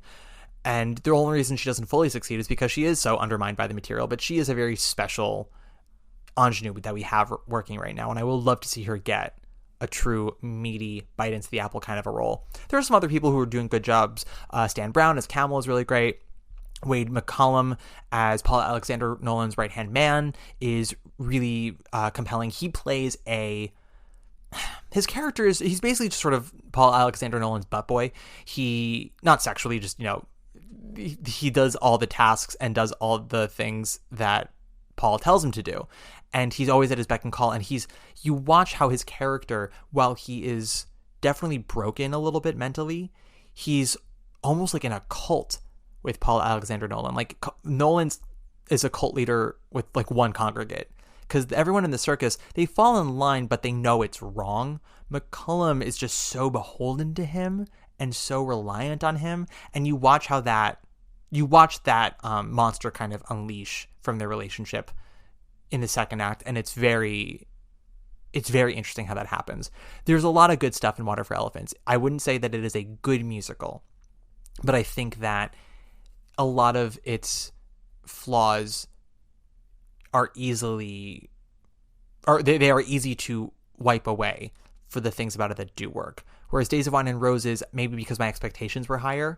Speaker 4: And the only reason she doesn't fully succeed is because she is so undermined by the material. But she is a very special ingenue that we have working right now, and I will love to see her get a true meaty bite into the apple kind of a role. There are some other people who are doing good jobs. Stan Brown as Camel is really great. Wade McCollum as Paula Alexander Nolan's right-hand man is really compelling. He plays his character he's basically just sort of Paul Alexander Nolan's butt boy. He, not sexually, just, he does all the tasks and does all the things that Paul tells him to do. And he's always at his beck and call. And you watch how his character, while he is definitely broken a little bit mentally, he's almost like in a cult with Paul Alexander Nolan. Like Nolan is a cult leader with like one congregate, because everyone in the circus, they fall in line, but they know it's wrong. McCullum is just so beholden to him and so reliant on him. And you watch that monster kind of unleash from their relationship in the second act. And it's very interesting how that happens. There's a lot of good stuff in Water for Elephants. I wouldn't say that it is a good musical, but I think that a lot of its flaws are easy to wipe away for the things about it that do work. Whereas Days of Wine and Roses, maybe because my expectations were higher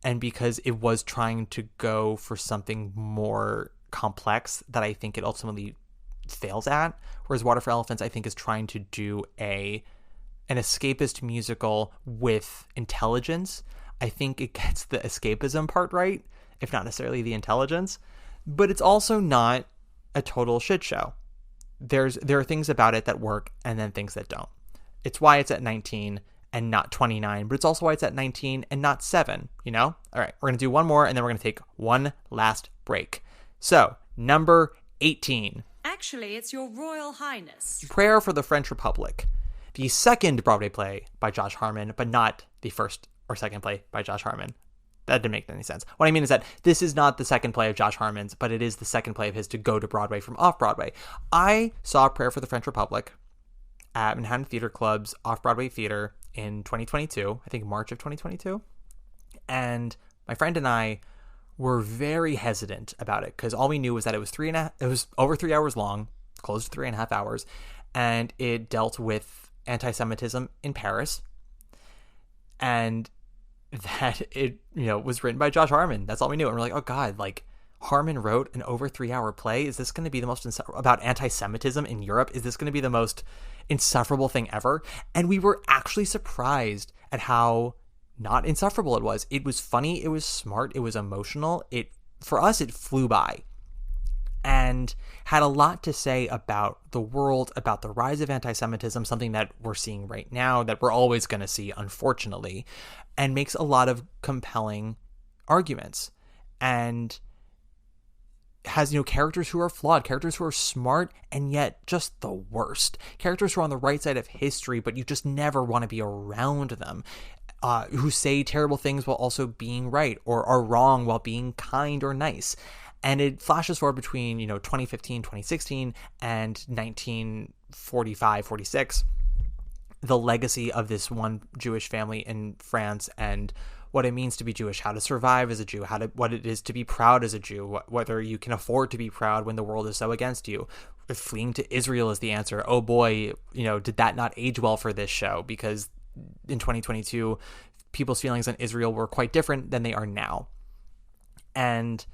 Speaker 4: and because it was trying to go for something more complex, that I think it ultimately fails at. Whereas Water for Elephants, I think, is trying to do an escapist musical with intelligence. I think it gets the escapism part right, if not necessarily the intelligence. But it's also not a total shit show. There are things about it that work and then things that don't. It's why it's at 19 and not 29, but it's also why it's at 19 and not 7, you know? All right, we're going to do one more, and then we're going to take one last break. So, number 18.
Speaker 7: Actually, it's Your Royal Highness.
Speaker 4: Prayer for the French Republic. The second Broadway play by Josh Harmon, but not the first or second play by Josh Harmon. That didn't make any sense. What I mean is that this is not the second play of Josh Harmon's, but it is the second play of his to go to Broadway from off-Broadway. I saw Prayer for the French Republic at Manhattan Theater Club's off-Broadway theater in 2022, I think March of 2022. And my friend and I were very hesitant about it because all we knew was that it was over 3 hours long, close to 3.5 hours, and it dealt with anti-Semitism in Paris. And that it, was written by Josh Harmon. That's all we knew. And we're like, oh God, like Harmon wrote an over 3 hour play. Is this going to be the most about anti-Semitism in Europe? Is this going to be the most insufferable thing ever? And we were actually surprised at how not insufferable it was. It was funny. It was smart. It was emotional. For us, it flew by and had a lot to say about the world, about the rise of anti-Semitism, something that we're seeing right now, that we're always going to see, unfortunately, and makes a lot of compelling arguments, and has, characters who are flawed, characters who are smart, and yet just the worst. Characters who are on the right side of history, but you just never want to be around them. Who say terrible things while also being right, or are wrong while being kind or nice. And it flashes forward between, 2015, 2016, and 1945, 46. The legacy of this one Jewish family in France and what it means to be Jewish, how to survive as a Jew, what it is to be proud as a Jew, whether you can afford to be proud when the world is so against you. If fleeing to Israel is the answer, oh boy, did that not age well for this show? Because in 2022, people's feelings on Israel were quite different than they are now. And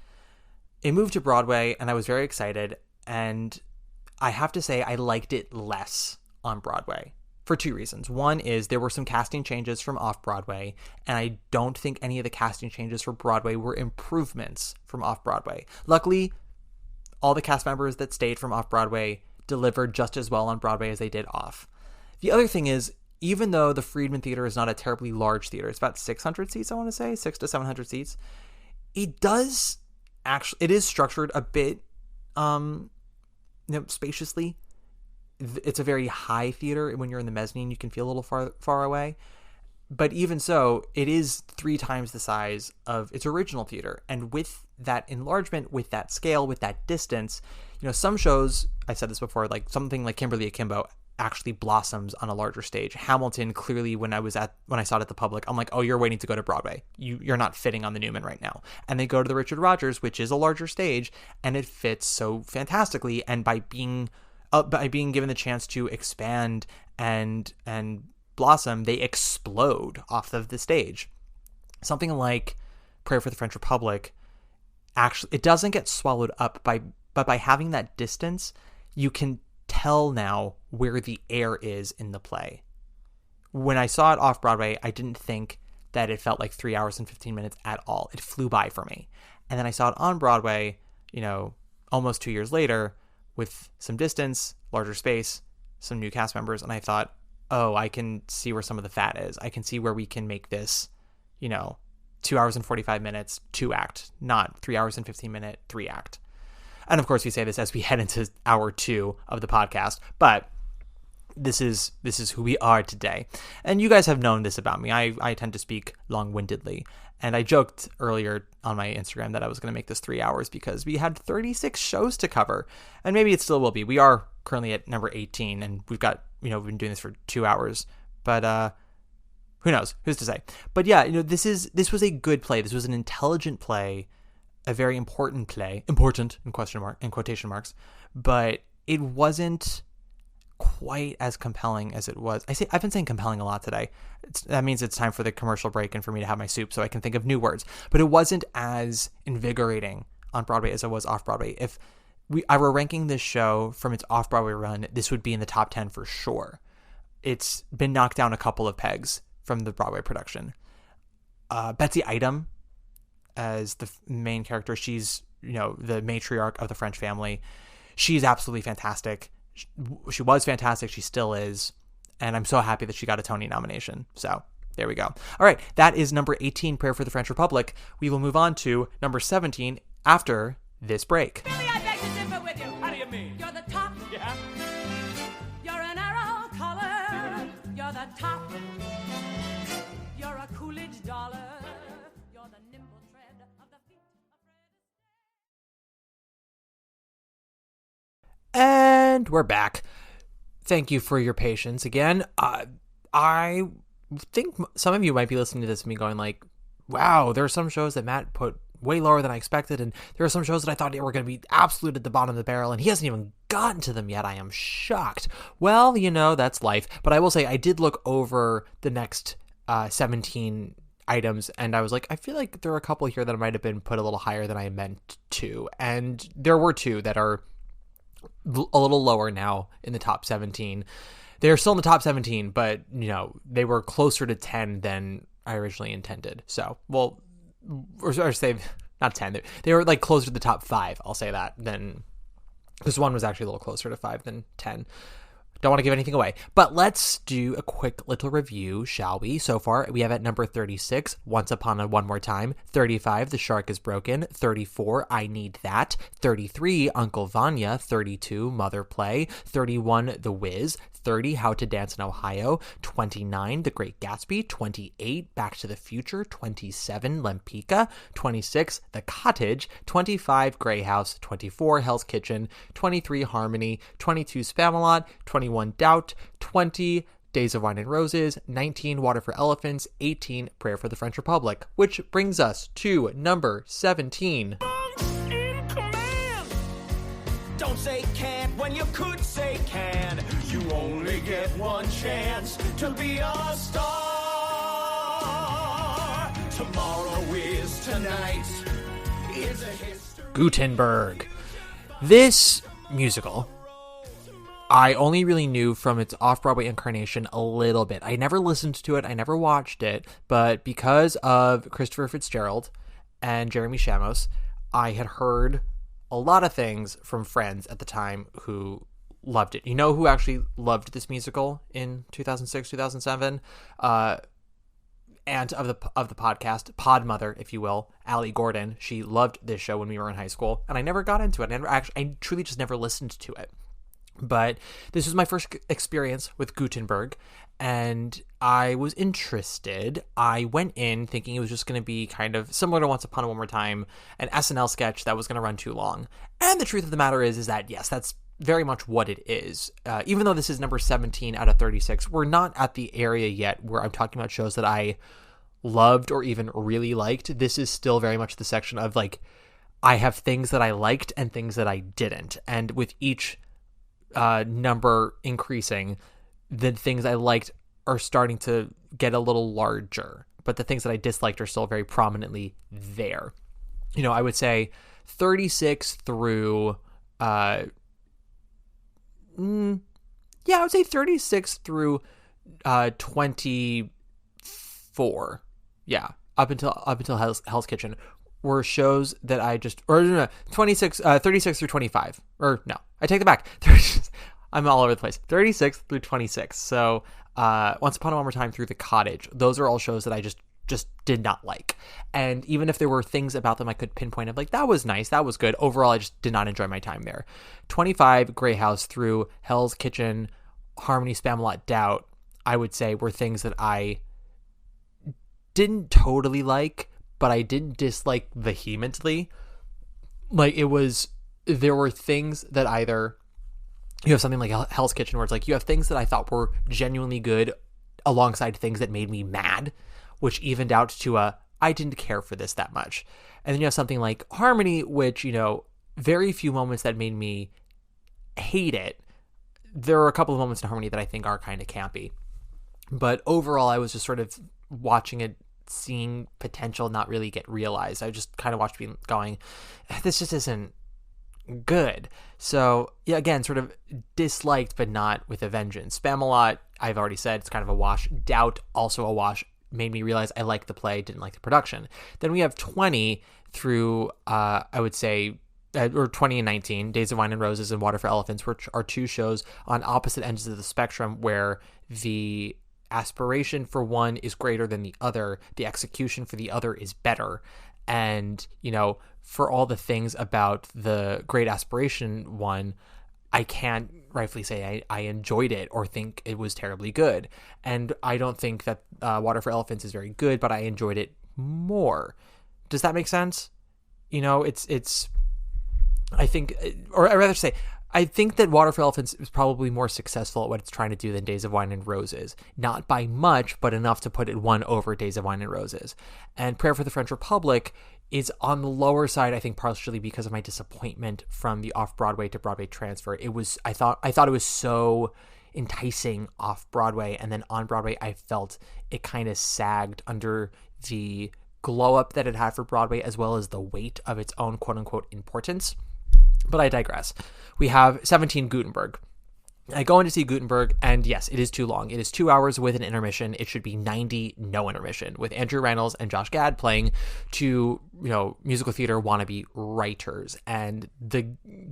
Speaker 4: it moved to Broadway, and I was very excited. And I have to say, I liked it less on Broadway for two reasons. One is there were some casting changes from off-Broadway, and I don't think any of the casting changes for Broadway were improvements from off-Broadway. Luckily, all the cast members that stayed from off-Broadway delivered just as well on Broadway as they did off. The other thing is, even though the Friedman Theater is not a terribly large theater, it's about 600 seats, I want to say, 600 to 700 seats, it is structured a bit spaciously. It's a very high theater. When you're in the mezzanine, you can feel a little far away. But even so, it is 3 times the size of its original theater. And with that enlargement, with that scale, with that distance, some shows, I said this before, like something like Kimberly Akimbo actually blossoms on a larger stage. Hamilton, clearly, when I saw it at the Public, I'm like, oh, you're waiting to go to Broadway. You're not fitting on the Newman right now. And they go to the Richard Rodgers, which is a larger stage, and it fits so fantastically. And by being given the chance to expand and blossom, they explode off of the stage. Something like Prayer for the French Republic, actually, it doesn't get swallowed up but by having that distance, you can tell now where the air is in the play. When I saw it off Broadway, I didn't think that it felt like 3 hours and 15 minutes at all. It flew by for me. And then I saw it on Broadway, almost 2 years later with some distance, larger space, some new cast members. And I thought, oh, I can see where some of the fat is. I can see where we can make this, 2 hours and 45 minutes, 2-act, not 3 hours and 15 minute, 3-act. And of course we say this as we head into hour 2 of the podcast, but this is who we are today. And you guys have known this about me. I tend to speak long-windedly. And I joked earlier on my Instagram that I was going to make this 3 hours because we had 36 shows to cover. And maybe it still will be. We are currently at number 18 and we've got, we've been doing this for 2 hours. But who knows? Who's to say? But yeah, this was a good play. This was an intelligent play, a very important play. Important in quotation marks. But it wasn't quite as compelling as it was. I've been saying compelling a lot today. That means it's time for the commercial break and for me to have my soup so I can think of new words. But it wasn't as invigorating on Broadway as it was off Broadway. If I were ranking this show from its off Broadway run, this would be in the top 10 for sure. It's been knocked down a couple of pegs from the Broadway production. Betsy Item as the main character, she's the matriarch of the French family. She's absolutely fantastic. She was fantastic. She still is. And I'm so happy that she got a Tony nomination. So there we go. All right. That is number 18, Prayer for the French Republic. We will move on to number 17 after this break.
Speaker 2: Billy, I beg to differ with you.
Speaker 3: How do you mean?
Speaker 2: You're the top.
Speaker 3: Yeah?
Speaker 2: You're an arrow color. You're the top. You're a Coolidge dollar. You're the nimble tread of the feet of Fred.
Speaker 4: And we're back. Thank you for your patience again. I think some of you might be listening to this and me going like, wow, there are some shows that Matt put way lower than I expected, and there are some shows that I thought were going to be absolute at the bottom of the barrel, and he hasn't even gotten to them yet. I am shocked. Well, that's life. But I will say I did look over the next 17 items, and I was like, I feel like there are a couple here that might have been put a little higher than I meant to, and there were 2 that are a little lower now in the top 17. They're still in the top 17, but they were closer to 10 than I originally intended. So, well, or say not 10. They were like closer to the top 5. I'll say that. Then this one was actually a little closer to 5 than 10. Don't want to give anything away, but let's do a quick little review, shall we? So far, we have at number 36, Once Upon a One More Time. 35, The Shark is Broken. 34, I Need That. 33, Uncle Vanya. 32, Mother Play. 31, The Wiz. 30, How to Dance in Ohio. 29, The Great Gatsby. 28, Back to the Future. 27, Lempicka. 26, The Cottage. 25, Grey House. 24, Hell's Kitchen. 23, Harmony. 22, Spamalot. 21, Doubt. 20, Days of Wine and Roses. 19, Water for Elephants. 18, Prayer for the French Republic. Which brings us to number 17.
Speaker 3: In command! Don't say can't when you could say can. You only get one chance to be a star. Tomorrow is tonight. Is a history.
Speaker 4: Gutenberg. This musical, I only really knew from its off-Broadway incarnation a little bit. I never listened to it. I never watched it. But because of Christopher Fitzgerald and Jeremy Shamos, I had heard a lot of things from friends at the time who loved it. You know who actually loved this musical in 2006, 2007? Aunt of the podcast, pod mother, if you will, Allie Gordon. She loved this show when we were in high school, and I never got into it. I truly just never listened to it. But this was my first experience with Gutenberg, and I was interested. I went in thinking it was just going to be kind of similar to Once Upon a One More Time, an SNL sketch that was going to run too long. And the truth of the matter is that, yes, that's very much what it is. Even though this is number 17 out of 36, we're not at the area yet where I'm talking about shows that I loved or even really liked. This is still very much the section of like, I have things that I liked and things that I didn't. And with each number increasing, the things I liked are starting to get a little larger, but the things that I disliked are still very prominently there. I would say 36 through, I would say 36 through 24 yeah, up until Hell's Kitchen were shows that I just, or no, 36 through 25, or no, I take that back. I'm all over the place. 36 through 26. So, Once Upon a One More Time through The Cottage. Those are all shows that I just did not like. And even if there were things about them I could pinpoint of like, that was nice, that was good, overall I just did not enjoy my time there. 25, Grey House through Hell's Kitchen, Harmony, Spamalot, Doubt, I would say were things that I didn't totally like, but I didn't dislike vehemently. Like, there were things that either, you have something like Hell's Kitchen where it's like, you have things that I thought were genuinely good alongside things that made me mad, which evened out to I didn't care for this that much. And then you have something like Harmony, which, very few moments that made me hate it. There are a couple of moments in Harmony that I think are kind of campy. But overall, I was just sort of watching it, seeing potential not really get realized. I just kind of watched being going, this just isn't good. So, yeah, again, sort of disliked, but not with a vengeance. Spamalot, I've already said, it's kind of a wash. Doubt, also a wash. Made me realize I liked the play, didn't like the production. Then we have 20 through, I would say, or 20 and 19, Days of Wine and Roses and Water for Elephants, which are two shows on opposite ends of the spectrum where the aspiration for one is greater than the other, the execution for the other is better. And, for all the things about the Great Aspiration one, I can't rightfully say I enjoyed it or think it was terribly good. And I don't think that Water for Elephants is very good, but I enjoyed it more. Does that make sense? It's I think, or I'd rather say, I think that Water for Elephants is probably more successful at what it's trying to do than Days of Wine and Roses. Not by much, but enough to put it one over Days of Wine and Roses. And Prayer for the French Republic is on the lower side, I think, partially because of my disappointment from the off-Broadway to Broadway transfer. I thought it was so enticing off-Broadway, and then on Broadway, I felt it kind of sagged under the glow-up that it had for Broadway, as well as the weight of its own quote-unquote importance. But I digress. We have 17, Gutenberg. I go in to see Gutenberg, and yes, it is too long. It is 2 hours with an intermission. It should be 90, no intermission, with Andrew Reynolds and Josh Gad playing two, musical theater wannabe writers. And the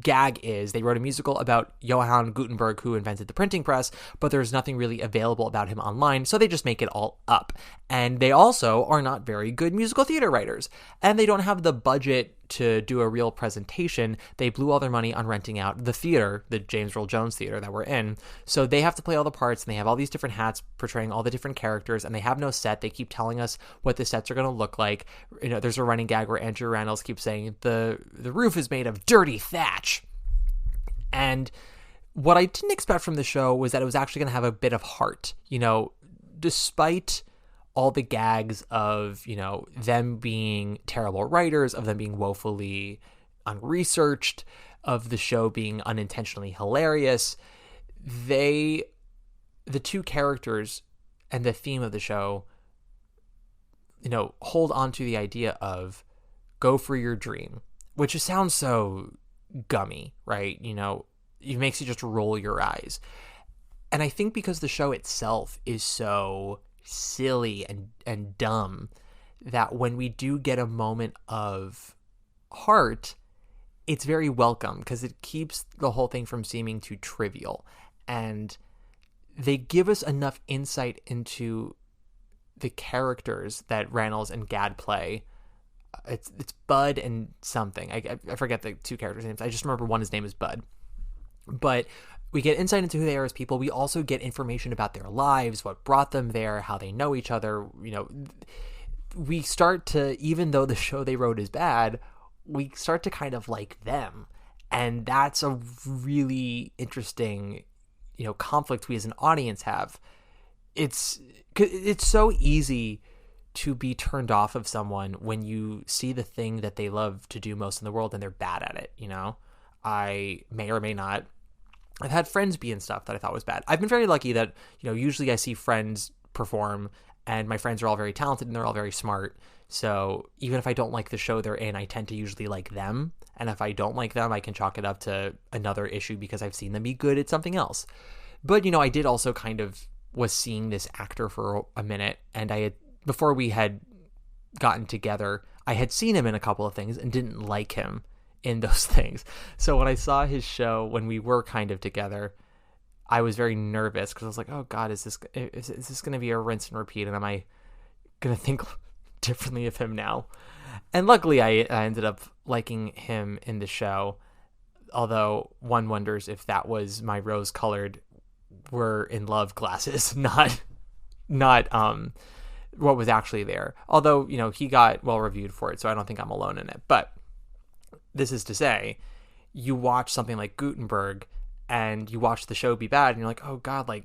Speaker 4: gag is they wrote a musical about Johann Gutenberg, who invented the printing press, but there's nothing really available about him online, so they just make it all up. And they also are not very good musical theater writers, and they don't have the budget to do a real presentation. They blew all their money on renting out the theater, the James Earl Jones Theater that we're in. So they have to play all the parts, and they have all these different hats portraying all the different characters, and they have no set. They keep telling us what the sets are going to look like. There's a running gag where Andrew Reynolds keeps saying the roof is made of dirty thatch. And what I didn't expect from the show was that it was actually going to have a bit of heart. Despite all the gags of, them being terrible writers, of them being woefully unresearched, of the show being unintentionally hilarious, the two characters and the theme of the show, hold on to the idea of go for your dream, which just sounds so gummy, right? It makes you just roll your eyes. And I think because the show itself is so silly and dumb, that when we do get a moment of heart, it's very welcome because it keeps the whole thing from seeming too trivial. And they give us enough insight into the characters that Reynolds and Gad play. It's Bud and something. I forget the two characters' names. I just remember one, his name is Bud. But we get insight into who they are as people. We also get information about their lives, what brought them there, how they know each other. We start to, even though the show they wrote is bad, we start to kind of like them. And that's a really interesting, conflict we as an audience have. It's so easy to be turned off of someone when you see the thing that they love to do most in the world and they're bad at it. I may or may not. I've had friends be in stuff that I thought was bad. I've been very lucky that, usually I see friends perform and my friends are all very talented and they're all very smart. So even if I don't like the show they're in, I tend to usually like them. And if I don't like them, I can chalk it up to another issue because I've seen them be good at something else. But, I did also kind of was seeing this actor for a minute, and before we had gotten together, I had seen him in a couple of things and didn't like him in those things. So when I saw his show, when we were kind of together, I was very nervous because I was like, oh God, is this going to be a rinse and repeat? And am I going to think differently of him now? And luckily I ended up liking him in the show, although one wonders if that was my rose-colored we're in love glasses, not what was actually there. Although, he got well reviewed for it, so I don't think I'm alone in it. But this is to say, you watch something like Gutenberg and you watch the show be bad and you're like, oh God, like,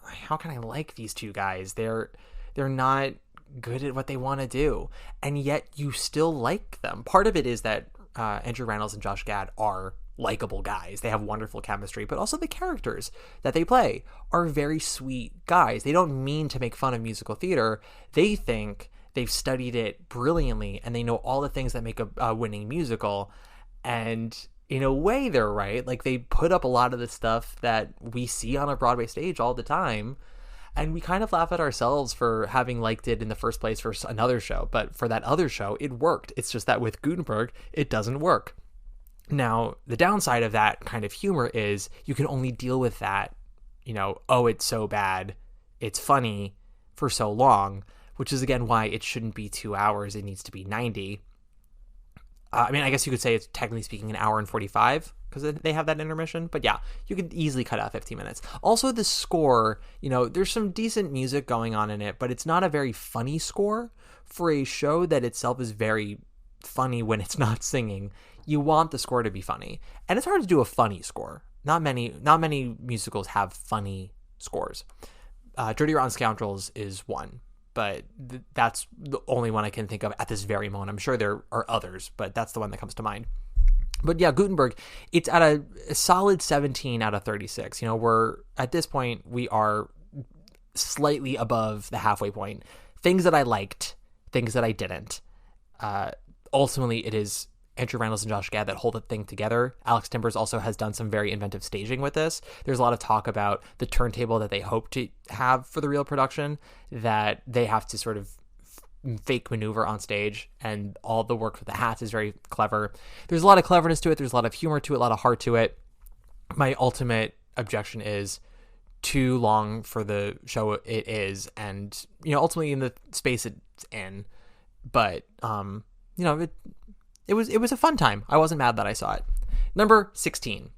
Speaker 4: how can I like these two guys? They're not good at what they want to do. And yet you still like them. Part of it is that Andrew Rannells and Josh Gad are likable guys. They have wonderful chemistry, but also the characters that they play are very sweet guys. They don't mean to make fun of musical theater. They think they've studied it brilliantly and they know all the things that make a winning musical. And in a way, they're right. Like, they put up a lot of the stuff that we see on a Broadway stage all the time. And we kind of laugh at ourselves for having liked it in the first place for another show. But for that other show, it worked. It's just that with Gutenberg, it doesn't work. Now, the downside of that kind of humor is you can only deal with that, oh, it's so bad, it's funny, for so long, which is, again, why it shouldn't be 2 hours. It needs to be 90. I guess you could say it's technically speaking an hour and 45 because they have that intermission. But yeah, you could easily cut out 15 minutes. Also, the score, there's some decent music going on in it, but it's not a very funny score for a show that itself is very funny when it's not singing. You want the score to be funny, and it's hard to do a funny score. Not many musicals have funny scores. Dirty Rotten Scoundrels is one, but that's the only one I can think of at this very moment. I'm sure there are others, but that's the one that comes to mind. But yeah, Gutenberg, it's at a solid 17 out of 36. We're at this point, we are slightly above the halfway point. Things that I liked, things that I didn't. Ultimately, it is Andrew Rannells and Josh Gad that hold the thing together. Alex Timbers also has done some very inventive staging with this. There's a lot of talk about the turntable that they hope to have for the real production that they have to sort of fake maneuver on stage, and all the work with the hats is very clever. There's a lot of cleverness to it. There's a lot of humor to it, a lot of heart to it. My ultimate objection is too long for the show it is, and ultimately in the space it's in. But it was a fun time. I wasn't mad that I saw it. Number 16.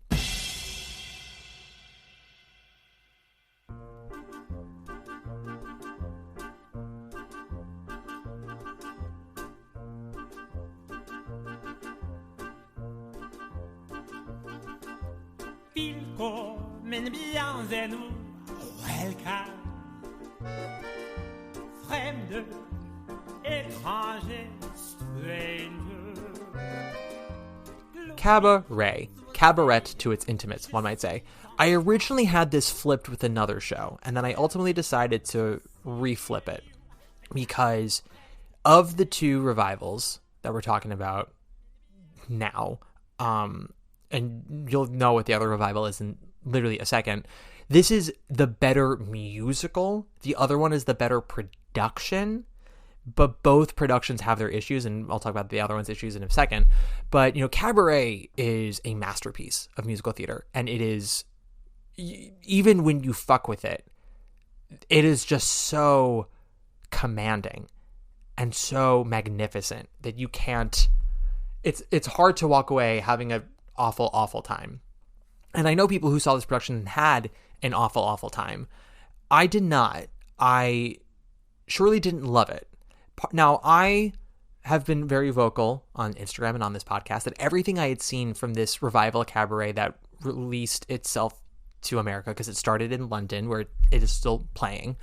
Speaker 3: Willkommen bien nous welcome Fremde, étranger, stranger.
Speaker 4: Cabaret to its intimates, one might say. I originally had this flipped with another show, and then I ultimately decided to reflip it because of the two revivals that we're talking about now, and you'll know what the other revival is in literally a second. This is the better musical. The other one is the better production. But both productions have their issues, and I'll talk about the other one's issues in a second. But, Cabaret is a masterpiece of musical theater, and it is, even when you fuck with it, it is just so commanding and so magnificent that you can't, it's hard to walk away having an awful, awful time. And I know people who saw this production and had an awful, awful time. I did not. I surely didn't love it. Now, I have been very vocal on Instagram and on this podcast that everything I had seen from this revival Cabaret that released itself to America, because it started in London where it is still playing,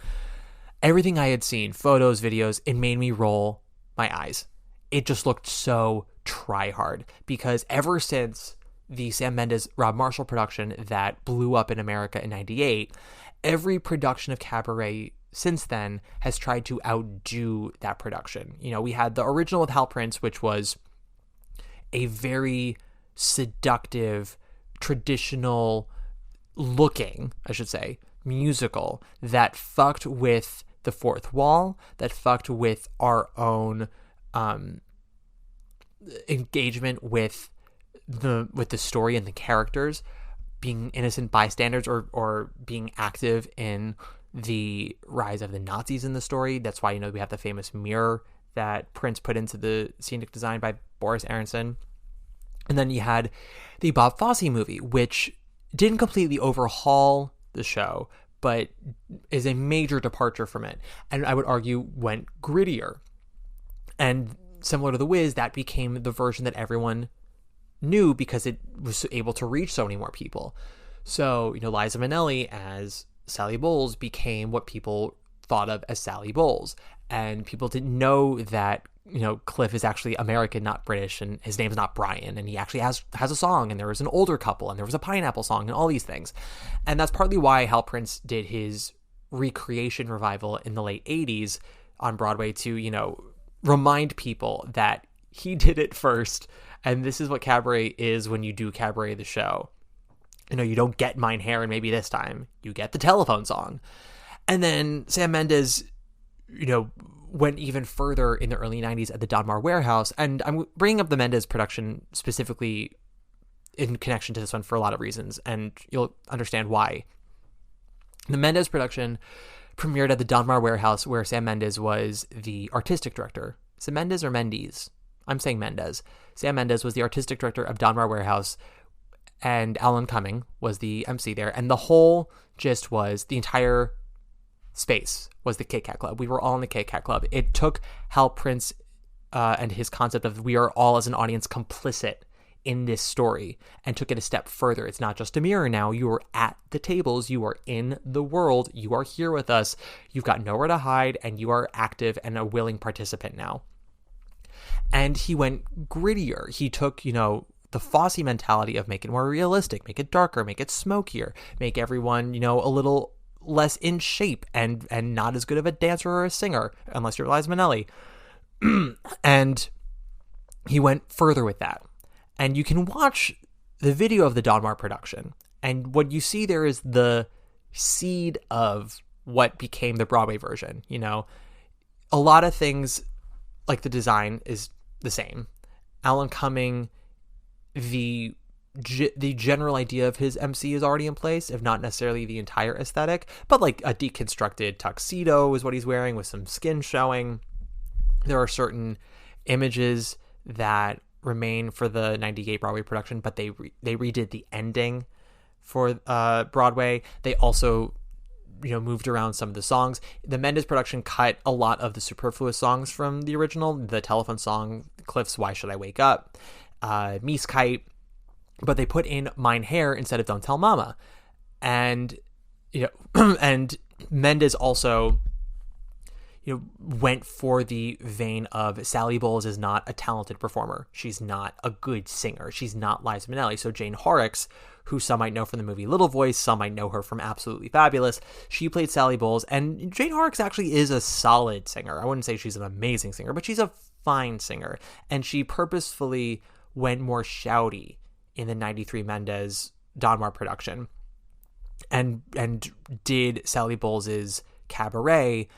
Speaker 4: everything I had seen, photos, videos, it made me roll my eyes. It just looked so try-hard, because ever since the Sam Mendes, Rob Marshall production that blew up in America in 98, every production of Cabaret since then has tried to outdo that production. We had the original with Hal Prince, which was a very seductive, traditional looking, I should say, musical that fucked with the fourth wall, that fucked with our own engagement with the story and the characters, being innocent bystanders or being active in the rise of the Nazis in the story. That's why, we have the famous mirror that Prince put into the scenic design by Boris Aronson. And then you had the Bob Fosse movie, which didn't completely overhaul the show, but is a major departure from it. And I would argue went grittier. And similar to The Wiz, that became the version that everyone knew because it was able to reach so many more people. So, Liza Minnelli as Sally Bowles became what people thought of as Sally Bowles. And people didn't know that, Cliff is actually American, not British, and his name's not Brian, and he actually has a song, and there was an older couple, and there was a pineapple song, and all these things. And that's partly why Hal Prince did his recreation revival in the late 80s on Broadway to, remind people that he did it first, and this is what cabaret is when you do Cabaret the show. You don't get Mine Hair and Maybe This Time. You get the telephone song. And then Sam Mendes, went even further in the early 90s at the Donmar Warehouse. And I'm bringing up the Mendes production specifically in connection to this one for a lot of reasons, and you'll understand why. The Mendes production premiered at the Donmar Warehouse, where Sam Mendes was the artistic director. Is it Mendes or Mendes? I'm saying Mendes. Sam Mendes was the artistic director of Donmar Warehouse, and Alan Cumming was the MC there. And the whole gist was the entire space was the Kit Kat Club. We were all in the Kit Kat Club. It took Hal Prince and his concept of we are all as an audience complicit in this story and took it a step further. It's not just a mirror now. You are at the tables. You are in the world. You are here with us. You've got nowhere to hide, and you are active and a willing participant now. And he went grittier. He took, the Fosse mentality of make it more realistic, make it darker, make it smokier, make everyone, a little less in shape and not as good of a dancer or a singer, unless you're Liza Minnelli. And he went further with that. And you can watch the video of the Donmar production, and what you see there is the seed of what became the Broadway version. A lot of things, like the design, is the same. Alan Cumming, the general idea of his MC is already in place, if not necessarily the entire aesthetic, but like a deconstructed tuxedo is what he's wearing with some skin showing. There are certain images that remain for the 98 Broadway production, but they redid the ending for Broadway. They also moved around some of the songs. The Mendes production cut a lot of the superfluous songs from the original, the telephone song, Cliff's Why Should I Wake Up, Mies Kite, but they put in Mine Hair instead of Don't Tell Mama. And and Mendes also went for the vein of Sally Bowles is not a talented performer. She's not a good singer. She's not Liza Minnelli. So Jane Horrocks, who some might know from the movie Little Voice, some might know her from Absolutely Fabulous, she played Sally Bowles, and Jane Horrocks actually is a solid singer. I wouldn't say she's an amazing singer, but she's a fine singer, and she purposefully went more shouty in the 93 Mendes Donmar production and did Sally Bowles's cabaret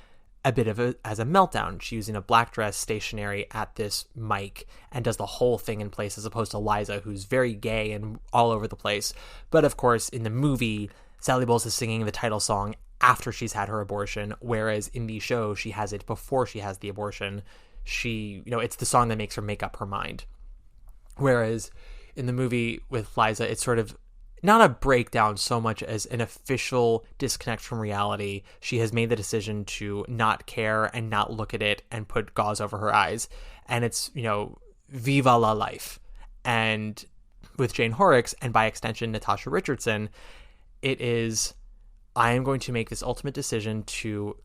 Speaker 4: a bit of as a meltdown. She's using a black dress stationary at this mic and does the whole thing in place, as opposed to Liza, who's very gay and all over the place. But of course, in the movie, Sally Bowles is singing the title song after she's had her abortion, whereas in the show, she has it before she has the abortion. It's the song that makes her make up her mind. Whereas in the movie with Liza, it's sort of not a breakdown so much as an official disconnect from reality. She has made the decision to not care and not look at it and put gauze over her eyes. And it's, viva la life. And with Jane Horrocks, and by extension Natasha Richardson, it is, I am going to make this ultimate decision to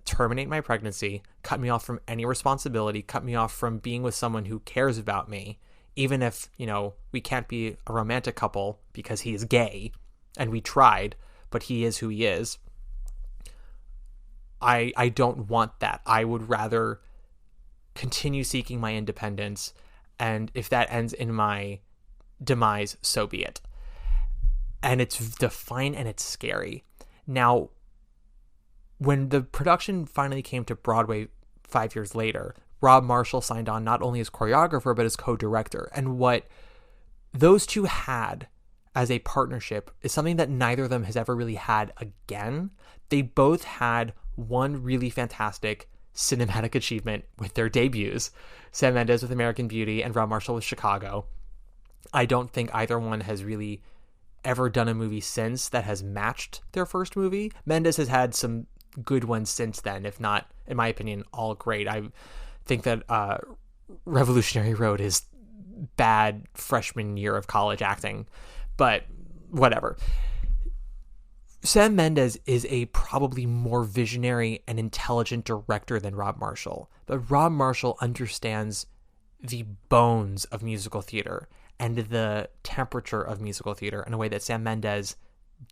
Speaker 4: terminate my pregnancy, cut me off from any responsibility, cut me off from being with someone who cares about me, even if, we can't be a romantic couple because he is gay, and we tried, but he is who he is. I don't want that. I would rather continue seeking my independence, and if that ends in my demise, so be it. And it's defiant and it's scary. Now, when the production finally came to Broadway 5 years later, Rob Marshall signed on not only as choreographer, but as co-director. And what those two had as a partnership is something that neither of them has ever really had again. They both had one really fantastic cinematic achievement with their debuts. Sam Mendes with American Beauty and Rob Marshall with Chicago. I don't think either one has really ever done a movie since that has matched their first movie. Mendes has had some good ones since then, if not, in my opinion, all great. I think that Revolutionary Road is bad freshman year of college acting, but whatever. Sam Mendes is a probably more visionary and intelligent director than Rob Marshall, but Rob Marshall understands the bones of musical theater and the temperature of musical theater in a way that Sam Mendes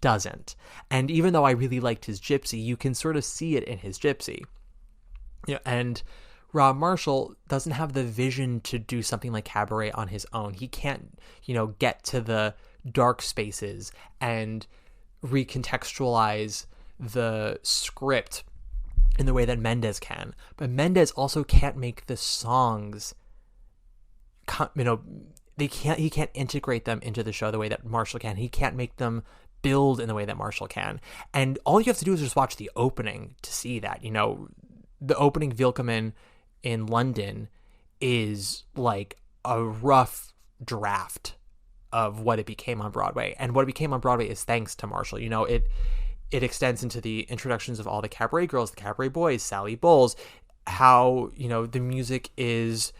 Speaker 4: doesn't. And even though I really liked his Gypsy, you can sort of see it in his Gypsy. And Rob Marshall doesn't have the vision to do something like Cabaret on his own. He can't, get to the dark spaces and recontextualize the script in the way that Mendes can. But Mendes also can't make the songs, he can't integrate them into the show the way that Marshall can. He can't make them build in the way that Marshall can. And all you have to do is just watch the opening to see that. The opening Willkommen in London is like a rough draft of what it became on Broadway. And what it became on Broadway is thanks to Marshall. It extends into the introductions of all the cabaret girls, the cabaret boys, Sally Bowles, how, the music is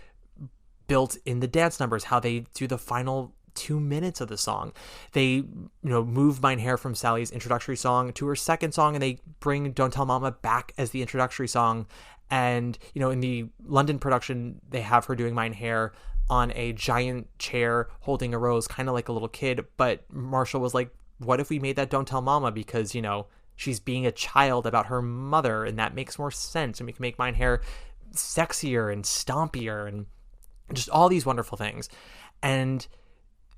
Speaker 4: built in the dance numbers, how they do the final 2 minutes of the song. They, move Mine Hair from Sally's introductory song to her second song, and they bring Don't Tell Mama back as the introductory song. And, in the London production, they have her doing Mine Hair on a giant chair holding a rose, kind of like a little kid. But Marshall was like, what if we made that Don't Tell Mama? Because, she's being a child about her mother, and that makes more sense. And we can make Mine Hair sexier and stompier and just all these wonderful things. And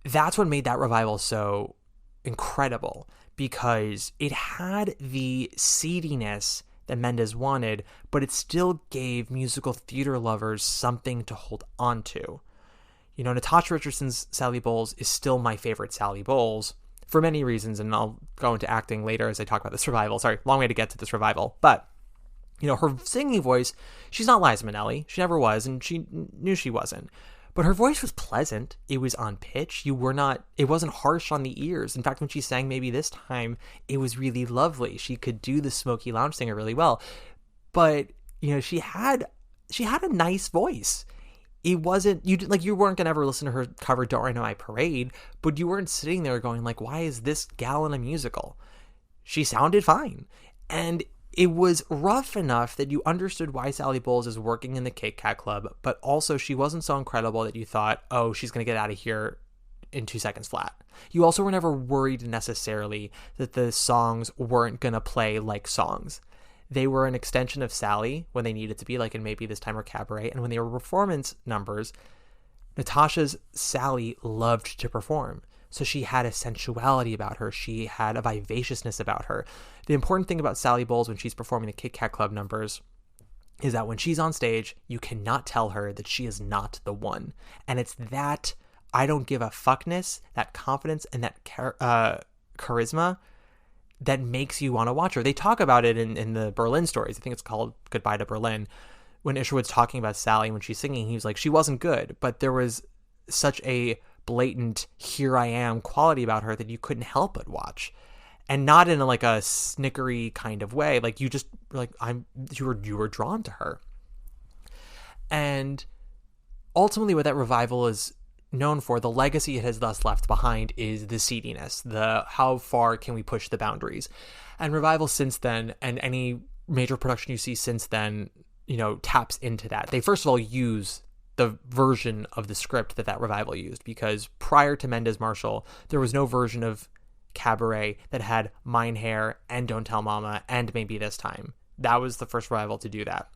Speaker 4: that's what made that revival so incredible, because it had the seediness that Mendes wanted, but it still gave musical theater lovers something to hold on to. Natasha Richardson's Sally Bowles is still my favorite Sally Bowles for many reasons, and I'll go into acting later as I talk about this revival. Sorry, long way to get to this revival. But, her singing voice, she's not Liza Minnelli. She never was, and she knew she wasn't. But her voice was pleasant. It was on pitch. It wasn't harsh on the ears. In fact, when she sang Maybe This Time, it was really lovely. She could do the smoky lounge singer really well. But, she had a nice voice. It wasn't, you weren't going to ever listen to her cover Don't Rain on My Parade, but you weren't sitting there going like, why is this gal in a musical? She sounded fine. And it was rough enough that you understood why Sally Bowles is working in the Kit Kat Club, but also she wasn't so incredible that you thought, oh, she's going to get out of here in 2 seconds flat. You also were never worried necessarily that the songs weren't going to play like songs. They were an extension of Sally when they needed to be, like in Maybe This Time or Cabaret, and when they were performance numbers, Natasha's Sally loved to perform. So she had a sensuality about her. She had a vivaciousness about her. The important thing about Sally Bowles when she's performing the Kit Kat Club numbers is that when she's on stage, you cannot tell her that she is not the one. And it's that I don't give a fuckness, that confidence, and that charisma that makes you want to watch her. They talk about it in the Berlin stories. I think it's called Goodbye to Berlin. When Isherwood's talking about Sally when she's singing, he was like, she wasn't good, but there was such a blatant here I am quality about her that you couldn't help but watch, and not in a snickery kind of way. Like you just you were drawn to her. And ultimately what that revival is known for, the legacy it has thus left behind, is the seediness, the how far can we push the boundaries. And revival since then, and any major production you see since then, taps into that. They first of all use the version of the script that revival used, because prior to Mendes Marshall, there was no version of Cabaret that had Mine Hair and Don't Tell Mama and Maybe This Time. That was the first revival to do that.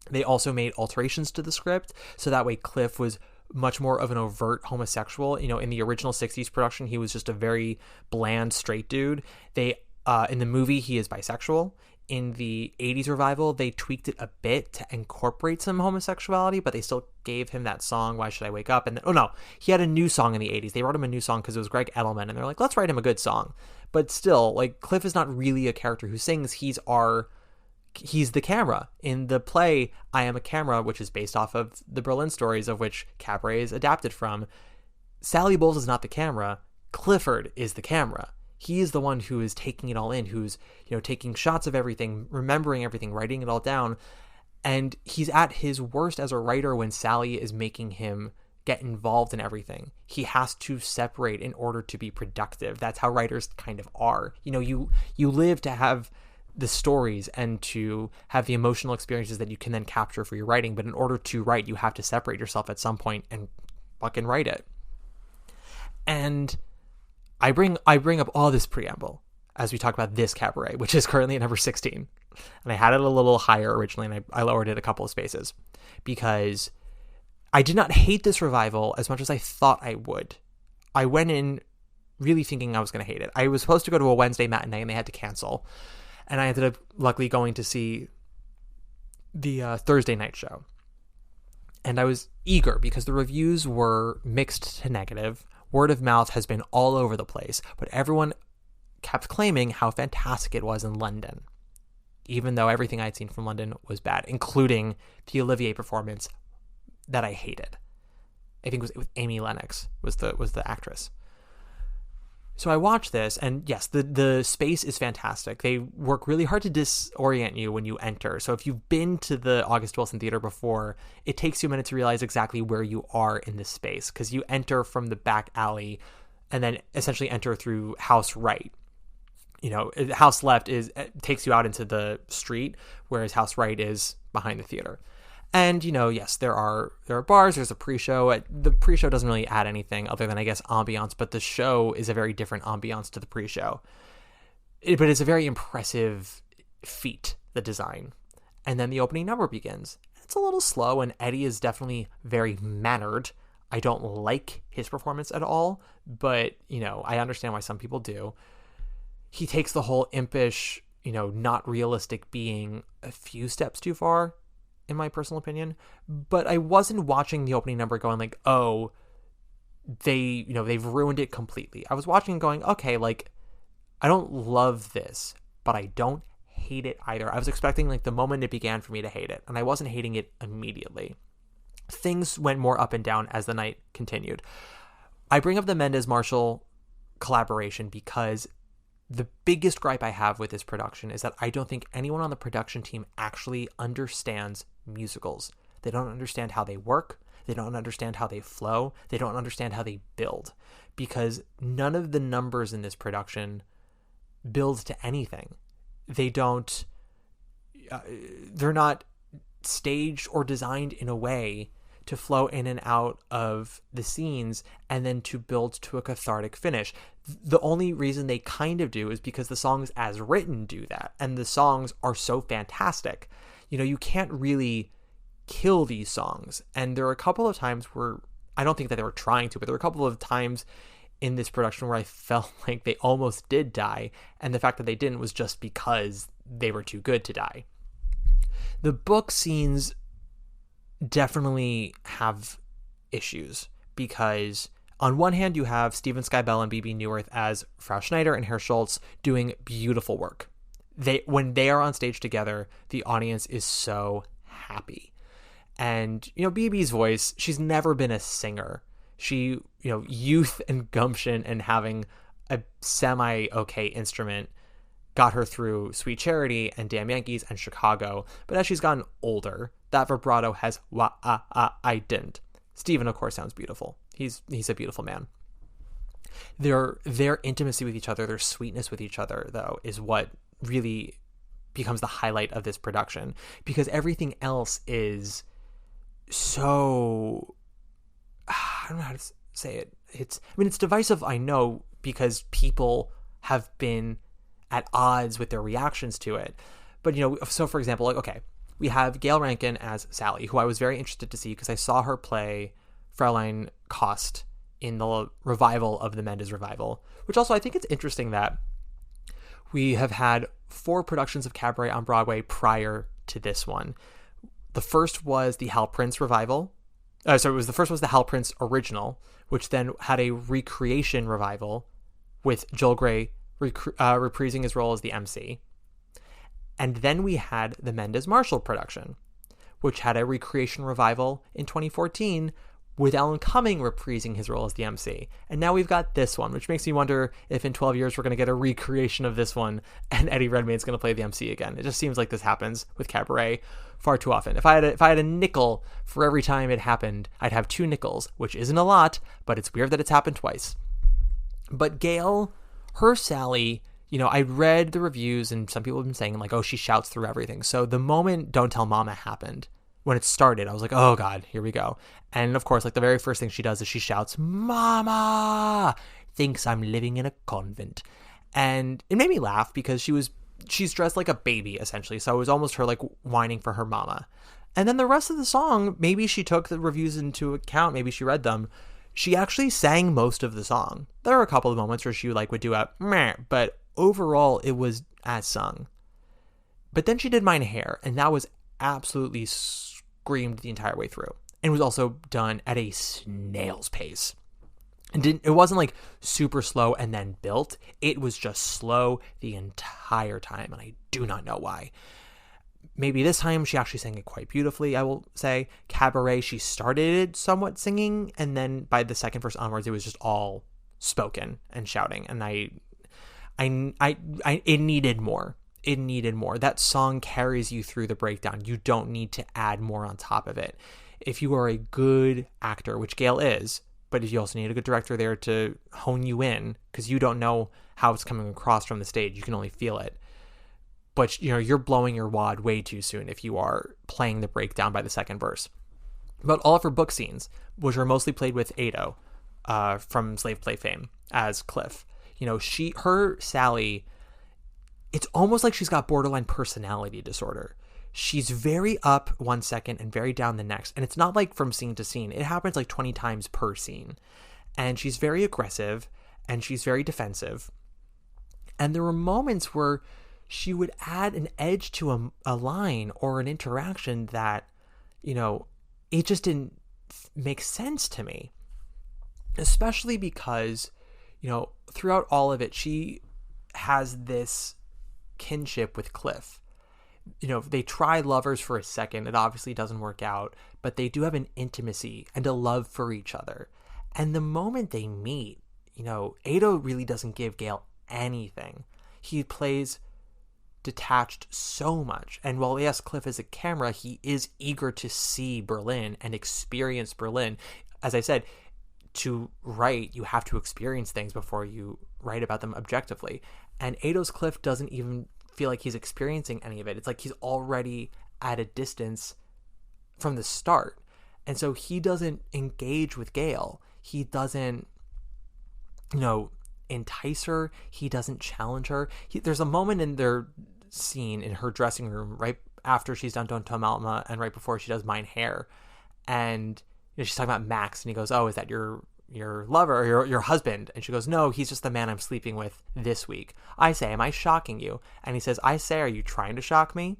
Speaker 4: They also made alterations to the script, so that way Cliff was much more of an overt homosexual. In the original 60s production, he was just a very bland straight dude. In the movie, he is bisexual. in the 80s revival, they tweaked it a bit to incorporate some homosexuality, but they still gave him that song, Why Should I Wake Up? And then, oh no, he had a new song in the 80s. They wrote him a new song because it was Greg Edelman, and they're like, let's write him a good song. But still, like, Cliff is not really a character who sings. He's the camera. In the play I Am a Camera, which is based off of the Berlin stories, of which Cabaret is adapted from, Sally Bowles is not the camera. Clifford is the camera. He is the one who is taking it all in, who's, taking shots of everything, remembering everything, writing it all down. And he's at his worst as a writer when Sally is making him get involved in everything. He has to separate in order to be productive. That's how writers kind of are. You live to have the stories and to have the emotional experiences that you can then capture for your writing. But in order to write, you have to separate yourself at some point and fucking write it. And I bring up all this preamble as we talk about this Cabaret, which is currently at number 16. And I had it a little higher originally, and I lowered it a couple of spaces because I did not hate this revival as much as I thought I would. I went in really thinking I was going to hate it. I was supposed to go to a Wednesday matinee, and they had to cancel. And I ended up luckily going to see the Thursday night show. And I was eager because the reviews were mixed to negative. Word of mouth has been all over the place, but everyone kept claiming how fantastic it was in London, even though everything I'd seen from London was bad, including the Olivier performance that I hated. I think it was with Amy Lennox was the actress. So I watched this, and yes, the space is fantastic. They work really hard to disorient you when you enter. So if you've been to the August Wilson Theater before, it takes you a minute to realize exactly where you are in this space, because you enter from the back alley and then essentially enter through house right. House left takes you out into the street, whereas house right is behind the theater. And, yes, there are bars, there's a pre-show. The pre-show doesn't really add anything other than, I guess, ambiance, but the show is a very different ambiance to the pre-show. But it's a very impressive feat, the design. And then the opening number begins. It's a little slow, and Eddie is definitely very mannered. I don't like his performance at all, but, I understand why some people do. He takes the whole impish, not realistic being a few steps too far, in my personal opinion. But I wasn't watching the opening number going like, oh, they've ruined it completely. I was watching and going, okay, like, I don't love this, but I don't hate it either. I was expecting like the moment it began for me to hate it, and I wasn't hating it immediately. Things went more up and down as the night continued. I bring up the Mendes-Marshall collaboration because the biggest gripe I have with this production is that I don't think anyone on the production team actually understands musicals. They don't understand how they work. They don't understand how they flow. They don't understand how they build, because none of the numbers in this production builds to anything. They're not staged or designed in a way to flow in and out of the scenes and then to build to a cathartic finish. The only reason they kind of do is because the songs as written do that, and the songs are so fantastic. You can't really kill these songs. And there are a couple of times where I don't think that they were trying to, but there were a couple of times in this production where I felt like they almost did die, and the fact that they didn't was just because they were too good to die. The book scenes definitely have issues because on one hand you have Steven Skybell and BB Newirth as Frau Schneider and Herr Schultz doing beautiful work. When they are on stage together, the audience is so happy. And BB's voice, she's never been a singer. She, youth and gumption and having a semi-okay instrument got her through Sweet Charity and Damn Yankees and Chicago. But as she's gotten older, that vibrato has widened. Steven, of course, sounds beautiful. He's a beautiful man. Their intimacy with each other, their sweetness with each other, though, is what really becomes the highlight of this production, because everything else is so, I don't know how to say it. It's divisive, I know, because people have been at odds with their reactions to it. But, so for example, like, okay, we have Gail Rankin as Sally, who I was very interested to see because I saw her play Fraulein Kost in the revival of the Mendes revival, which also I think it's interesting that we have had 4 productions of Cabaret on Broadway prior to this one. The first was the Hal Prince revival. The first was the Hal Prince original, which then had a recreation revival with Joel Grey reprising his role as the MC. And then we had the Mendez Marshall production, which had a recreation revival in 2014 with Alan Cumming reprising his role as the MC. And now we've got this one, which makes me wonder if in 12 years we're going to get a recreation of this one and Eddie Redmayne's going to play the MC again. It just seems like this happens with Cabaret far too often. If I had a nickel for every time it happened, I'd have 2 nickels, which isn't a lot, but it's weird that it's happened twice. But Gail, her Sally, I read the reviews and some people have been saying like, oh, she shouts through everything. So the moment Don't Tell Mama happened, when it started, I was like, oh God, here we go. And of course, like the very first thing she does is she shouts, Mama, thinks I'm living in a convent. And it made me laugh because she's dressed like a baby essentially. So it was almost her like whining for her mama. And then the rest of the song, maybe she took the reviews into account. Maybe she read them. She actually sang most of the song. There were a couple of moments where she like would do a meh, but overall it was as sung. But then she did Mine Hair, and that was absolutely screamed the entire way through, and was also done at a snail's pace. And it wasn't like super slow and then built. It was just slow the entire time, and I do not know why. Maybe this time she actually sang it quite beautifully, I will say. Cabaret, she started somewhat singing, and then by the second verse onwards, it was just all spoken and shouting. And it needed more. It needed more. That song carries you through the breakdown. You don't need to add more on top of it. If you are a good actor, which Gail is, but if you also need a good director there to hone you in, because you don't know how it's coming across from the stage, you can only feel it. But you're blowing your wad way too soon if you are playing the breakdown by the second verse. But all of her book scenes, which are mostly played with Ado from Slave Play fame as Cliff, her Sally, it's almost like she's got borderline personality disorder. She's very up one second and very down the next. And it's not like from scene to scene. It happens like 20 times per scene. And she's very aggressive and she's very defensive. And there were moments where she would add an edge to a line or an interaction that, it just didn't make sense to me. Especially because, throughout all of it, she has this kinship with Cliff. They try lovers for a second. It obviously doesn't work out, but they do have an intimacy and a love for each other. And the moment they meet, Ado really doesn't give Gail anything. He plays detached so much. And while yes, Cliff is a camera, he is eager to see Berlin and experience Berlin. As I said, to write, you have to experience things before you write about them objectively. And Ado's Cliff doesn't even feel like he's experiencing any of it. It's like he's already at a distance from the start. And so he doesn't engage with Gail. He doesn't, entice her. He doesn't challenge her. There's a moment in their scene in her dressing room right after she's done Don't Tell Mama and right before she does Mine Hair. And she's talking about Max, and he goes, oh, is that your lover or your husband? And she goes, no, he's just the man I'm sleeping with this week. I say, am I shocking you? And he says, I say, are you trying to shock me?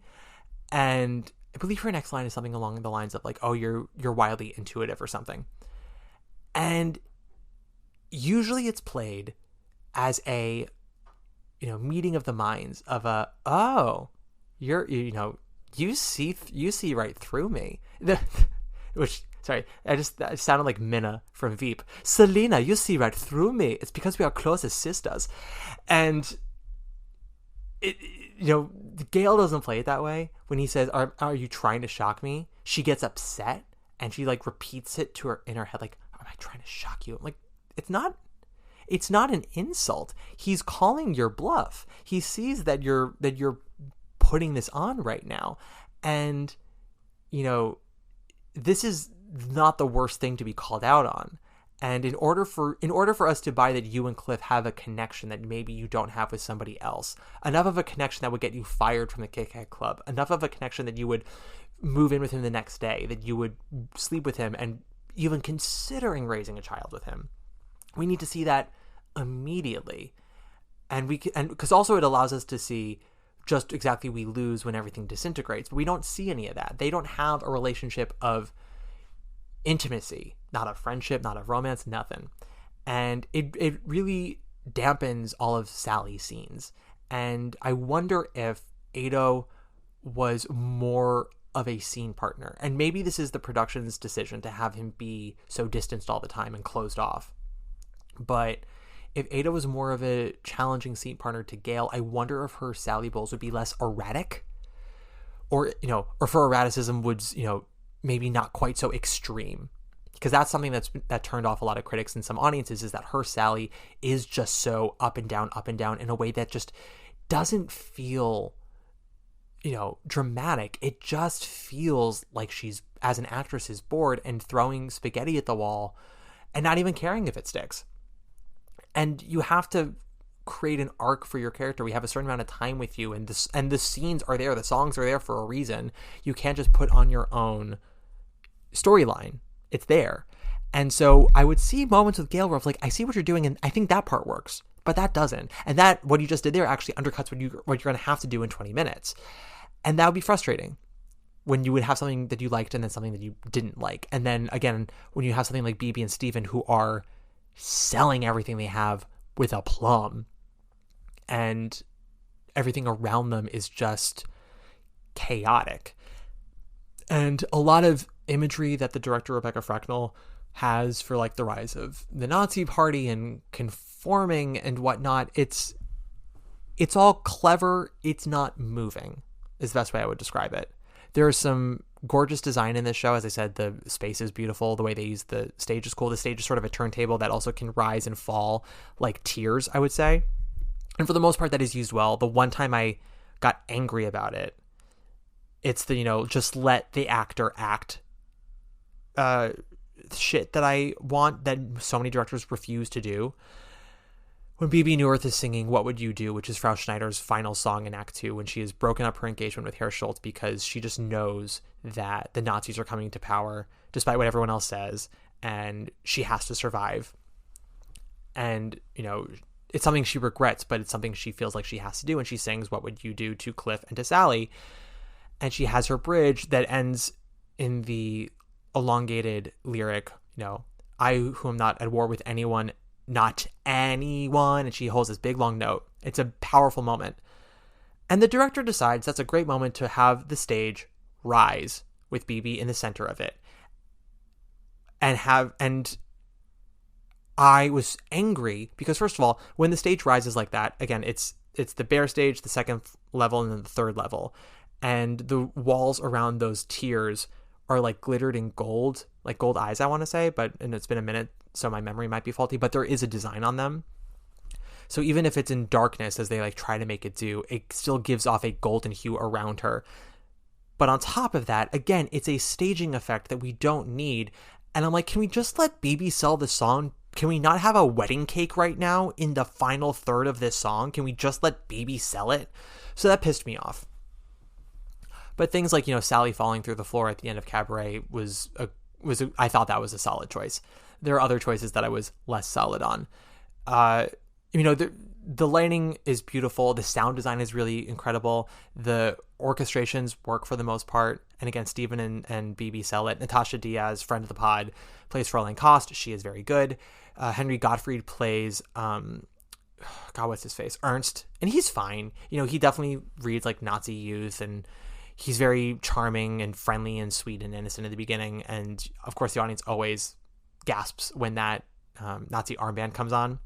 Speaker 4: And I believe her next line is something along the lines of like, oh, you're wildly intuitive or something. And usually it's played as a, meeting of the minds of you see right through me. Which, sorry, that sounded like Minna from Veep. Selena, you see right through me. It's because we are close as sisters. And Gail doesn't play it that way. When he says, are you trying to shock me? She gets upset and she like repeats it to her in her head, like, am I trying to shock you? I'm like, it's not an insult. He's calling your bluff. He sees that you're putting this on right now. And, this is not the worst thing to be called out on. And in order for us to buy that you and Cliff have a connection that maybe you don't have with somebody else, enough of a connection that would get you fired from the Kit Kat Club, enough of a connection that you would move in with him the next day, that you would sleep with him and even considering raising a child with him. We need to see that immediately. And because also it allows us to see just exactly we lose when everything disintegrates. But we don't see any of that. They don't have a relationship of intimacy, not of friendship, not of romance, nothing. And it really dampens all of Sally's scenes. And I wonder if Ado was more of a scene partner. And maybe this is the production's decision to have him be so distanced all the time and closed off. But if Ada was more of a challenging scene partner to Gail, I wonder if her Sally Bowles would be less erratic, or if her erraticism would, maybe not quite so extreme. Because that's something that turned off a lot of critics and some audiences, is that her Sally is just so up and down in a way that just doesn't feel, dramatic. It just feels like she's, as an actress, is bored and throwing spaghetti at the wall and not even caring if it sticks. And you have to create an arc for your character. We have a certain amount of time with you, and the scenes are there. The songs are there for a reason. You can't just put on your own storyline. It's there. And so I would see moments with Gail where I'm like, I see what you're doing, and I think that part works, but that doesn't. And that, what you just did there, actually undercuts what you're going to have to do in 20 minutes. And that would be frustrating when you would have something that you liked and then something that you didn't like. And then again, when you have something like BB and Steven, who are selling everything they have with aplomb, and everything around them is just chaotic. And a lot of imagery that the director Rebecca Fracknell has for like the rise of the Nazi Party and conforming and whatnot, it's all clever. It's not moving, is the best way I would describe it. There is some gorgeous design in this show. As I said, the space is beautiful. The way they use the stage is cool. The stage is sort of a turntable that also can rise and fall like tiers, I would say. And for the most part, that is used well. The one time I got angry about it, it's the, just let the actor act shit that I want, that so many directors refuse to do. When Bebe Neuwirth is singing What Would You Do, which is Frau Schneider's final song in Act 2, when she has broken up her engagement with Herr Schultz because she just knows that the Nazis are coming to power, despite what everyone else says, and she has to survive. And, it's something she regrets, but it's something she feels like she has to do, and she sings What Would You Do to Cliff and to Sally. And she has her bridge that ends in the elongated lyric, I who am not at war with anyone, not anyone, and she holds this big long note. It's a powerful moment. And the director decides that's a great moment to have the stage rise with BB in the center of it. And I was angry because, first of all, when the stage rises like that, again, it's the bare stage, the second level, and then the third level. And the walls around those tiers are like glittered in gold, like gold eyes, I want to say, and it's been a minute, so my memory might be faulty, but there is a design on them. So even if it's in darkness, as they like try to make it do, it still gives off a golden hue around her. But on top of that, again, it's a staging effect that we don't need. And I'm like, can we just let BB sell the song? Can we not have a wedding cake right now in the final third of this song? Can we just let BB sell it? So that pissed me off. But things like, Sally falling through the floor at the end of Cabaret I thought that was a solid choice. There are other choices that I was less solid on. The lighting is beautiful. The sound design is really incredible. The orchestrations work for the most part. And again, Steven and BB sell it. Natasha Diaz, friend of the pod, plays Fräulein Kost. She is very good. Henry Gottfried plays, what's his face? Ernst. And he's fine. He definitely reads like Nazi youth, and he's very charming and friendly and sweet and innocent at the beginning. And of course, the audience always gasps when that Nazi armband comes on.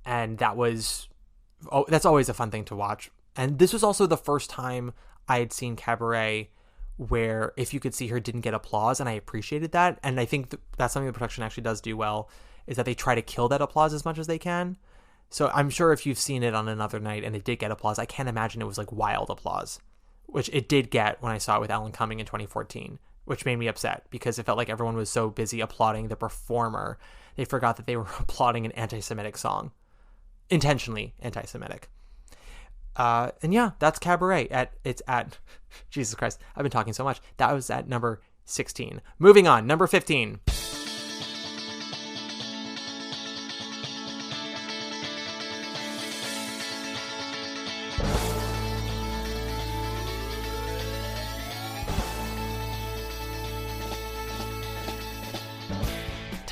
Speaker 4: And that's always a fun thing to watch. And this was also the first time I had seen Cabaret where If You Could See Her didn't get applause, and I appreciated that. And I think that's something the production actually does do well, is that they try to kill that applause as much as they can. So I'm sure if you've seen it on another night and it did get applause, I can't imagine it was like wild applause, which it did get when I saw it with Alan Cumming in 2014, which made me upset because it felt like everyone was so busy applauding the performer, they forgot that they were applauding an anti-Semitic song. Intentionally anti-Semitic. And yeah, that's Cabaret. It's at Jesus Christ, I've been talking so much. That was at number 16. Moving on, number 15.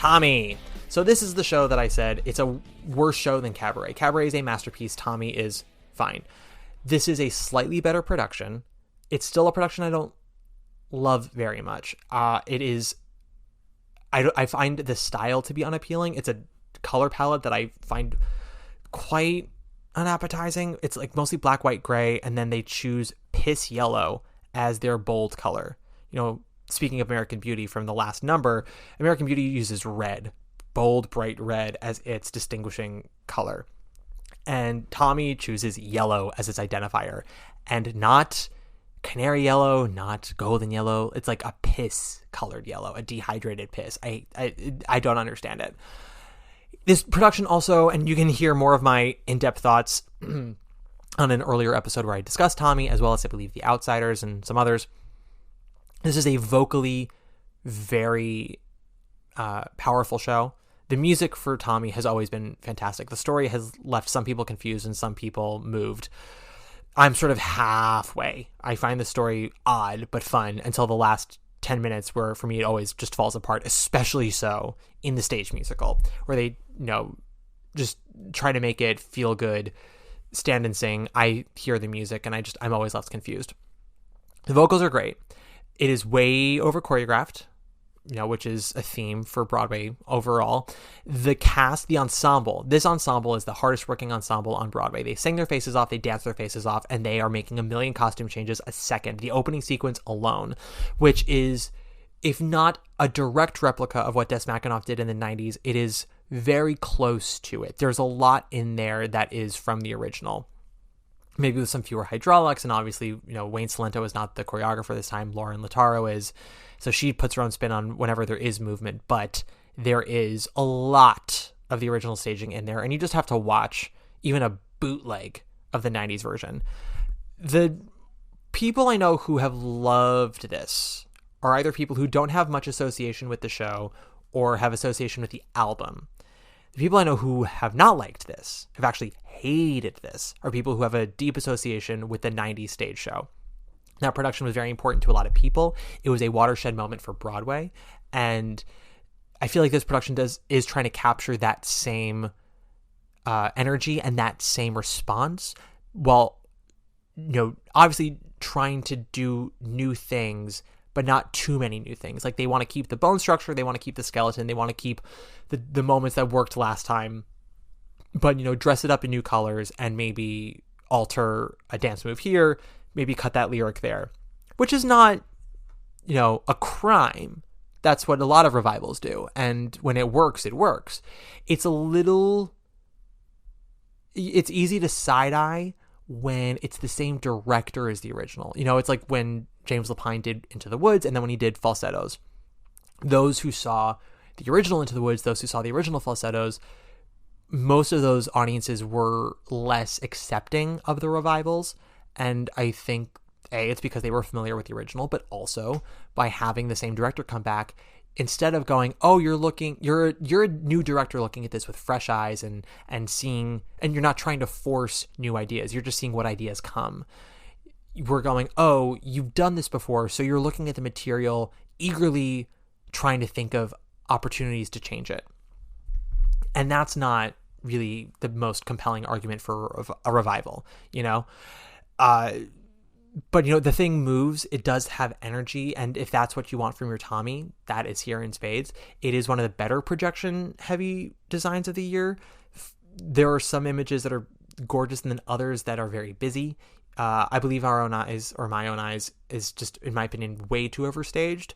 Speaker 4: Tommy. So this is the show that I said it's a worse show than Cabaret. Cabaret is a masterpiece. Tommy is fine. This is a slightly better production. It's still a production I don't love very much. It is. I find the style to be unappealing. It's a color palette that I find quite unappetizing. It's like mostly black, white, gray, and then they choose piss yellow as their bold color. You know, speaking of American Beauty from the last number, American Beauty uses red, bold, bright red as its distinguishing color. And Tommy chooses yellow as its identifier, and not canary yellow, not golden yellow. It's like a piss colored yellow, a dehydrated piss. I don't understand it. This production also, and you can hear more of my in-depth thoughts on an earlier episode where I discussed Tommy, as well as I believe The Outsiders and some others. This is a vocally very powerful show. The music for Tommy has always been fantastic. The story has left some people confused and some people moved. I'm sort of halfway. I find the story odd but fun until the last 10 minutes where for me it always just falls apart, especially so in the stage musical where they, just try to make it feel good, stand and sing. I hear the music and I'm always left confused. The vocals are great. It is way over choreographed, which is a theme for Broadway overall. The cast, the ensemble, this ensemble is the hardest working ensemble on Broadway. They sing their faces off, they dance their faces off, and they are making a million costume changes a second. The opening sequence alone, which is, if not a direct replica of what Des McAnuff did in the 90s, it is very close to it. There's a lot in there that is from the original. Maybe with some fewer hydraulics, and obviously, Wayne Cilento is not the choreographer this time. Lauren Lataro is. So she puts her own spin on whenever there is movement, but there is a lot of the original staging in there, and you just have to watch even a bootleg of the 90s version. The people I know who have loved this are either people who don't have much association with the show or have association with the album. The people I know who have not liked this, have actually hated this, are people who have a deep association with the 90s stage show. That production was very important to a lot of people. It was a watershed moment for Broadway, and I feel like this production is trying to capture that same energy and that same response, while obviously trying to do new things, but not too many new things. Like, they want to keep the bone structure, they want to keep the skeleton, they want to keep the moments that worked last time, but dress it up in new colors and maybe alter a dance move here, maybe cut that lyric there, which is not, a crime. That's what a lot of revivals do. And when it works, it works. It's easy to side-eye when it's the same director as the original. It's like when James Lapine did Into the Woods, and then when he did Falsettos. Those who saw the original Into the Woods, those who saw the original Falsettos, most of those audiences were less accepting of the revivals. And I think, it's because they were familiar with the original, but also by having the same director come back, instead of going, oh, you're a new director looking at this with fresh eyes and seeing, and you're not trying to force new ideas. You're just seeing what ideas come. We're going, oh, you've done this before, so you're looking at the material, eagerly trying to think of opportunities to change it. And that's not really the most compelling argument for a revival, But the thing moves. It does have energy, and if that's what you want from your Tommy, that is here in spades. It is one of the better projection heavy designs of the year. There are some images that are gorgeous, and then others that are very busy. I believe Our Own Eyes, or My Own Eyes, is just, in my opinion, way too overstaged.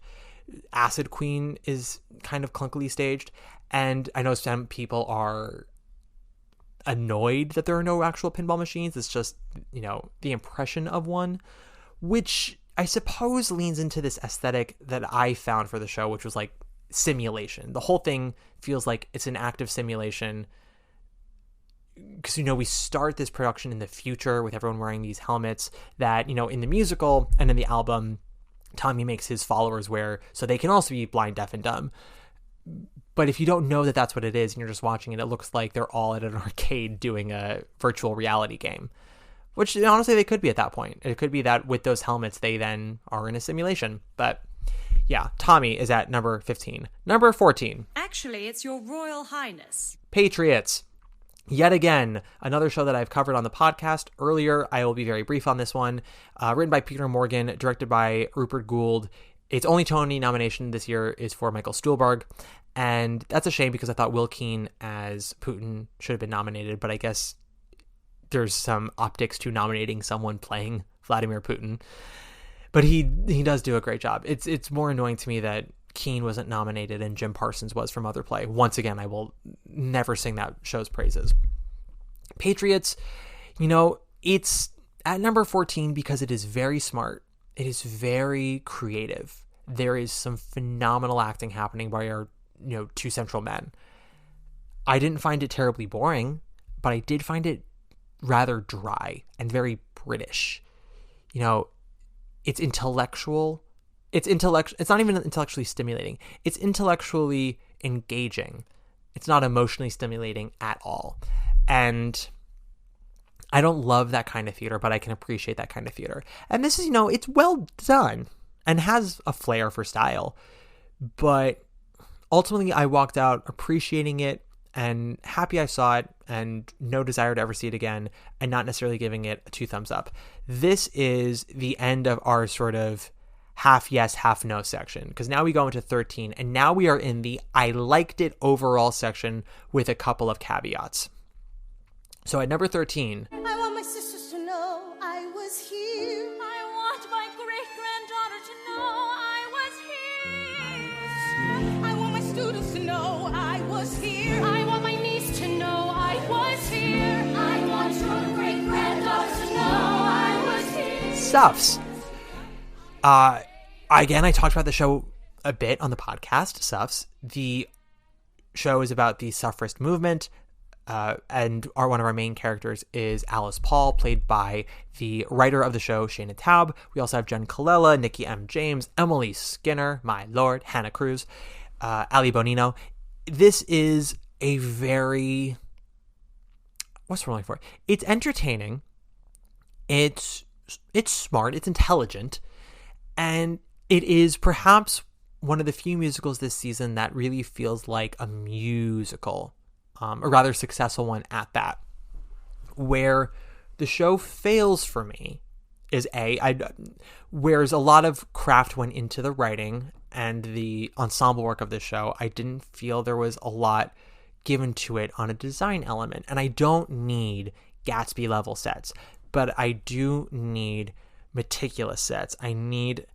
Speaker 4: Acid Queen is kind of clunkily staged, and I know some people are annoyed that there are no actual pinball machines. It's just, the impression of one, which I suppose leans into this aesthetic that I found for the show, which was like simulation. The whole thing feels like it's an active simulation because, we start this production in the future with everyone wearing these helmets that, in the musical and in the album, Tommy makes his followers wear so they can also be blind, deaf, and dumb. But if you don't know that that's what it is and you're just watching it, it looks like they're all at an arcade doing a virtual reality game, which honestly they could be at that point. It could be that with those helmets, they then are in a simulation. But Yeah, Tommy is at number 15. Number 14,
Speaker 7: Actually, it's Your Royal Highness.
Speaker 4: Patriots. Yet again, another show that I've covered on the podcast earlier. I will be very brief on this one. Written by Peter Morgan, directed by Rupert Gould. Its only Tony nomination this year is for Michael Stuhlbarg. And that's a shame because I thought Will Keane as Putin should have been nominated. But I guess there's some optics to nominating someone playing Vladimir Putin. But he does do a great job. It's more annoying to me that Keane wasn't nominated and Jim Parsons was from Other Play. Once again, I will never sing that show's praises. Patriots, it's at number 14 because it is very smart. It is very creative. There is some phenomenal acting happening by our, two central men. I didn't find it terribly boring, but I did find it rather dry and very British. It's intellectual. It's not even intellectually stimulating. It's intellectually engaging. It's not emotionally stimulating at all. And I don't love that kind of theater, but I can appreciate that kind of theater. And this is, it's well done and has a flair for style. But ultimately, I walked out appreciating it and happy I saw it and no desire to ever see it again and not necessarily giving it a 2 thumbs up. This is the end of our sort of half yes, half no section, because now we go into 13 and now we are in the I liked it overall section with a couple of caveats. So at number 13,
Speaker 2: I want my sisters to know I was here.
Speaker 6: I want my great-granddaughter to know I was here.
Speaker 2: I want my students to know I was here.
Speaker 6: I want my niece to know I was here. I want your great-granddaughter to know I was here.
Speaker 4: Souffles. Again, I talked about the show a bit on the podcast, Souffles. The show is about the suffragist movement, and one of our main characters is Alice Paul, played by the writer of the show, Shayna Taub. We also have Jen Colella, Nikki M. James, Emily Skinner, my lord, Hannah Cruz, Ali Bonino. This is a very... what's the word I'm looking for? It's entertaining. It's smart. It's intelligent. And it is perhaps one of the few musicals this season that really feels like a musical, a rather successful one at that. Where the show fails for me is whereas a lot of craft went into the writing and the ensemble work of the show, I didn't feel there was a lot given to it on a design element. And I don't need Gatsby level sets, but I do need meticulous sets. I need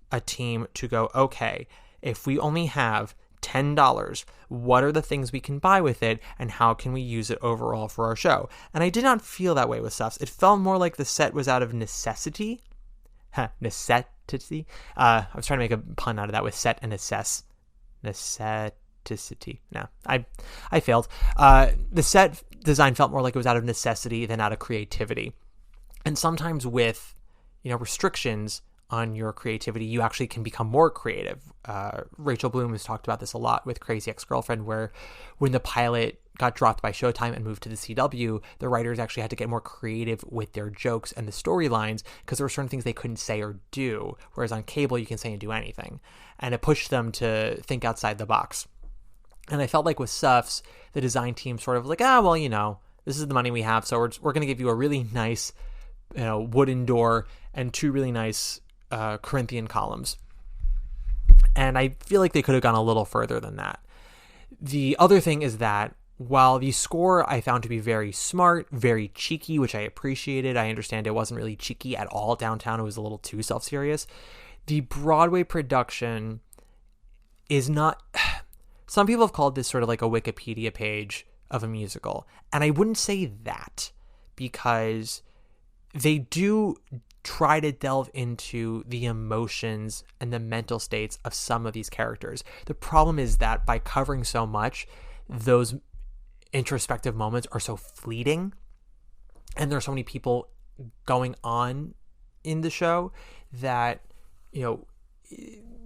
Speaker 4: a team to go, okay, if we only have $10, what are the things we can buy with it and how can we use it overall for our show? And I did not feel that way with Souffles. It felt more like the set was out of necessity. Necessity. I was trying to make a pun out of that with set and assess. Necessity. No, I failed. The set design felt more like it was out of necessity than out of creativity. And sometimes with, restrictions on your creativity, you actually can become more creative. Rachel Bloom has talked about this a lot with Crazy Ex-Girlfriend, where when the pilot got dropped by Showtime and moved to the CW, the writers actually had to get more creative with their jokes and the storylines because there were certain things they couldn't say or do, whereas on cable you can say and do anything. And it pushed them to think outside the box. And I felt like with Souffles, the design team sort of like, this is the money we have, so we're going to give you a really nice wooden door and 2 really nice Corinthian columns. And I feel like they could have gone a little further than that. The other thing is that while the score I found to be very smart, very cheeky, which I appreciated, I understand it wasn't really cheeky at all downtown. It was a little too self-serious. The Broadway production is not... Some people have called this sort of like a Wikipedia page of a musical. And I wouldn't say that because they do try to delve into the emotions and the mental states of some of these characters. The problem is that by covering so much, those introspective moments are so fleeting and there are so many people going on in the show that,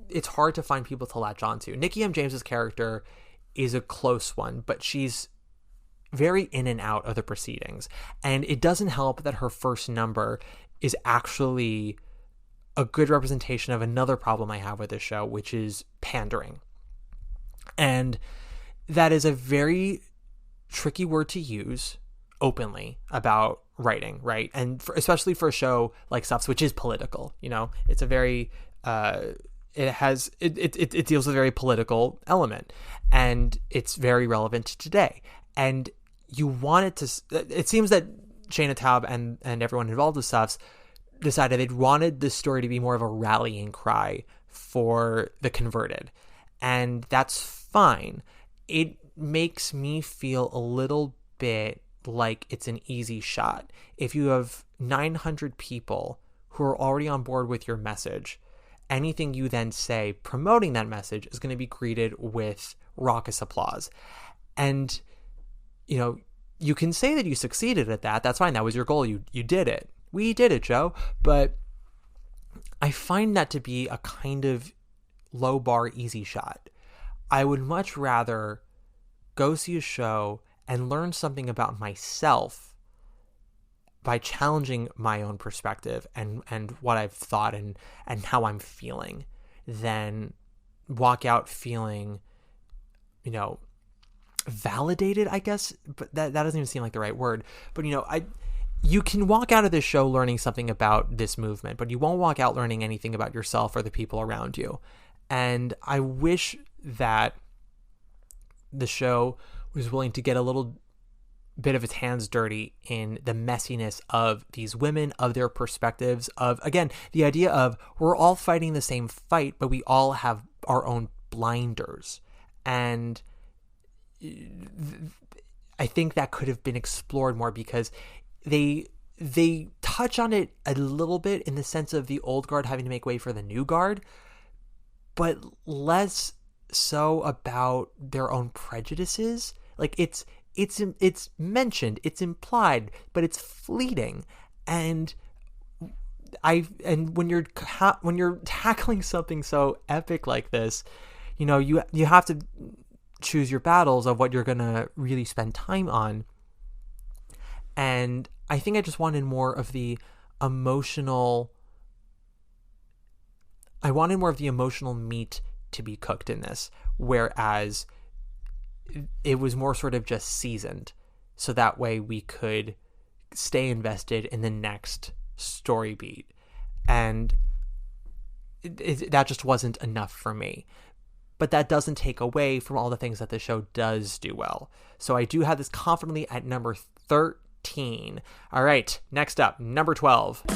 Speaker 4: it's hard to find people to latch onto. Nikki M. James's character is a close one, but she's very in and out of the proceedings. And it doesn't help that her first number is actually a good representation of another problem I have with this show, which is pandering. And that is a very tricky word to use openly about writing, right? And especially for a show like Souffle, which is political, it's a very, it deals with a very political element, and it's very relevant to today. And you want it seems that Shayna Taub and everyone involved with Souffle decided they wanted this story to be more of a rallying cry for the converted. And that's fine. It makes me feel a little bit like it's an easy shot. If you have 900 people who are already on board with your message, anything you then say promoting that message is going to be greeted with raucous applause. And, you can say that you succeeded at that. That's fine. That was your goal. You did it. We did it, Joe. But I find that to be a kind of low bar, easy shot. I would much rather go see a show and learn something about myself by challenging my own perspective and what I've thought and how I'm feeling, than walk out feeling, validated, I guess, but that doesn't even seem like the right word. But, you can walk out of this show learning something about this movement, but you won't walk out learning anything about yourself or the people around you. And I wish that the show was willing to get a little bit of its hands dirty in the messiness of these women, of their perspectives, of, again, the idea of we're all fighting the same fight, but we all have our own blinders. And I think that could have been explored more, because they touch on it a little bit in the sense of the old guard having to make way for the new guard, but less so about their own prejudices. Like it's mentioned, it's implied, but it's fleeting. And when you're tackling something so epic like this, you have to choose your battles of what you're going to really spend time on. And I think I just wanted more of the emotional meat to be cooked in this, whereas it was more sort of just seasoned, so that way we could stay invested in the next story beat. And that just wasn't enough for me. But that doesn't take away from all the things that the show does do well. So I do have this confidently at number 13. All right, next up, number 12.
Speaker 6: I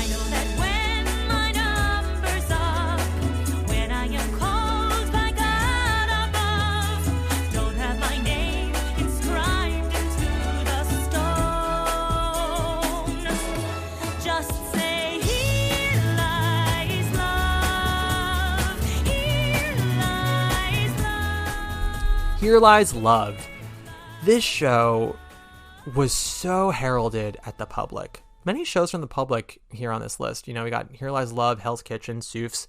Speaker 6: know that when my number's up, when I am called by God above, don't have my name inscribed into the stone. Just say, here lies love, here lies love.
Speaker 4: Here Lies Love. This show was so heralded at the public. Many shows from the public here on this list. We got Here Lies Love, Hell's Kitchen, Souffle.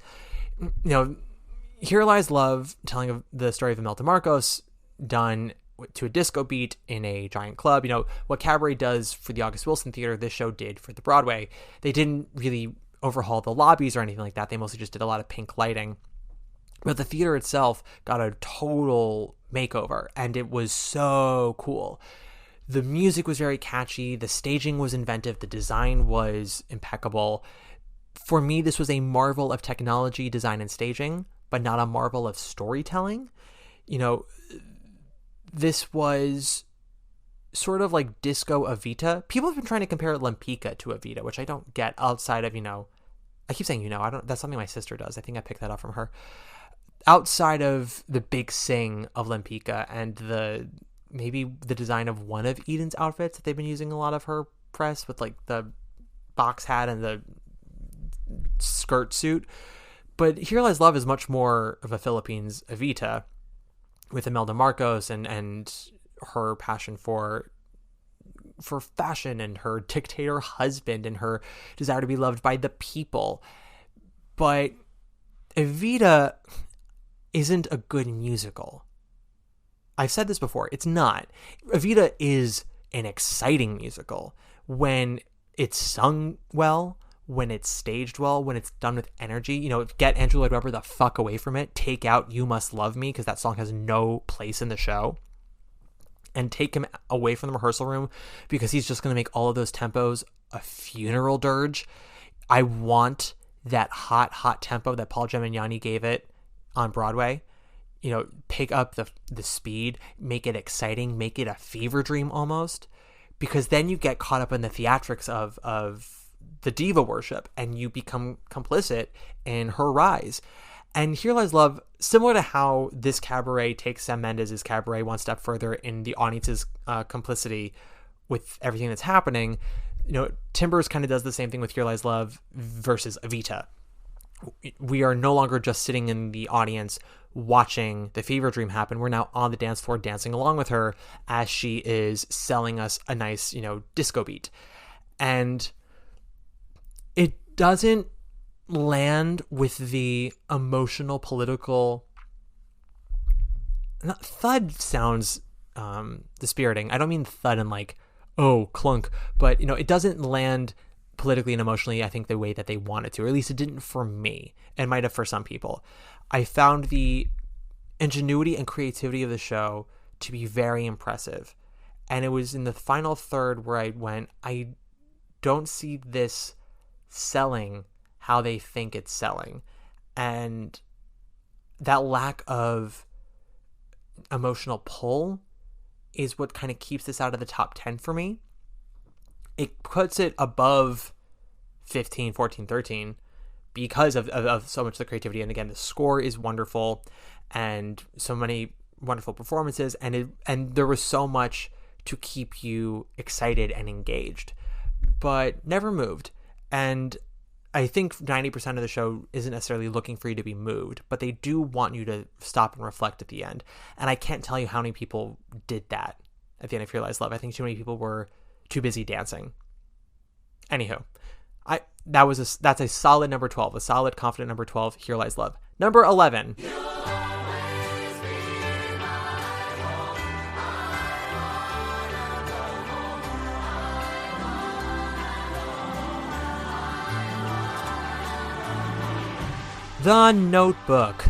Speaker 4: Here Lies Love, telling of the story of Imelda Marcos, done to a disco beat in a giant club. What Cabaret does for the August Wilson Theater, this show did for the Broadway. They didn't really overhaul the lobbies or anything like that. They mostly just did a lot of pink lighting. But the theater itself got a total makeover, and it was so cool. The music was very catchy, the staging was inventive, the design was impeccable. For me, this was a marvel of technology, design, and staging, but not a marvel of storytelling. This was sort of like Disco Evita. People have been trying to compare Lempicka to Evita, which I don't get outside of, I keep saying, I don't, that's something my sister does. I think I picked that up from her. Outside of the big sing of Lempicka and maybe the design of one of Eden's outfits that they've been using a lot of her press with, like, the box hat and the skirt suit. But Here Lies Love is much more of a Philippines Evita, with Imelda Marcos and her passion for fashion and her dictator husband and her desire to be loved by the people. But Evita isn't a good musical. I've said this before. It's not. Evita is an exciting musical when it's sung well, when it's staged well, when it's done with energy. You know, get Andrew Lloyd Webber the fuck away from it. Take out You Must Love Me, because that song has no place in the show. And take him away from the rehearsal room, because he's just going to make all of those tempos a funeral dirge. I want that hot tempo that Paul Gemignani gave it on Broadway. You know, pick up the speed, make it exciting, make it a fever dream almost, because then you get caught up in the theatrics of the diva worship and you become complicit in her rise. And Here Lies Love, similar to how this cabaret takes Sam Mendes' cabaret one step further in the audience's complicity with everything that's happening, you know, Timbers kind of does the same thing with Here Lies Love versus Evita. We are no longer just sitting in the audience watching the fever dream happen. We're now on the dance floor dancing along with her as she is selling us a nice, you know, disco beat. And it doesn't land with the emotional, political... Thud sounds dispiriting. I don't mean thud in like, oh, clunk. But, you know, it doesn't land politically and emotionally, I think, the way that they wanted to. Or at least it didn't for me. It might have for some people. I found the ingenuity and creativity of the show to be very impressive. And it was in the final third where I went, I don't see this selling how they think it's selling. And that lack of emotional pull is what kind of keeps this out of the top 10 for me. It puts it above 15, 14, 13 because of so much of the creativity. And again, the score is wonderful and so many wonderful performances. And there was so much to keep you excited and engaged, but never moved. And I think 90% of the show isn't necessarily looking for you to be moved, but they do want you to stop and reflect at the end. And I can't tell you how many people did that at the end of Here Lies Love. I think too many people were too busy dancing. Anywho, that's a solid number 12, a solid, confident number 12, Here Lies Love. Number 11. The Notebook.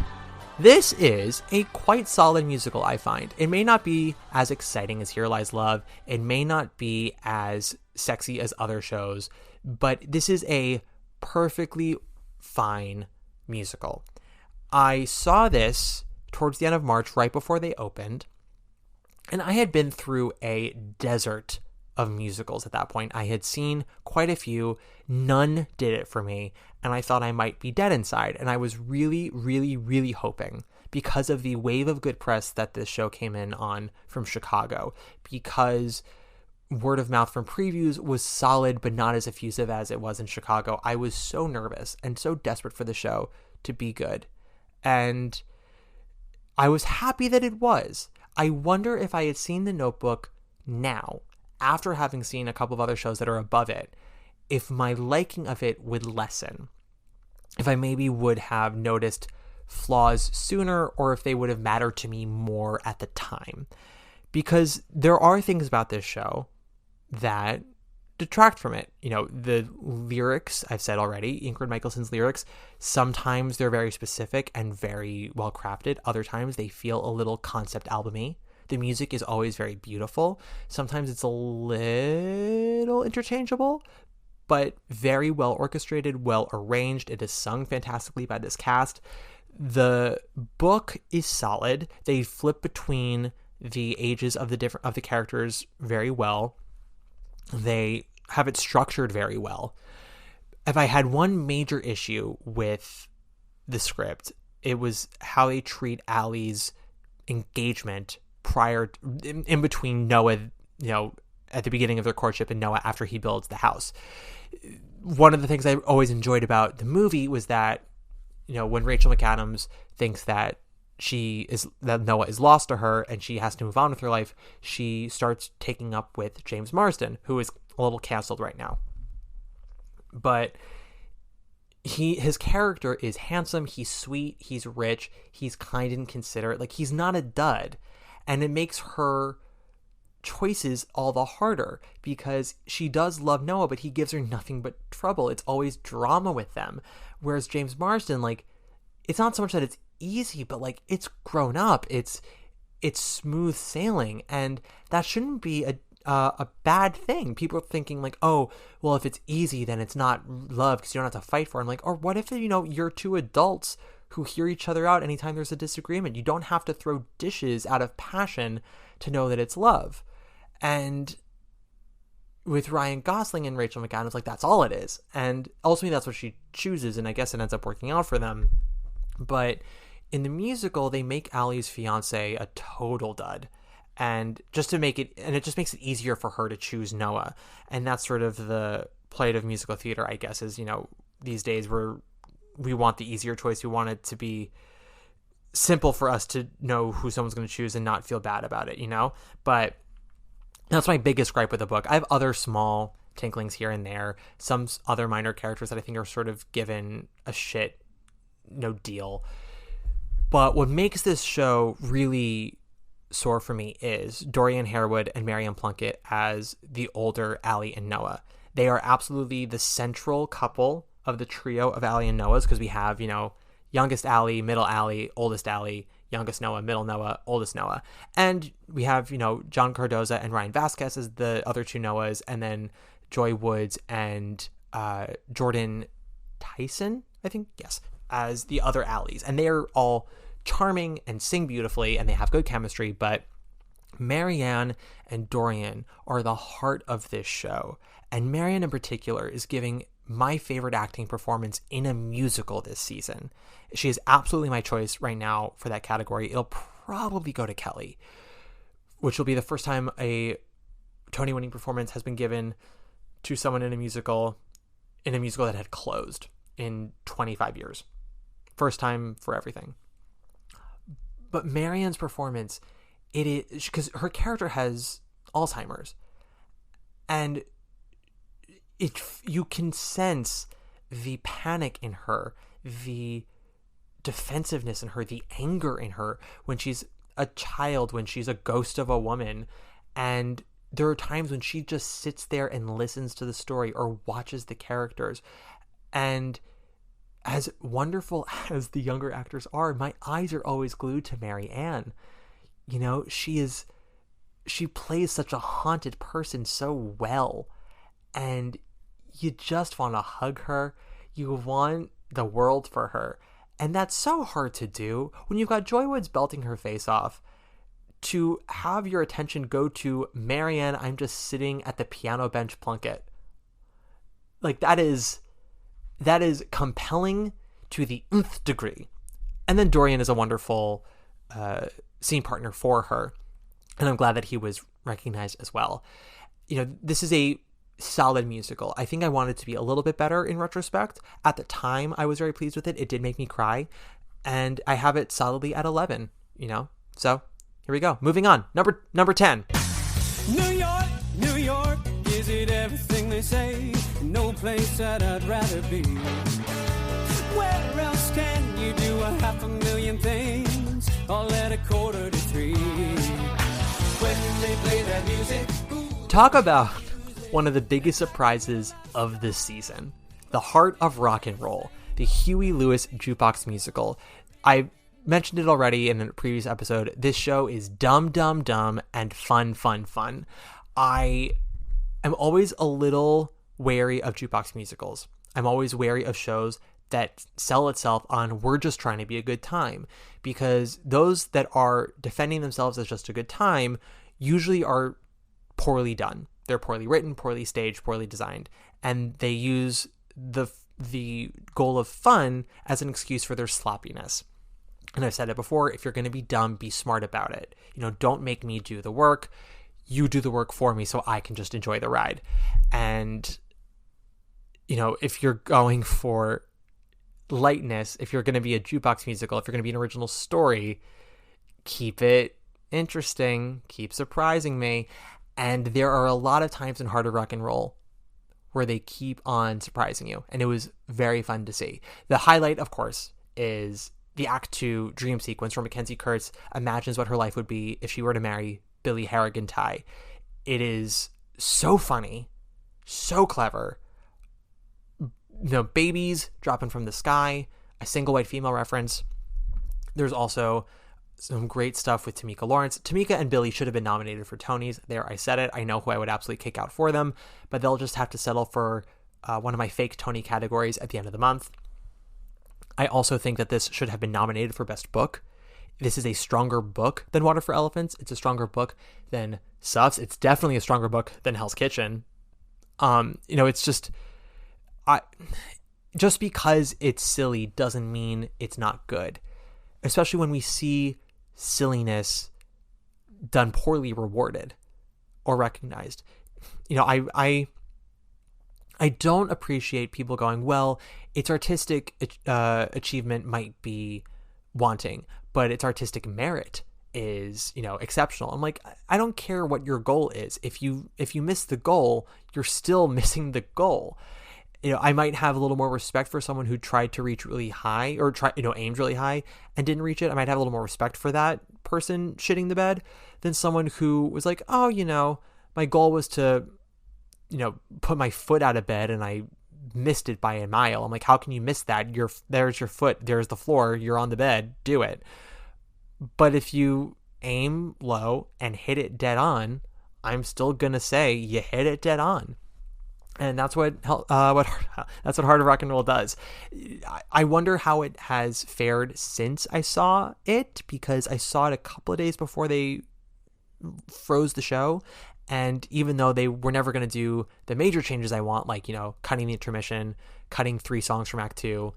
Speaker 4: This is a quite solid musical, I find. It may not be as exciting as Here Lies Love. It may not be as sexy as other shows, but this is a perfectly fine musical. I saw this towards the end of March, right before they opened, and I had been through a desert of musicals at that point. I had seen quite a few. None did it for me, and I thought I might be dead inside. And I was really, really, really hoping, because of the wave of good press that this show came in on from Chicago, because word of mouth from previews was solid but not as effusive as it was in Chicago. I was so nervous and so desperate for the show to be good. And I was happy that it was. I wonder if I had seen The Notebook now, after having seen a couple of other shows that are above it, if my liking of it would lessen. If I maybe would have noticed flaws sooner, or if they would have mattered to me more at the time. Because there are things about this show that detract from it. You know, the lyrics, I've said already, Ingrid Michaelson's lyrics, sometimes they're very specific and very well crafted. Other times they feel a little concept album-y. The music is always very beautiful. Sometimes it's a little interchangeable, but very well orchestrated, well arranged. It is sung fantastically by this cast. The book is solid. They flip between the ages of the characters very well. They have it structured very well. If I had one major issue with the script, it was how they treat Allie's engagement in between Noah, you know, at the beginning of their courtship, and Noah after he builds the house. One of the things I always enjoyed about the movie was that, you know, when Rachel McAdams thinks that Noah is lost to her and she has to move on with her life, she starts taking up with James Marsden, who is a little canceled right now. But his character is handsome, he's sweet, he's rich, he's kind and considerate. Like, he's not a dud. And it makes her choices all the harder because she does love Noah, but he gives her nothing but trouble. It's always drama with them. Whereas James Marsden, like, it's not so much that it's easy, but like it's grown up. It's smooth sailing, and that shouldn't be a bad thing. People are thinking like, oh, well, if it's easy, then it's not love because you don't have to fight for it. I'm like, or what if, you know, you're two adults who hear each other out anytime there's a disagreement? You don't have to throw dishes out of passion to know that it's love. And with Ryan Gosling and Rachel McAdams, like, that's all it is. And ultimately that's what she chooses, and I guess it ends up working out for them. But in the musical, they make Allie's fiance a total dud. And just to make it, and it just makes it easier for her to choose Noah. And that's sort of the plight of musical theater, I guess, is, you know, these days we want the easier choice. We want it to be simple for us to know who someone's going to choose and not feel bad about it, you know? But that's my biggest gripe with the book. I have other small tinklings here and there, some other minor characters that I think are sort of given a shit no deal. But what makes this show really soar for me is Dorian Harewood and Marianne Plunkett as the older Allie and Noah. They are absolutely the central couple of the trio of Allie and Noahs, because we have, you know, youngest Allie, middle Allie, oldest Allie, youngest Noah, middle Noah, oldest Noah. And we have, you know, John Cardoza and Ryan Vasquez as the other two Noahs, and then Joy Woods and Jordan Tyson, I think, yes, as the other Allies. And they are all charming and sing beautifully, and they have good chemistry, but Marianne and Dorian are the heart of this show. And Marianne in particular is giving my favorite acting performance in a musical this season. She is absolutely my choice right now for that category. It'll probably go to Kelly, which will be the first time a Tony-winning performance has been given to someone in a musical that had closed in 25 years. First time for everything. But Marianne's performance, it is, because her character has Alzheimer's, and you can sense the panic in her, the defensiveness in her, the anger in her when she's a child, when she's a ghost of a woman. And there are times when she just sits there and listens to the story or watches the characters. And as wonderful as the younger actors are, my eyes are always glued to Marianne. You know, she plays such a haunted person so well. And you just want to hug her. You want the world for her. And that's so hard to do when you've got Joy Woods belting her face off. To have your attention go to Marianne, I'm just sitting at the piano bench Plunkett. Like, that is compelling to the nth degree. And then Dorian is a wonderful scene partner for her. And I'm glad that he was recognized as well. You know, this is a solid musical. I think I wanted it to be a little bit better in retrospect. At the time, I was very pleased with it. It did make me cry. And I have it solidly at 11, you know? So, here we go. Moving on. Number 10.
Speaker 8: New York, is it everything they say? No place that I'd rather be. Where else can you do 500,000 things all at 2:45? When they play that music.
Speaker 4: Talk about one of the biggest surprises of this season. The Heart of Rock and Roll, the Huey Lewis jukebox musical. I mentioned it already in a previous episode. This show is dumb, dumb, dumb, and fun, fun, fun. I am always a little wary of jukebox musicals. I'm always wary of shows that sell itself on we're just trying to be a good time, because those that are defending themselves as just a good time usually are poorly done. They're poorly written, poorly staged, poorly designed, and they use the goal of fun as an excuse for their sloppiness. And I've said it before, if you're going to be dumb, be smart about it. You know, don't make me do the work. You do the work for me so I can just enjoy the ride. And, you know, if you're going for lightness, if you're going to be a jukebox musical, if you're going to be an original story, keep it interesting, keep surprising me. And there are a lot of times in Heart of Rock and Roll where they keep on surprising you. And it was very fun to see. The highlight, of course, is the Act 2 dream sequence where Mackenzie Kurtz imagines what her life would be if she were to marry Billy Harrigan Ty. It is so funny, so clever. Babies dropping from the sky, a single white female reference. There's also some great stuff with Tamika Lawrence. Tamika and Billy should have been nominated for Tonys. There, I said it. I know who I would absolutely kick out for them, but they'll just have to settle for one of my fake Tony categories at the end of the month. I also think that this should have been nominated for Best Book. This is a stronger book than Water for Elephants. It's a stronger book than Suffs. It's definitely a stronger book than Hell's Kitchen. It's just because it's silly doesn't mean it's not good, especially when we see silliness done poorly rewarded or recognized. I don't appreciate people going, well, its artistic achievement might be wanting, but its artistic merit is, exceptional. I'm like, I don't care what your goal is. If you miss the goal, you're still missing the goal. I might have a little more respect for someone who tried to reach really high or aimed really high and didn't reach it. I might have a little more respect for that person shitting the bed than someone who was like, oh, my goal was to, put my foot out of bed and I missed it by a mile. I'm like, how can you miss that? There's your foot. There's the floor. You're on the bed. Do it. But if you aim low and hit it dead on, I'm still going to say you hit it dead on. And that's what Hard of Rock and Roll does. I wonder how it has fared since I saw it, because I saw it a couple of days before they froze the show. And even though they were never going to do the major changes I want, like, cutting the intermission, cutting 3 songs from Act 2,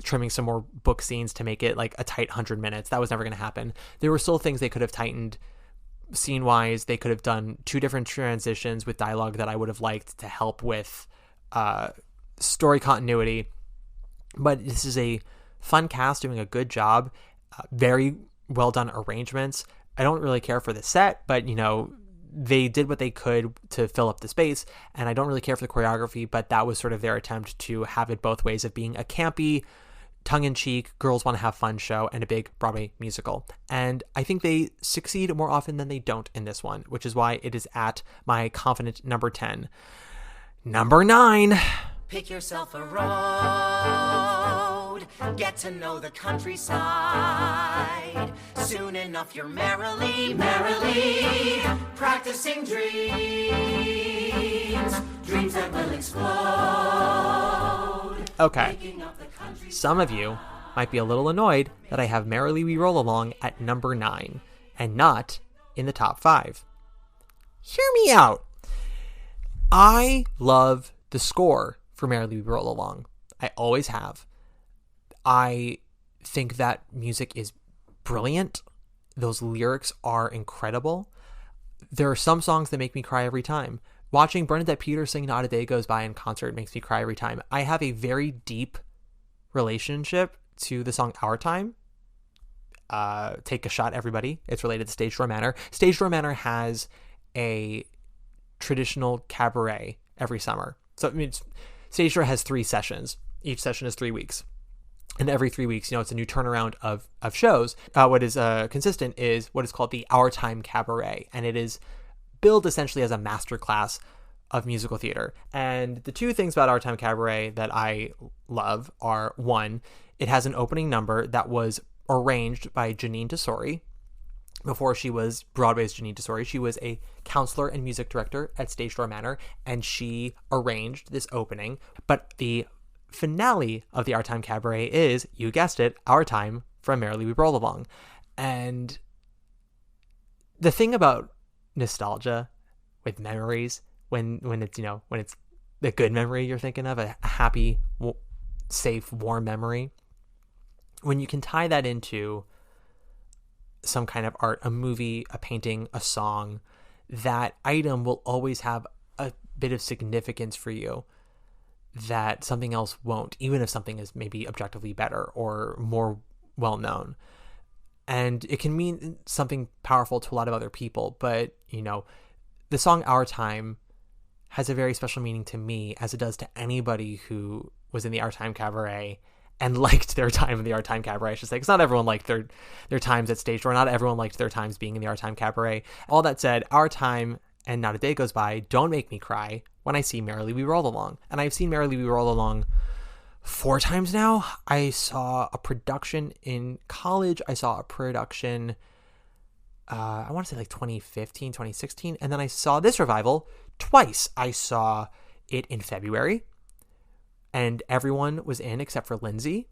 Speaker 4: trimming some more book scenes to make it like a tight 100 minutes, that was never going to happen. There were still things they could have tightened scene-wise. They could have done 2 different transitions with dialogue that I would have liked to help with story continuity. But this is a fun cast doing a good job. Very well done arrangements. I don't really care for the set, but, they did what they could to fill up the space. And I don't really care for the choreography, but that was sort of their attempt to have it both ways of being a campy, tongue-in-cheek, girls want to have fun show and a big Broadway musical. And I think they succeed more often than they don't in this one, which is why it is at my confident number 10. Number 9.
Speaker 9: Pick yourself a road, get to know the countryside. Soon enough you're merrily practicing dreams that will explode.
Speaker 4: Okay. Some of you might be a little annoyed that I have Merrily We Roll Along at number 9 and not in the top 5. Hear me out. I love the score for Merrily We Roll Along. I always have. I think that music is brilliant. Those lyrics are incredible. There are some songs that make me cry every time. Watching Bernadette Peters sing Not a Day Goes By in concert makes me cry every time. I have a very deep relationship to the song Our Time. Take a shot, everybody. It's related to Stage Door Manor. Stage Door Manor has a traditional cabaret every summer. So it means Stage Door has 3 sessions. Each session is 3 weeks. And every 3 weeks, it's a new turnaround of shows. What is consistent is what is called the Our Time Cabaret. And it is billed essentially as a masterclass of musical theater. And the 2 things about Our Time Cabaret that I love are, 1, it has an opening number that was arranged by Janine Tesori. Before she was Broadway's Janine Tesori, she was a counselor and music director at Stage Door Manor, and she arranged this opening. But the finale of the Our Time Cabaret is, you guessed it, Our Time from Merrily We Roll Along. And the thing about nostalgia with memories, when it's the good memory you're thinking of, a happy, safe, warm memory, when you can tie that into some kind of art, a movie, a painting, a song, that item will always have a bit of significance for you that something else won't, even if something is maybe objectively better or more well known. And it can mean something powerful to a lot of other people, but the song Our Time has a very special meaning to me, as it does to anybody who was in the Our Time Cabaret and liked their time in the Our Time Cabaret, I should say, because not everyone liked their times at Stage Door. Not everyone liked their times being in the Our Time Cabaret. All that said, Our Time and Not a Day Goes By don't make me cry when I see Merrily We Roll Along. And I've seen Merrily We Roll Along 4 times now. I saw a production in college. I saw a production, I want to say like 2015, 2016. And then I saw this revival twice. I saw it in February, and everyone was in except for Lindsay.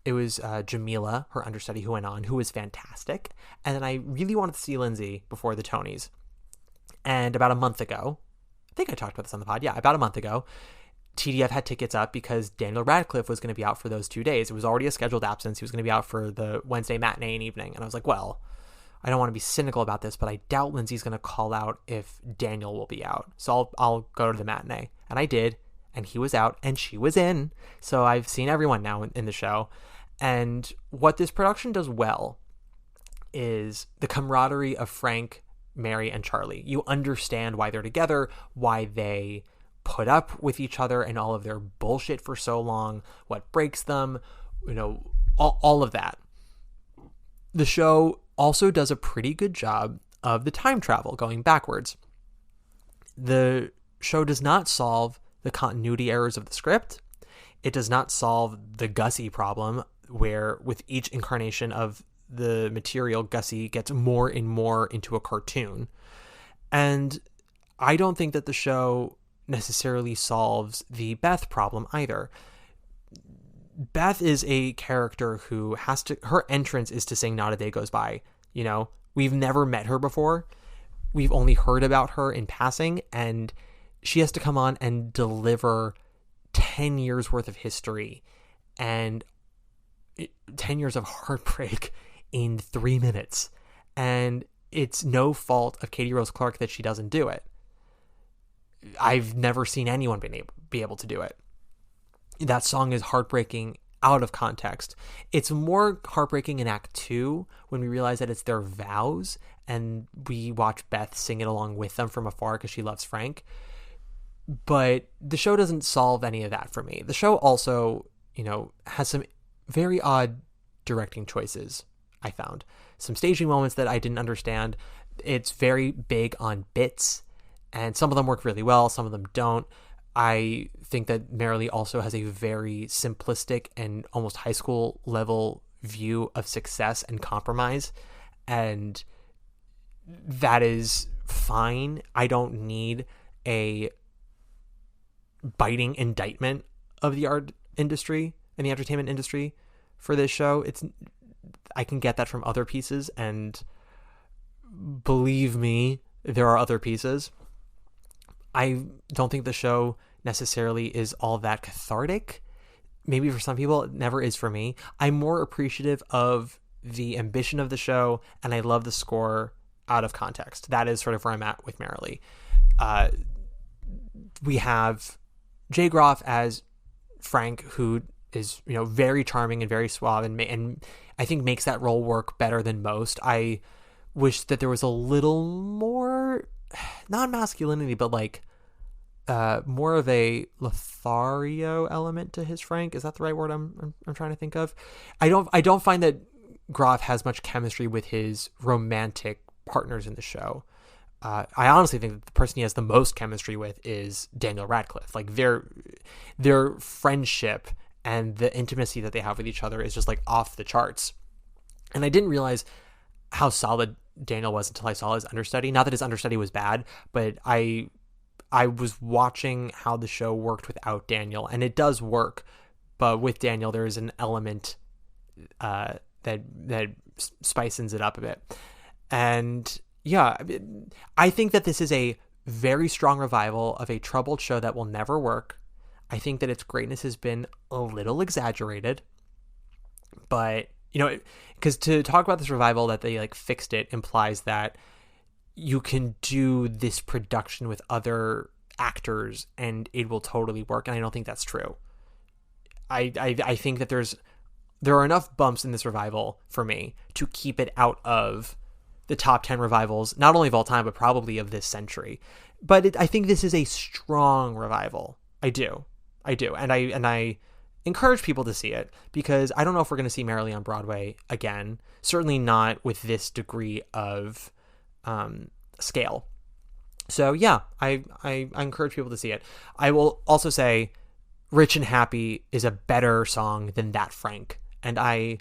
Speaker 4: It was Jamila, her understudy, who went on, who was fantastic. And then I really wanted to see Lindsay before the Tonys. And about a month ago, I think I talked about this on the pod. Yeah, about a month ago, TDF had tickets up because Daniel Radcliffe was going to be out for those 2 days. It was already a scheduled absence. He was going to be out for the Wednesday matinee and evening. And I was like, well, I don't want to be cynical about this, but I doubt Lindsay's going to call out if Daniel will be out. So I'll go to the matinee. And I did. And he was out and she was in. So I've seen everyone now in the show. And what this production does well is the camaraderie of Frank, Mary, and Charlie. You understand why they're together, why they put up with each other and all of their bullshit for so long, what breaks them, all of that. The show also does a pretty good job of the time travel, going backwards. The show does not solve the continuity errors of the script. It does not solve the Gussie problem, where with each incarnation of the material, Gussie gets more and more into a cartoon. And I don't think that the show necessarily solves the Beth problem either. Beth is a character who her entrance is to sing Not a Day Goes By. We've never met her before. We've only heard about her in passing, and she has to come on and deliver 10 years worth of history and 10 years of heartbreak in 3 minutes. And it's no fault of Katie Rose Clark that she doesn't do it. I've never seen anyone be able to do it. That song is heartbreaking out of context. It's more heartbreaking in Act 2 when we realize that it's their vows and we watch Beth sing it along with them from afar because she loves Frank. But the show doesn't solve any of that for me. The show also, has some very odd directing choices, I found. Some staging moments that I didn't understand. It's very big on bits, and some of them work really well, some of them don't. I think that Merrily also has a very simplistic and almost high school level view of success and compromise, and that is fine. I don't need a biting indictment of the art industry and the entertainment industry for this show. I can get that from other pieces, and believe me, there are other pieces. I don't think the show necessarily is all that cathartic. Maybe for some people, it never is for me. I'm more appreciative of the ambition of the show, and I love the score out of context. That is sort of where I'm at with Merrily. We have Jay Groff as Frank, who is very charming and very suave, and I think makes that role work better than most. I wish that there was a little more, not masculinity, but like more of a Lothario element to his Frank. Is that the right word I'm trying to think of? I don't find that Groff has much chemistry with his romantic partners in the show. I honestly think that the person he has the most chemistry with is Daniel Radcliffe. Like their friendship and the intimacy that they have with each other is just like off the charts. And I didn't realize how solid Daniel was until I saw his understudy. Not that his understudy was bad, but I was watching how the show worked without Daniel, and it does work. But with Daniel, there is an element that spicens it up a bit. And yeah, I think that this is a very strong revival of a troubled show that will never work. I think that its greatness has been a little exaggerated, but because to talk about this revival that they like fixed it implies that you can do this production with other actors and it will totally work, and I don't think that's true. I think that there are enough bumps in this revival for me to keep it out of the top 10 revivals, not only of all time, but probably of this century. But I think this is a strong revival. I do. And I encourage people to see it, because I don't know if we're going to see Merrily on Broadway again. Certainly not with this degree of scale. So yeah, I encourage people to see it. I will also say Rich and Happy is a better song than That Frank, and I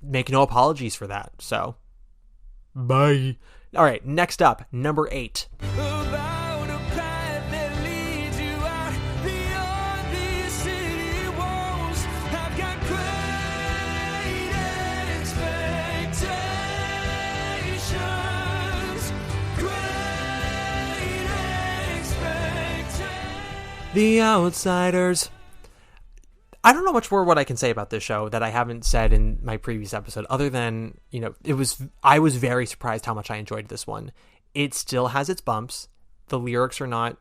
Speaker 4: make no apologies for that. So bye. All right, next up, number 8.
Speaker 8: About a path that leads you out beyond these city walls. I've got great expectations. Great expectations.
Speaker 4: The Outsiders. I don't know much more what I can say about this show that I haven't said in my previous episode, other than, I was very surprised how much I enjoyed this one. It still has its bumps. The lyrics are not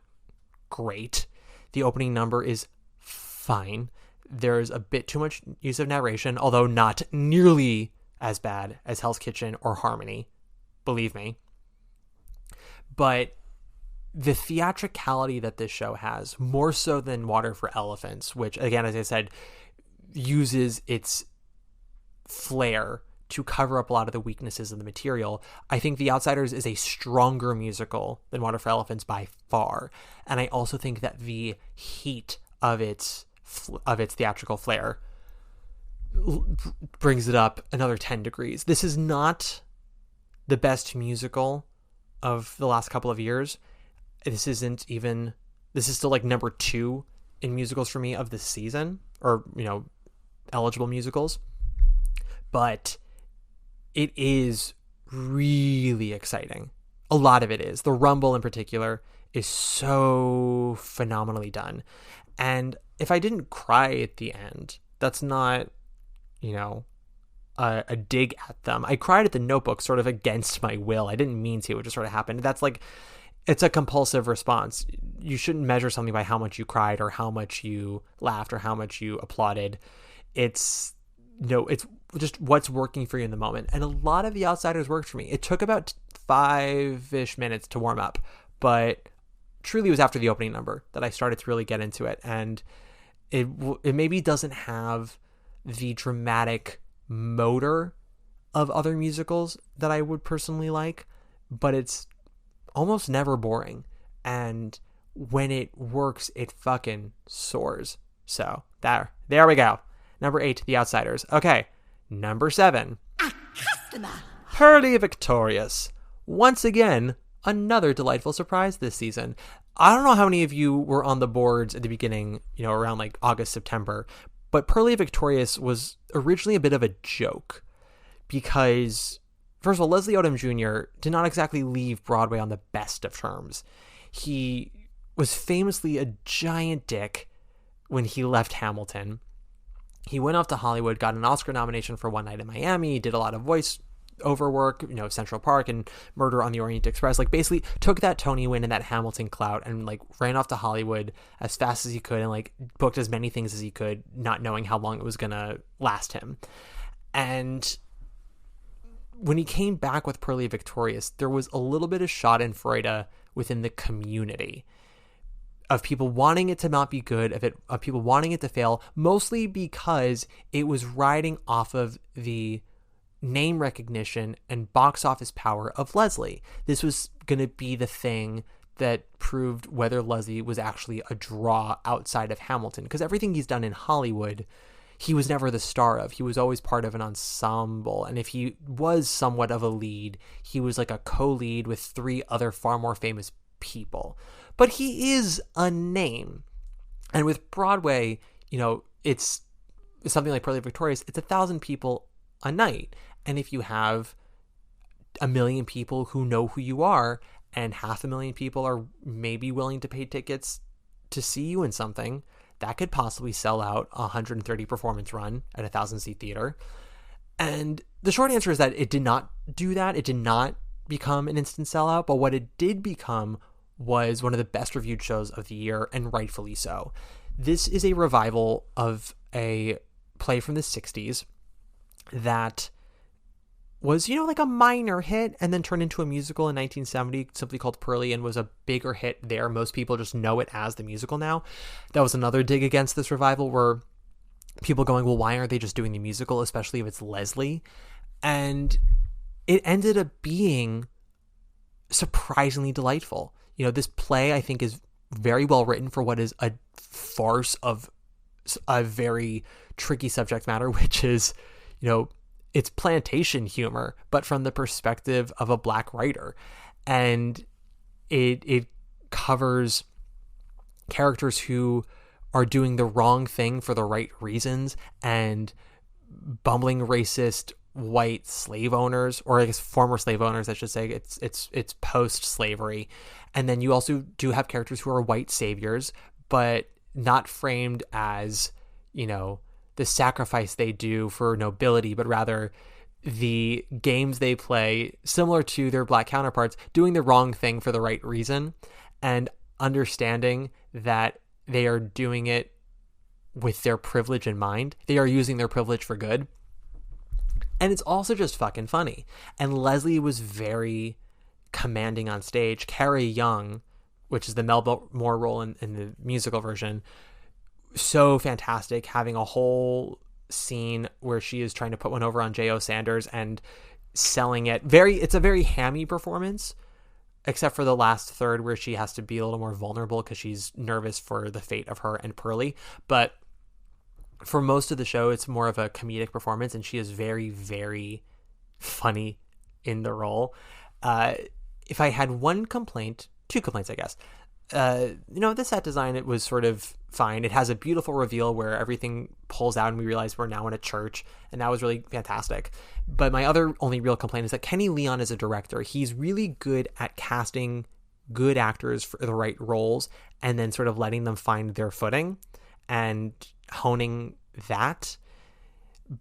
Speaker 4: great. The opening number is fine. There's a bit too much use of narration, although not nearly as bad as Hell's Kitchen or Harmony, believe me. But the theatricality that this show has, more so than Water for Elephants, which, again, as I said, uses its flair to cover up a lot of the weaknesses of the material, I think The Outsiders is a stronger musical than Water for Elephants by far. And I also think that the heat of its theatrical flair brings it up another 10 degrees. This is not the best musical of the last couple of years. This is still like number 2 in musicals for me of this season, or, eligible musicals. But it is really exciting. A lot of it is. The Rumble in particular is so phenomenally done. And if I didn't cry at the end, that's not, a dig at them. I cried at the Notebook sort of against my will. I didn't mean to. It just sort of happened. That's like, it's a compulsive response. You shouldn't measure something by how much you cried or how much you laughed or how much you applauded. It's just what's working for you in the moment. And a lot of The Outsiders worked for me. It took about 5-ish minutes to warm up, but truly it was after the opening number that I started to really get into it. And it maybe doesn't have the dramatic motor of other musicals that I would personally like, but it's almost never boring, and when it works, it fucking soars. So there we go. Number 8, The Outsiders. Okay, number 7, Pearly Victorious. Once again, another delightful surprise this season. I don't know how many of you were on the boards at the beginning, around like August, September, but Pearly Victorious was originally a bit of a joke because, first of all, Leslie Odom Jr. did not exactly leave Broadway on the best of terms. He was famously a giant dick when he left Hamilton. He went off to Hollywood, got an Oscar nomination for One Night in Miami, did a lot of voice-over work, Central Park and Murder on the Orient Express. Like, basically took that Tony win and that Hamilton clout and, like, ran off to Hollywood as fast as he could and, like, booked as many things as he could, not knowing how long it was going to last him. And when he came back with Pearly Victorious, there was a little bit of schadenfreude within the community of people wanting it to not be good, of people wanting it to fail, mostly because it was riding off of the name recognition and box office power of Leslie. This was going to be the thing that proved whether Leslie was actually a draw outside of Hamilton, because everything he's done in Hollywood, he was never the star of. He was always part of an ensemble. And if he was somewhat of a lead, he was like a co-lead with 3 other far more famous people. But he is a name. And with Broadway, it's something like Pearly Victorious, it's 1,000 people a night. And if you have 1 million people who know who you are, and 500,000 people are maybe willing to pay tickets to see you in something, that could possibly sell out a 130 performance run at a 1,000-seat theater. And the short answer is that it did not do that. It did not become an instant sellout, but what it did become was one of the best reviewed shows of the year, and rightfully so. This is a revival of a play from the 60s that was, like a minor hit and then turned into a musical in 1970, simply called Pearly, and was a bigger hit there. Most people just know it as the musical now. That was another dig against this revival, where people going, well, why aren't they just doing the musical, especially if it's Leslie? And it ended up being surprisingly delightful. this play I think is very well written for what is a farce of a very tricky subject matter, which is, it's plantation humor, but from the perspective of a Black writer. And it covers characters who are doing the wrong thing for the right reasons, and bumbling racist white slave owners, or I guess former slave owners, I should say. It's post-slavery. And then you also do have characters who are white saviors, but not framed as, the sacrifice they do for nobility, but rather the games they play, similar to their Black counterparts, doing the wrong thing for the right reason, and understanding that they are doing it with their privilege in mind. They are using their privilege for good. And it's also just fucking funny. And Leslie was very commanding on stage. Carrie Young, which is the Mel Moore role in the musical version, so fantastic, having a whole scene where she is trying to put one over on J.O. Sanders and selling it. It's a very hammy performance, except for the last third where she has to be a little more vulnerable because she's nervous for the fate of her and Pearlie. But for most of the show, it's more of a comedic performance, and she is very, very funny in the role. If I had one complaint, two complaints, I guess. The set design, it was sort of fine. It has a beautiful reveal where everything pulls out and we realize we're now in a church, and that was really fantastic. But my other only real complaint is that Kenny Leon is a director. He's really good at casting good actors for the right roles and then sort of letting them find their footing and honing that.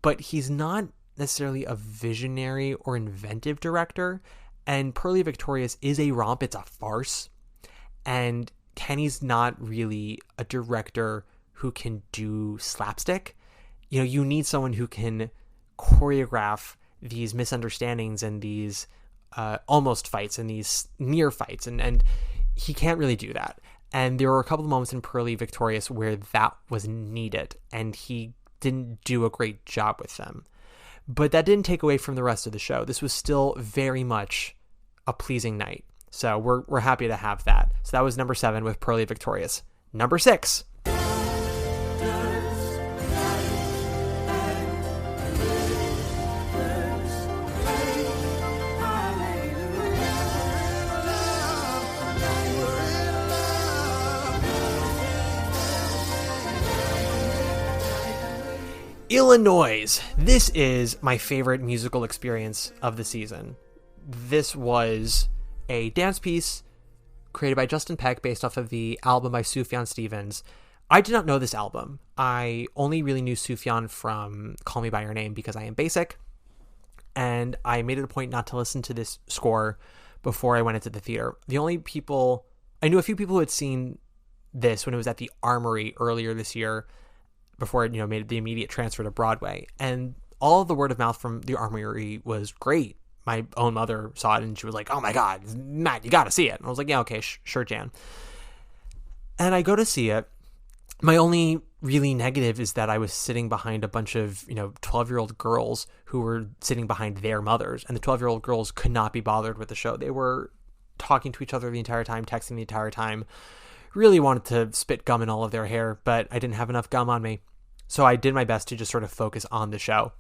Speaker 4: But he's not necessarily a visionary or inventive director. And Pearlie Victorious is a romp. It's a farce. And Kenny's not really a director who can do slapstick. You need someone who can choreograph these misunderstandings and these almost fights and these near fights. And he can't really do that. And there were a couple of moments in Pearlie Victorious where that was needed, and he didn't do a great job with them. But that didn't take away from the rest of the show. This was still very much a pleasing night. So we're happy to have that. So that was number 7 with Pearlie Victorious. Number 6. Illinois. This is my favorite musical experience of the season. This was a dance piece created by Justin Peck based off of the album by Sufjan Stevens. I did not know this album. I only really knew Sufjan from Call Me By Your Name because I am basic. And I made it a point not to listen to this score before I went into the theater. I knew a few people who had seen this when it was at the Armory earlier this year before it, made the immediate transfer to Broadway. And all of the word of mouth from the Armory was great. My own mother saw it and she was like, "Oh my God, Matt, you got to see it." And I was like, "Yeah, okay, sure, Jan." And I go to see it. My only really negative is that I was sitting behind a bunch of, 12-year-old girls who were sitting behind their mothers. And the 12-year-old girls could not be bothered with the show. They were talking to each other the entire time, texting the entire time. Really wanted to spit gum in all of their hair, but I didn't have enough gum on me. So I did my best to just sort of focus on the show.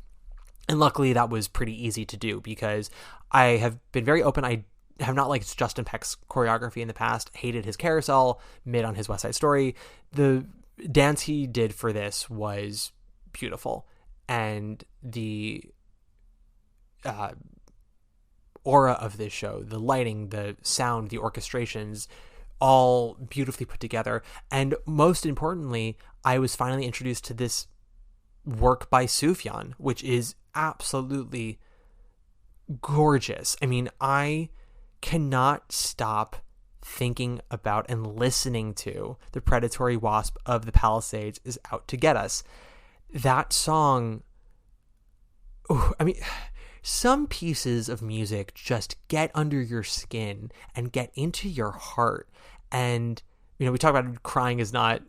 Speaker 4: And luckily that was pretty easy to do because I have been very open. I have not liked Justin Peck's choreography in the past, hated his carousel, mid on his West Side Story. The dance he did for this was beautiful. And the aura of this show, the lighting, the sound, the orchestrations, all beautifully put together. And most importantly, I was finally introduced to this work by Sufjan, which is absolutely gorgeous. I mean, I cannot stop thinking about and listening to The Predatory Wasp of the Palisades is Out to Get Us. That song, some pieces of music just get under your skin and get into your heart. And, we talk about crying is not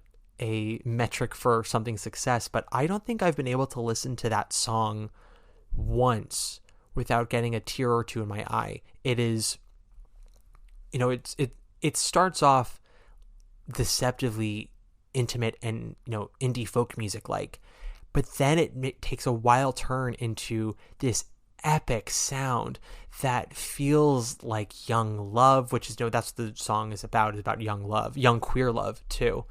Speaker 4: a metric for something's success, but I don't think I've been able to listen to that song once without getting a tear or two in my eye. It is, it starts off deceptively intimate and, indie folk music like, but then it takes a wild turn into this epic sound that feels like young love, which is, that's what the song is about young love, young queer love too.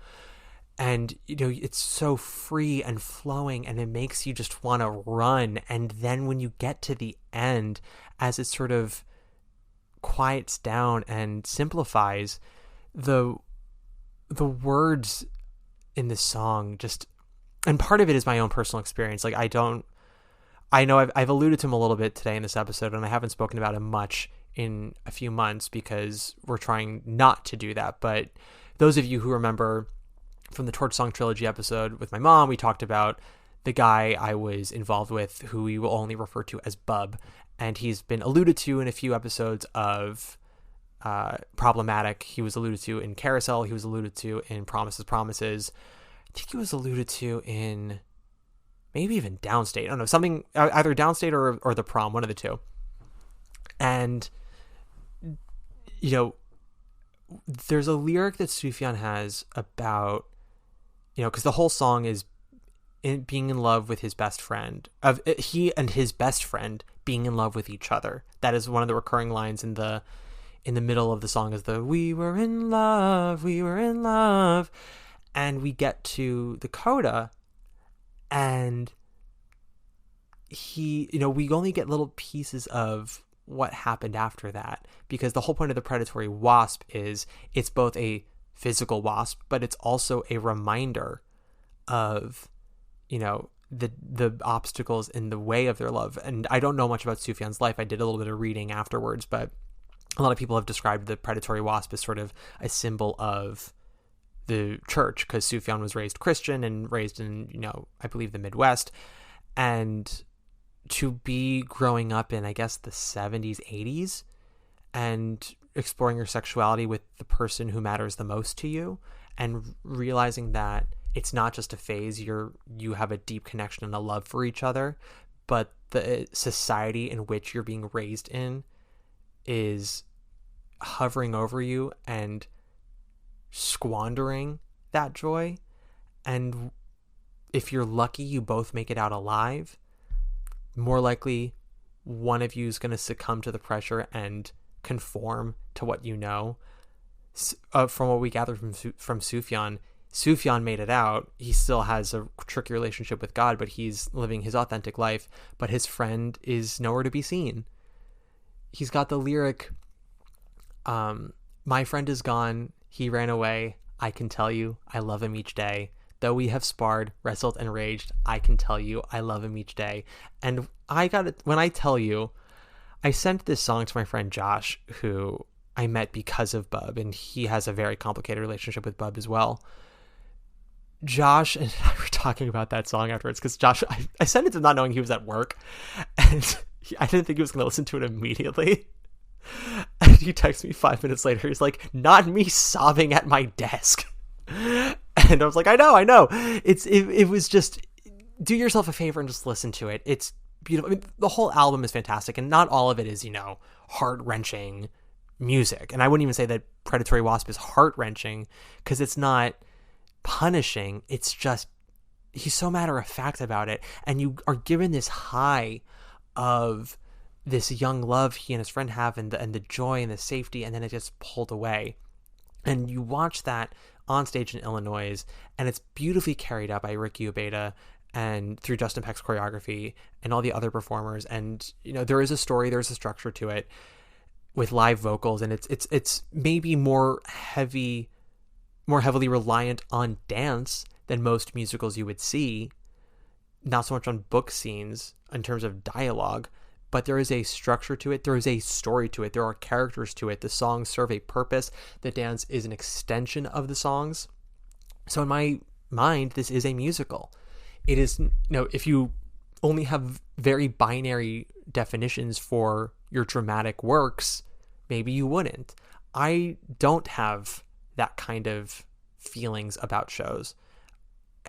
Speaker 4: And, it's so free and flowing, and it makes you just want to run. And then when you get to the end, as it sort of quiets down and simplifies, the words in this song just, and part of it is my own personal experience. Like, I know I've alluded to him a little bit today in this episode, and I haven't spoken about him much in a few months because we're trying not to do that. But those of you who remember from the Torch Song Trilogy episode with my mom, we talked about the guy I was involved with who we will only refer to as Bub. And he's been alluded to in a few episodes of Problematic. He was alluded to in Carousel. He was alluded to in Promises. I think he was alluded to in maybe even Downstate. I don't know, something, either Downstate or The Prom, one of the two. And, there's a lyric that Sufjan has about, because the whole song is being in love with his best friend, he and his best friend being in love with each other. That is one of the recurring lines in the middle of the song, is we were in love. And we get to the coda, and we only get little pieces of what happened after that, because the whole point of the predatory wasp is it's both a physical wasp, but it's also a reminder of, the obstacles in the way of their love. And I don't know much about Sufjan's life. I did a little bit of reading afterwards, but a lot of people have described the predatory wasp as sort of a symbol of the church, because Sufjan was raised Christian and raised in, I believe the Midwest. And to be growing up in, I guess, the 70s, 80s, and exploring your sexuality with the person who matters the most to you, and realizing that it's not just a phase, you have a deep connection and a love for each other, but the society in which you're being raised in is hovering over you and squandering that joy. And if you're lucky, you both make it out alive. More likely, one of you is going to succumb to the pressure and conform to what you know. From what we gather from Sufjan made it out. He still has a tricky relationship with God, but he's living his authentic life. But his friend is nowhere to be seen. He's got the lyric, my friend is gone, he ran away, I can tell you, I love him each day. Though we have sparred, wrestled, and raged, I can tell you, I love him each day. And when I tell you, I sent this song to my friend Josh, who I met because of Bub, and he has a very complicated relationship with Bub as well. Josh and I were talking about that song afterwards, because Josh, I sent it to him not knowing he was at work, and I didn't think he was going to listen to it immediately. And he texts me 5 minutes later. He's like, not me sobbing at my desk. And I was like, I know. It was just, do yourself a favor and just listen to it. It's beautiful. I mean, the whole album is fantastic, and not all of it is, heart-wrenching music. And I wouldn't even say that Predatory Wasp is heart-wrenching, because it's not punishing. It's just, he's so matter-of-fact about it. And you are given this high of this young love he and his friend have, and the joy and the safety, and then it gets pulled away. And you watch that on stage in Illinois, and it's beautifully carried out by Ricky Ubeda and through Justin Peck's choreography and all the other performers. And there is a story, there's a structure to it with live vocals, and it's maybe more heavily reliant on dance than most musicals you would see, not so much on book scenes in terms of dialogue. But there is a structure to it. There is a story to it. There are characters to it. The songs serve a purpose. The dance is an extension of the songs. So in my mind, this is a musical. It is, if you only have very binary definitions for your dramatic works, maybe you wouldn't. I don't have that kind of feelings about shows.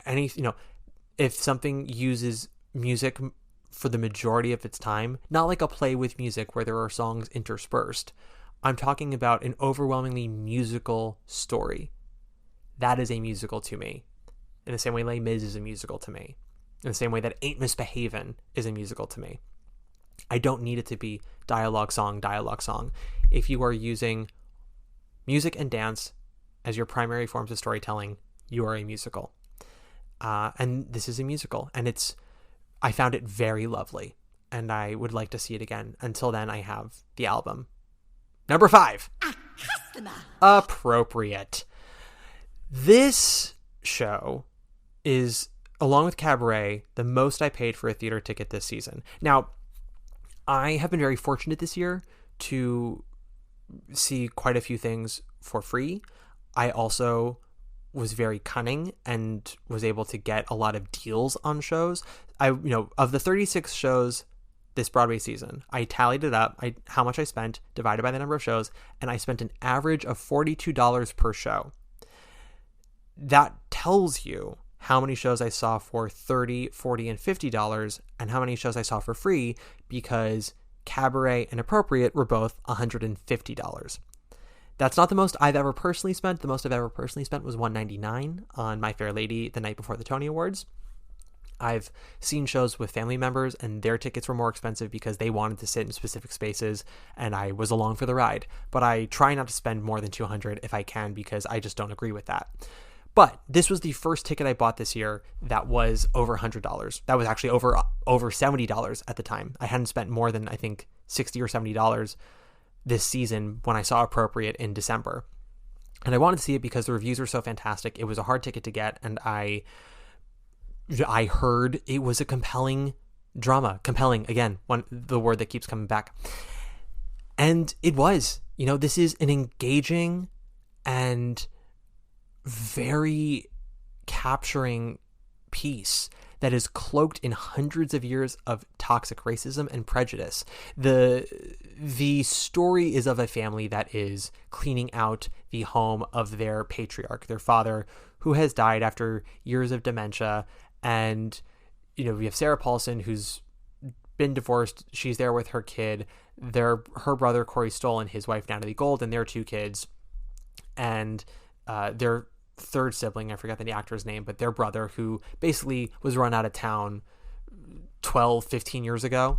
Speaker 4: If something uses music for the majority of its time, not like a play with music where there are songs interspersed, I'm talking about an overwhelmingly musical story. That is a musical to me. In the same way Les Mis is a musical to me. In the same way that Ain't Misbehavin' is a musical to me. I don't need it to be dialogue song. If you are using music and dance as your primary forms of storytelling, you are a musical. And this is a musical. And I found it very lovely. And I would like to see it again. Until then, I have the album. Number 5. Appropriate. This show is, along with Cabaret, the most I paid for a theater ticket this season. Now, I have been very fortunate this year to see quite a few things for free. I also was very cunning and was able to get a lot of deals on shows. Of the 36 shows this Broadway season, I tallied it up, how much I spent divided by the number of shows, and I spent an average of $42 per show. That tells you how many shows I saw for $30, $40, and $50, and how many shows I saw for free, because Cabaret and Appropriate were both $150. That's not the most I've ever personally spent. The most I've ever personally spent was $199 on My Fair Lady the night before the Tony Awards. I've seen shows with family members and their tickets were more expensive because they wanted to sit in specific spaces and I was along for the ride. But I try not to spend more than $200 if I can, because I just don't agree with that. But this was the first ticket I bought this year that was over $100. That was actually over $70 at the time. I hadn't spent more than, I think, $60 or $70 this season when I saw Appropriate in December. And I wanted to see it because the reviews were so fantastic. It was a hard ticket to get, and I heard it was a compelling drama. Compelling, again, the word that keeps coming back. And it was. This is an engaging and very capturing piece that is cloaked in hundreds of years of toxic racism and prejudice. The story is of a family that is cleaning out the home of their patriarch, their father, who has died after years of dementia. And, we have Sarah Paulson, who's been divorced. She's there with her kid. Her brother, Corey Stoll, and his wife, Natalie Gold, and their 2 kids. And their third sibling, I forgot the actor's name, but their brother, who basically was run out of town 12, 15 years ago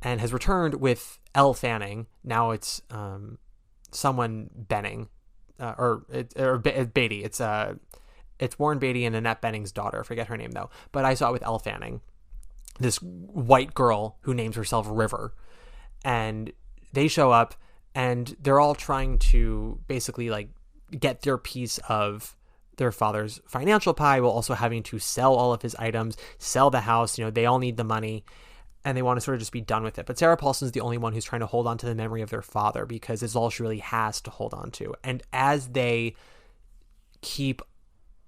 Speaker 4: and has returned with Elle Fanning. Now it's someone Benning or Beatty. It's Warren Beatty and Annette Benning's daughter. I forget her name though, but I saw it with Elle Fanning, this white girl who names herself River. And they show up and they're all trying to basically get their piece of their father's financial pie while also having to sell all of his items, sell the house. They all need the money and they want to sort of just be done with it. But Sarah Paulson's the only one who's trying to hold on to the memory of their father because it's all she really has to hold on to. And as they keep,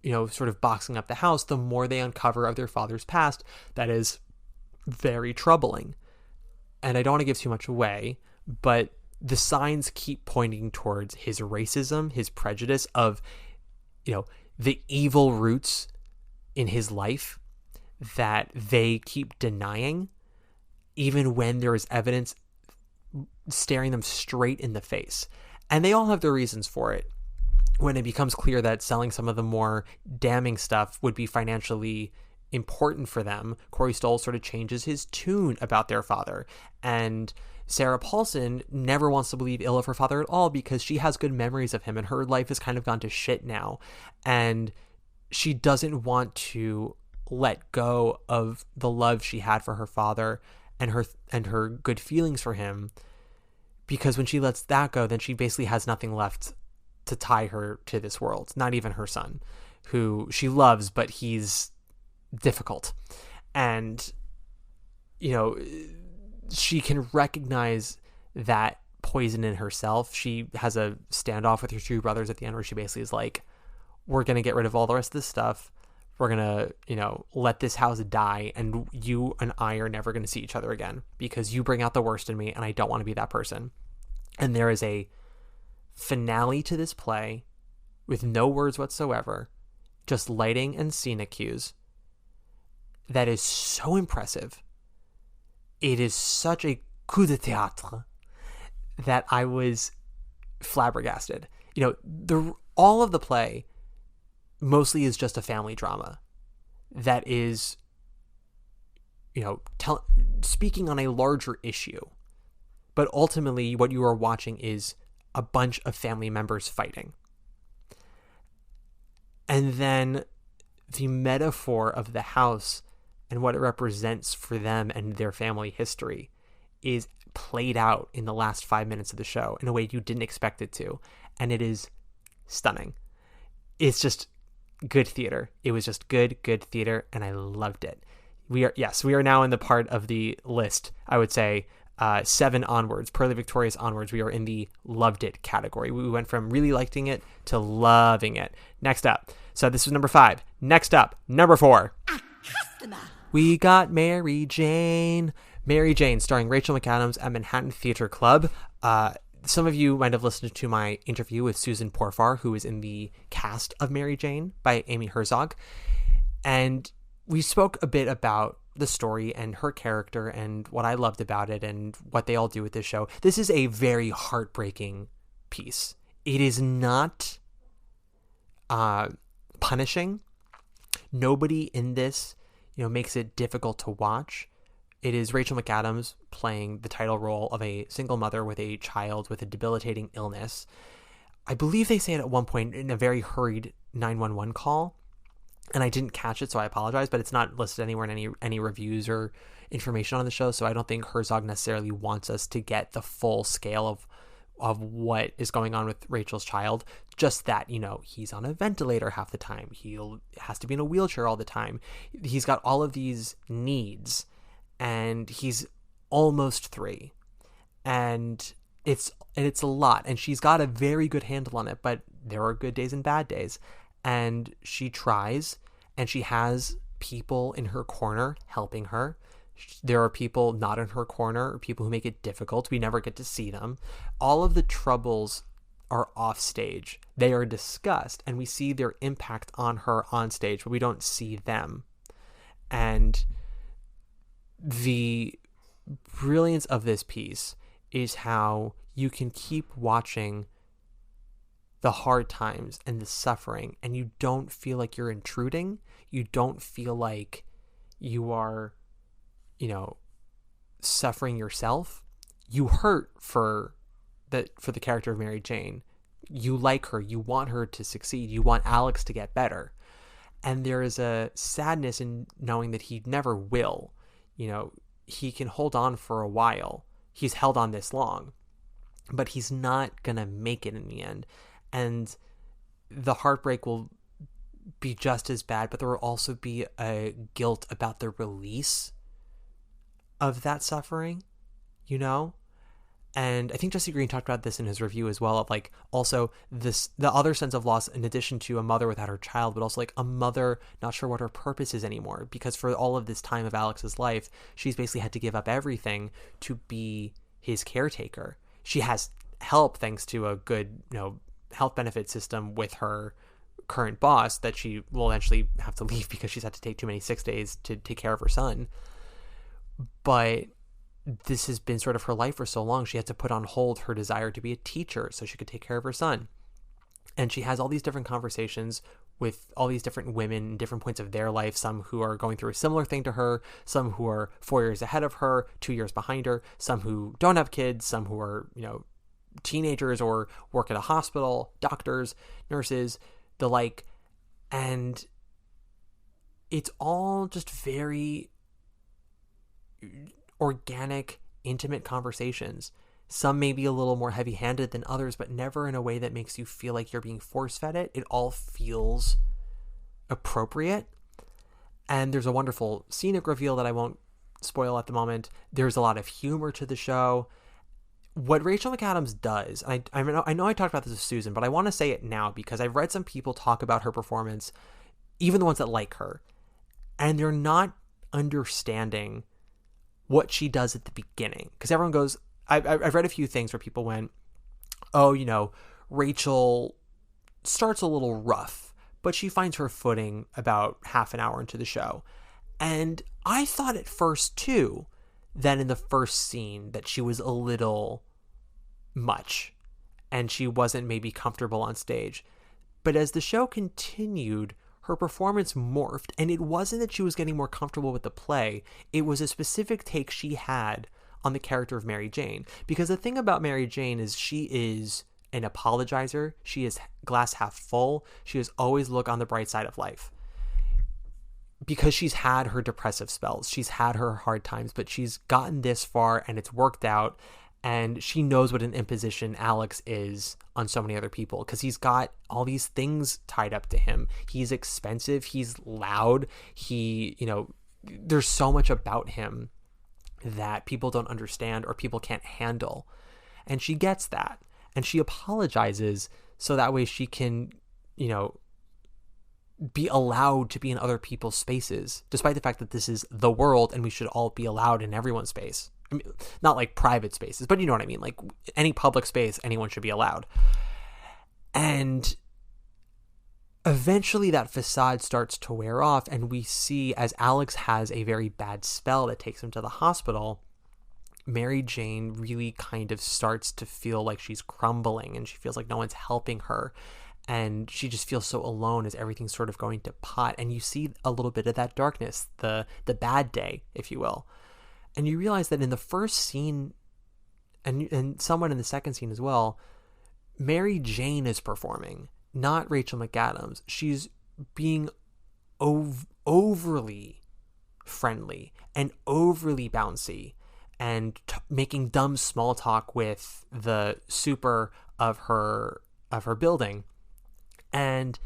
Speaker 4: sort of boxing up the house, the more they uncover of their father's past, that is very troubling. And I don't want to give too much away, but the signs keep pointing towards his racism, his prejudice of, the evil roots in his life that they keep denying, even when there is evidence staring them straight in the face. And they all have their reasons for it. When it becomes clear that selling some of the more damning stuff would be financially important for them, Corey Stoll sort of changes his tune about their father. And Sarah Paulson never wants to believe ill of her father at all because she has good memories of him and her life has kind of gone to shit now. And she doesn't want to let go of the love she had for her father and her good feelings for him, because when she lets that go, then she basically has nothing left to tie her to this world. Not even her son, who she loves, but he's difficult. And, she can recognize that poison in herself. She has a standoff with her 2 brothers at the end where she basically is like, we're going to get rid of all the rest of this stuff. We're going to, let this house die. And you and I are never going to see each other again because you bring out the worst in me and I don't want to be that person. And there is a finale to this play with no words whatsoever, just lighting and scenic cues that is so impressive. It is such a coup de théâtre that I was flabbergasted. All of the play mostly is just a family drama that is, speaking on a larger issue. But ultimately, what you are watching is a bunch of family members fighting. And then the metaphor of the house and what it represents for them and their family history is played out in the last 5 minutes of the show in a way you didn't expect it to. And it is stunning. It's just good theater. It was just good theater, and I loved it. We are now in the part of the list, I would say, 7 onwards, Pearly Victorious onwards. We are in the loved it category. We went from really liking it to loving it. Next up. So this was number 5. Next up, number 4. We got Mary Jane. Mary Jane, starring Rachel McAdams at Manhattan Theatre Club. Some of you might have listened to my interview with Susan Porfar, who is in the cast of Mary Jane by Amy Herzog. And we spoke a bit about the story and her character and what I loved about it and what they all do with this show. This is a very heartbreaking piece. It is not punishing. Nobody in this, makes it difficult to watch. It is Rachel McAdams playing the title role of a single mother with a child with a debilitating illness. I believe they say it at one point in a very hurried 911 call, and I didn't catch it, so I apologize, but it's not listed anywhere in any reviews or information on the show, so I don't think Herzog necessarily wants us to get the full scale of what is going on with Rachel's child. Just that, he's on a ventilator half the time. He has to be in a wheelchair all the time. He's got all of these needs, and he's almost 3. And it's a lot. And she's got a very good handle on it, but there are good days and bad days. And she tries, and she has people in her corner helping her. There are people not in her corner, or people who make it difficult. We never get to see them. All of the troubles are off stage. They are discussed, and we see their impact on her on stage, but we don't see them. And the brilliance of this piece is how you can keep watching the hard times and the suffering, and you don't feel like you're intruding. You don't feel like you are, suffering yourself. You hurt for the character of Mary Jane. You like her. You want her to succeed. You want Alex to get better. And there is a sadness in knowing that he never will. He can hold on for a while. He's held on this long, but he's not going to make it in the end. And the heartbreak will be just as bad, but there will also be a guilt about the release of that suffering, And I think Jesse Green talked about this in his review as well, of also the other sense of loss, in addition to a mother without her child, but also a mother not sure what her purpose is anymore, because for all of this time of Alex's life, she's basically had to give up everything to be his caretaker. She has help thanks to a good, health benefit system with her current boss that she will eventually have to leave because she's had to take too many 6 days to take care of her son. But this has been sort of her life for so long. She had to put on hold her desire to be a teacher so she could take care of her son. And she has all these different conversations with all these different women in different points of their life, some who are going through a similar thing to her, some who are 4 years ahead of her, 2 years behind her, some who don't have kids, some who are, teenagers or work at a hospital, doctors, nurses, the like. And it's all just very organic, intimate conversations. Some may be a little more heavy-handed than others, but never in a way that makes you feel like you're being force-fed it. It all feels appropriate. And there's a wonderful scenic reveal that I won't spoil at the moment. There's a lot of humor to the show. What Rachel McAdams does, and I know I talked about this with Susan, but I want to say it now because I've read some people talk about her performance, even the ones that like her, and they're not understanding what she does at the beginning. Because everyone goes, I've read a few things where people went, Rachel starts a little rough, but she finds her footing about half an hour into the show. And I thought at first, too, that in the first scene that she was a little much and she wasn't maybe comfortable on stage. But as the show continued, her performance morphed, and it wasn't that she was getting more comfortable with the play. It was a specific take she had on the character of Mary Jane. Because the thing about Mary Jane is she is an apologizer. She is glass half full. She has always look on the bright side of life. Because she's had her depressive spells. She's had her hard times, but she's gotten this far and it's worked out. And she knows what an imposition Alex is on so many other people because he's got all these things tied up to him. He's expensive. He's loud. There's so much about him that people don't understand or people can't handle. And she gets that. And she apologizes so that way she can, be allowed to be in other people's spaces, despite the fact that this is the world and we should all be allowed in everyone's space. I mean, not like private spaces, but you know what I mean? Like any public space, anyone should be allowed. And eventually that facade starts to wear off, and we see as Alex has a very bad spell that takes him to the hospital, Mary Jane really kind of starts to feel like she's crumbling, and she feels like no one's helping her. And she just feels so alone as everything's sort of going to pot. And you see a little bit of that darkness, the bad day, if you will. And you realize that in the first scene, and somewhat in the second scene as well, Mary Jane is performing, not Rachel McAdams. She's being overly friendly and overly bouncy and making dumb small talk with the super of her building. And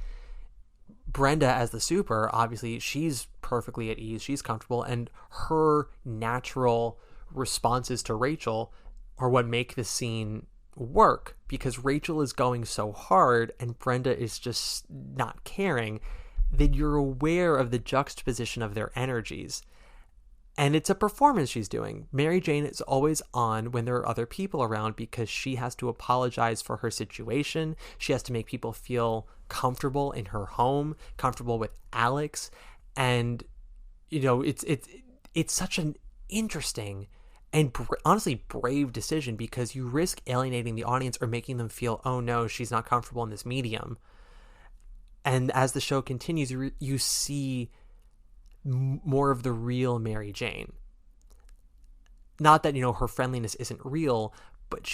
Speaker 4: Brenda, as the super, obviously she's perfectly at ease, she's comfortable, and her natural responses to Rachel are what make the scene work, because Rachel is going so hard and Brenda is just not caring, that you're aware of the juxtaposition of their energies. And it's a performance she's doing. Mary Jane is always on when there are other people around because she has to apologize for her situation. She has to make people feel comfortable in her home, comfortable with Alex. And, it's such an interesting and honestly brave decision, because you risk alienating the audience or making them feel, oh no, she's not comfortable in this medium. And as the show continues, you see more of the real Mary Jane. Not that, her friendliness isn't real, but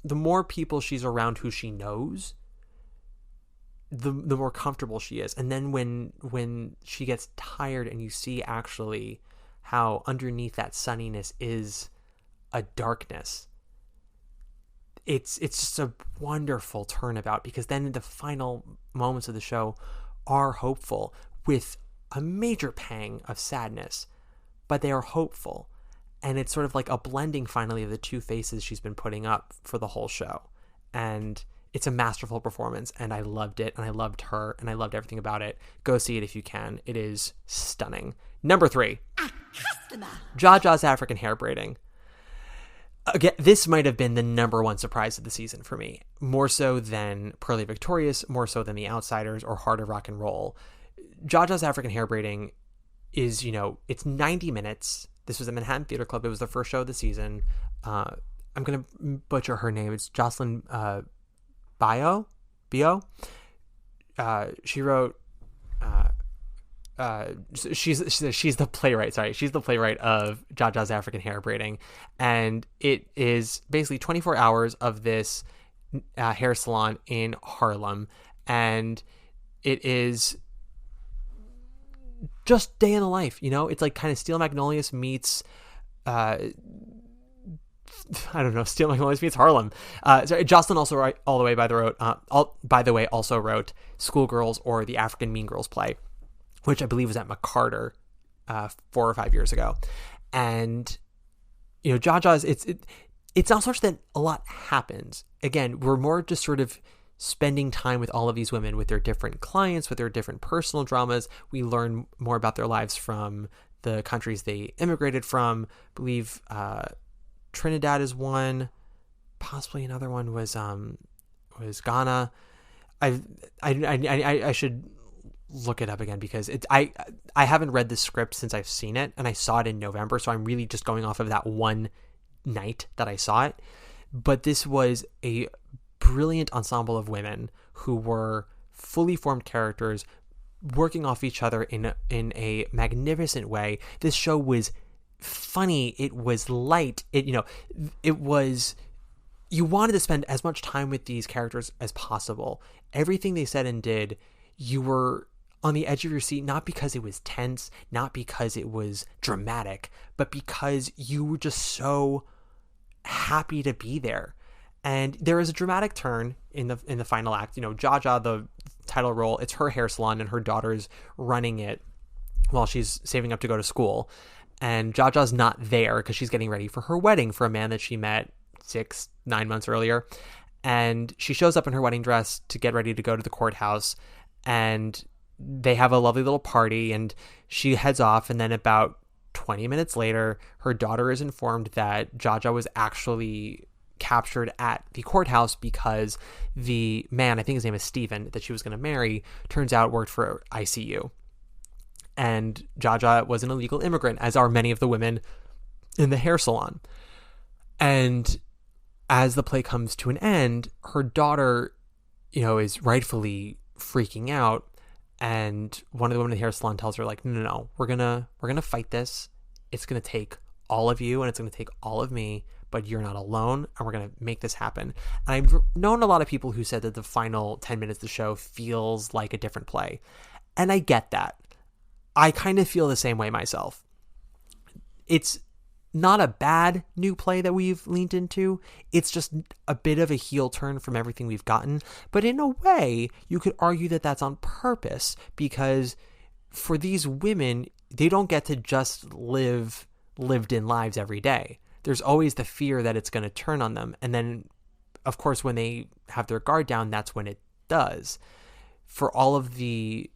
Speaker 4: the more people she's around who she knows, the more comfortable she is. And then when she gets tired and you see actually how underneath that sunniness is a darkness, it's just a wonderful turnabout, because then the final moments of the show are hopeful with a major pang of sadness, but they are hopeful. And it's sort of like a blending finally of the two faces she's been putting up for the whole show. And it's a masterful performance, and I loved it, and I loved her, and I loved everything about it. Go see it if you can. It is stunning. Number 3, Jaja's African hair braiding. Again, this might have been the number one surprise of the season for me, more so than Pearly Victorious, more so than The Outsiders or Heart of Rock and Roll. Jaja's African hair braiding is, it's 90 minutes. This was at Manhattan Theater Club. It was the first show of the season. I'm going to butcher her name. It's Jocelyn Bio. She wrote, she's the playwright. Sorry. She's the playwright of Jaja's African hair braiding. And it is basically 24 hours of this hair salon in Harlem. And it is just day in the life, it's like kind of Steel Magnolias meets Steel Magnolias meets Harlem. Jocelyn also by the way also wrote Schoolgirls, or the African Mean Girls play, which I believe was at McCarter 4 or 5 years ago. And Jaja's it's not so much that a lot happens. Again, we're more just sort of spending time with all of these women, with their different clients, with their different personal dramas. We learn more about their lives from the countries they immigrated from. I believe Trinidad is one, possibly another one was Ghana. I should look it up again, because I haven't read the script since I've seen it, and I saw it in November, so I'm really just going off of that one night that I saw it. But this was a brilliant ensemble of women who were fully formed characters working off each other in a magnificent way. This show was funny. It was light. It was, you wanted to spend as much time with these characters as possible. Everything they said and did, you were on the edge of your seat, not because it was tense, not because it was dramatic, but because you were just so happy to be there. And there is a dramatic turn in the final act. Jaja, the title role, it's her hair salon and her daughter's running it while she's saving up to go to school. And Jaja's not there because she's getting ready for her wedding for a man that she met 6-9 months earlier. And she shows up in her wedding dress to get ready to go to the courthouse, and they have a lovely little party, and she heads off. And then about 20 minutes later, her daughter is informed that Jaja was actually captured at the courthouse because the man, I think his name is Steven, that she was going to marry, turns out worked for ICU. And Jaja was an illegal immigrant, as are many of the women in the hair salon. And as the play comes to an end, her daughter, is rightfully freaking out. And one of the women in the hair salon tells her, like, no, we're gonna fight this. It's gonna take all of you and it's gonna take all of me, but you're not alone, and we're gonna make this happen. And I've known a lot of people who said that the final 10 minutes of the show feels like a different play. And I get that. I kind of feel the same way myself. It's not a bad new play that we've leaned into. It's just a bit of a heel turn from everything we've gotten. But in a way, you could argue that that's on purpose, because for these women, they don't get to just live lived-in lives every day. There's always the fear that it's going to turn on them. And then, of course, when they have their guard down, that's when it does. For all of the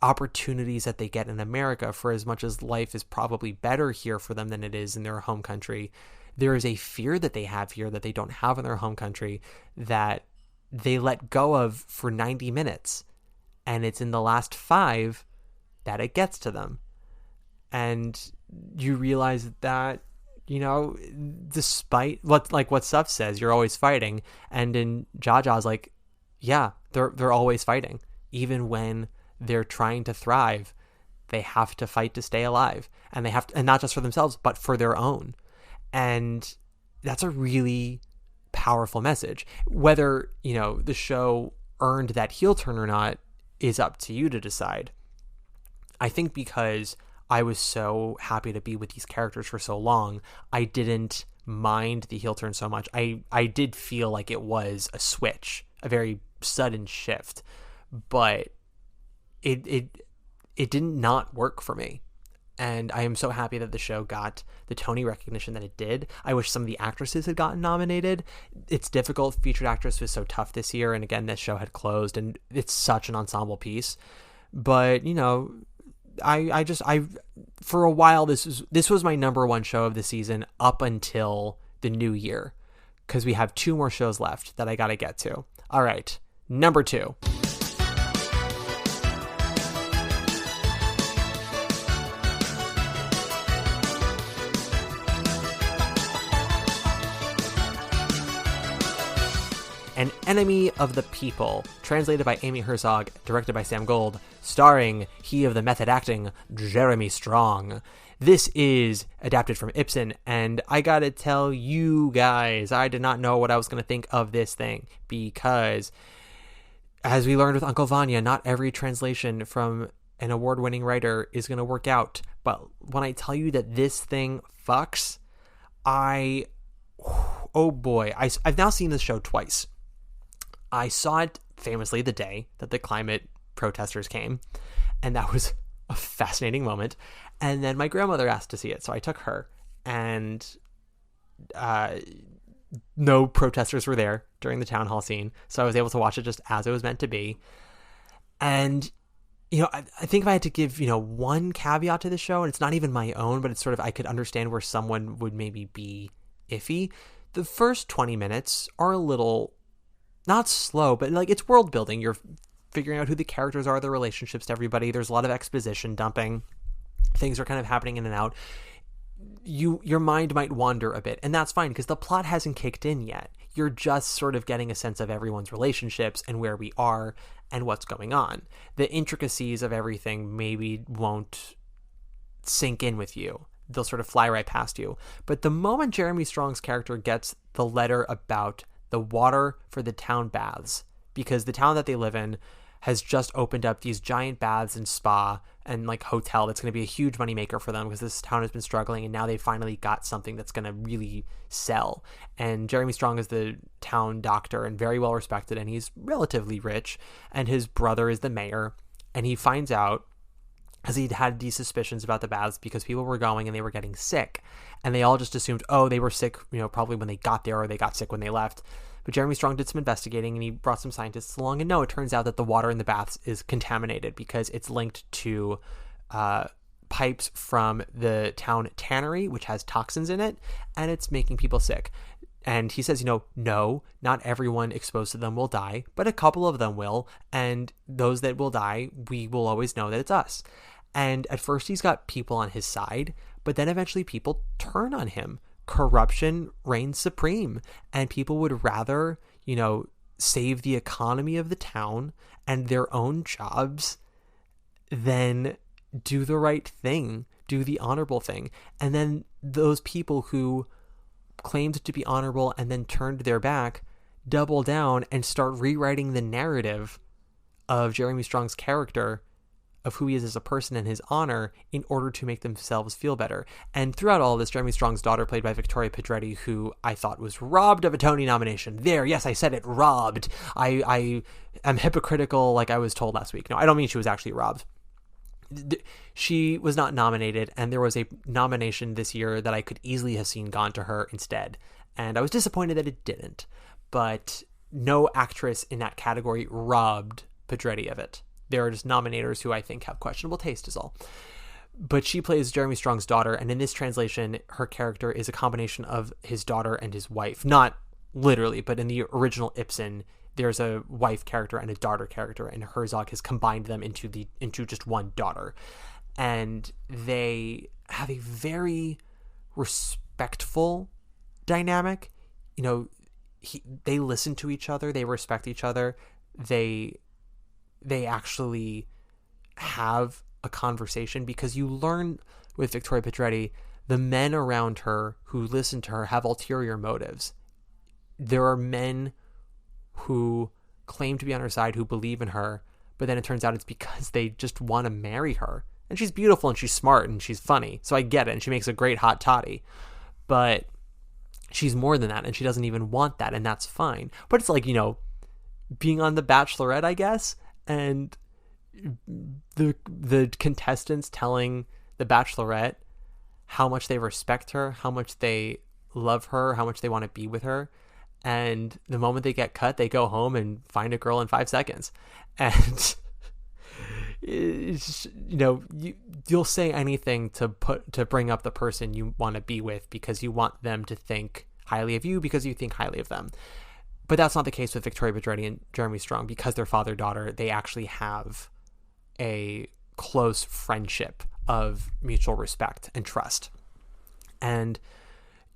Speaker 4: opportunities that they get in America, for as much as life is probably better here for them than it is in their home country, there is a fear that they have here that they don't have in their home country that they let go of for 90 minutes. And it's in the last 5 that it gets to them. And you realize that, despite what Suf says, you're always fighting. And in Jaja's like, yeah, they're always fighting. Even when they're trying to thrive, they have to fight to stay alive, and they have to, and not just for themselves, but for their own. And that's a really powerful message. Whether, the show earned that heel turn or not is up to you to decide. I think because I was so happy to be with these characters for so long, I didn't mind the heel turn so much. I did feel like it was a switch, a very sudden shift, but it did not work for me. And I am so happy that the show got the Tony recognition that it did. I wish some of the actresses had gotten nominated. It's difficult. Featured actress was so tough this year. And again, this show had closed, and it's such an ensemble piece. But, I for a while, this was my number one show of the season up until the new year, because we have 2 more shows left that I got to get to. All right. Number 2. An Enemy of the People, translated by Amy Herzog, directed by Sam Gold, starring he of the method acting, Jeremy Strong. This is adapted from Ibsen, and I gotta tell you guys, I did not know what I was gonna think of this thing, because, as we learned with Uncle Vanya, not every translation from an award-winning writer is gonna work out. But when I tell you that this thing fucks, oh boy, I've now seen this show twice. I saw it famously the day that the climate protesters came, and that was a fascinating moment. And then my grandmother asked to see it, so I took her, and no protesters were there during the town hall scene, so I was able to watch it just as it was meant to be. And, I think if I had to give, one caveat to the show, and it's not even my own, but it's sort of, I could understand where someone would maybe be iffy. The first 20 minutes are a little, not slow, but it's world building. You're figuring out who the characters are, their relationships to everybody. There's a lot of exposition dumping. Things are kind of happening in and out. Your mind might wander a bit, and that's fine because the plot hasn't kicked in yet. You're just sort of getting a sense of everyone's relationships and where we are and what's going on. The intricacies of everything maybe won't sink in with you. They'll sort of fly right past you. But the moment Jeremy Strong's character gets the letter about the water for the town baths, because the town that they live in has just opened up these giant baths and spa and like hotel that's going to be a huge moneymaker for them, because this town has been struggling and now they finally got something that's going to really sell. And Jeremy Strong is the town doctor and very well respected, and he's relatively rich, and his brother is the mayor. And he finds out, because he'd had these suspicions about the baths because people were going and they were getting sick, and they all just assumed, oh, they were sick, probably when they got there, or they got sick when they left. But Jeremy Strong did some investigating, and he brought some scientists along, and no, it turns out that the water in the baths is contaminated because it's linked to pipes from the town tannery, which has toxins in it, and it's making people sick. And he says, no, not everyone exposed to them will die, but a couple of them will, and those that will die, we will always know that it's us. And at first he's got people on his side, but then eventually people turn on him. Corruption reigns supreme, and people would rather, save the economy of the town and their own jobs than do the right thing, do the honorable thing. And then those people who claimed to be honorable and then turned their back double down and start rewriting the narrative of Jeremy Strong's character, of who he is as a person and his honor, in order to make themselves feel better. And throughout all of this, Jeremy Strong's daughter, played by Victoria Pedretti, who I thought was robbed of a Tony nomination. There, yes, I said it, robbed. I am hypocritical like I was told last week. No, I don't mean she was actually robbed. She was not nominated, and there was a nomination this year that I could easily have seen gone to her instead. And I was disappointed that it didn't. But no actress in that category robbed Pedretti of it. There are just nominators who I think have questionable taste is all. But she plays Jeremy Strong's daughter, and in this translation, her character is a combination of his daughter and his wife. Not literally, but in the original Ibsen, there's a wife character and a daughter character, and Herzog has combined them into just one daughter. And they have a very respectful dynamic. They listen to each other, they respect each other, they actually have a conversation, because you learn with Victoria Pedretti, the men around her who listen to her have ulterior motives. There are men who claim to be on her side, who believe in her, but then it turns out it's because they just want to marry her. And she's beautiful and she's smart and she's funny, so I get it, and she makes a great hot toddy. But she's more than that, and she doesn't even want that, and that's fine. But it's like, being on The Bachelorette, I guess, and the contestants telling the Bachelorette how much they respect her, how much they love her, how much they want to be with her, and the moment they get cut, they go home and find a girl in 5 seconds. And it's, you'll say anything to bring up the person you want to be with, because you want them to think highly of you, because you think highly of them. But that's not the case with Victoria Pedretti and Jeremy Strong, because they're father-daughter. They actually have a close friendship of mutual respect and trust. And,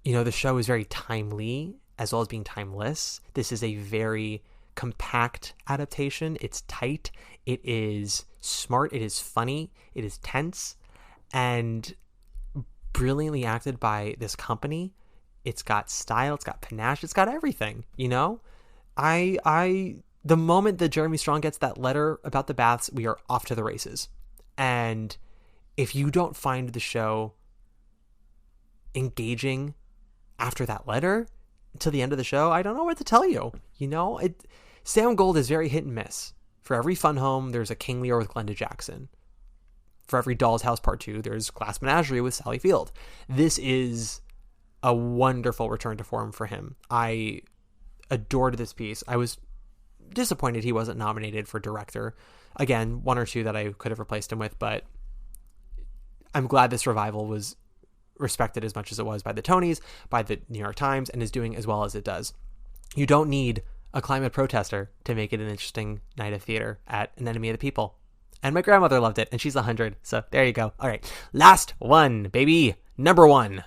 Speaker 4: the show is very timely as well as being timeless. This is a very compact adaptation. It's tight. It is smart. It is funny. It is tense and brilliantly acted by this company. It's got style, it's got panache, it's got everything, the moment that Jeremy Strong gets that letter about the baths, we are off to the races. And if you don't find the show engaging after that letter till the end of the show, I don't know what to tell you. Sam Gold is very hit and miss. For every Fun Home, there's a King Lear with Glenda Jackson. For every Doll's House Part 2, there's Glass Menagerie with Sally Field. This is a wonderful return to form for him. I adored this piece. I was disappointed he wasn't nominated for director. Again, one or two that I could have replaced him with, but I'm glad this revival was respected as much as it was by the Tonys, by the New York Times, and is doing as well as it does. You don't need a climate protester to make it an interesting night of theater at An Enemy of the People. And my grandmother loved it, and she's 100, so there you go. All right, last one, baby. Number 1.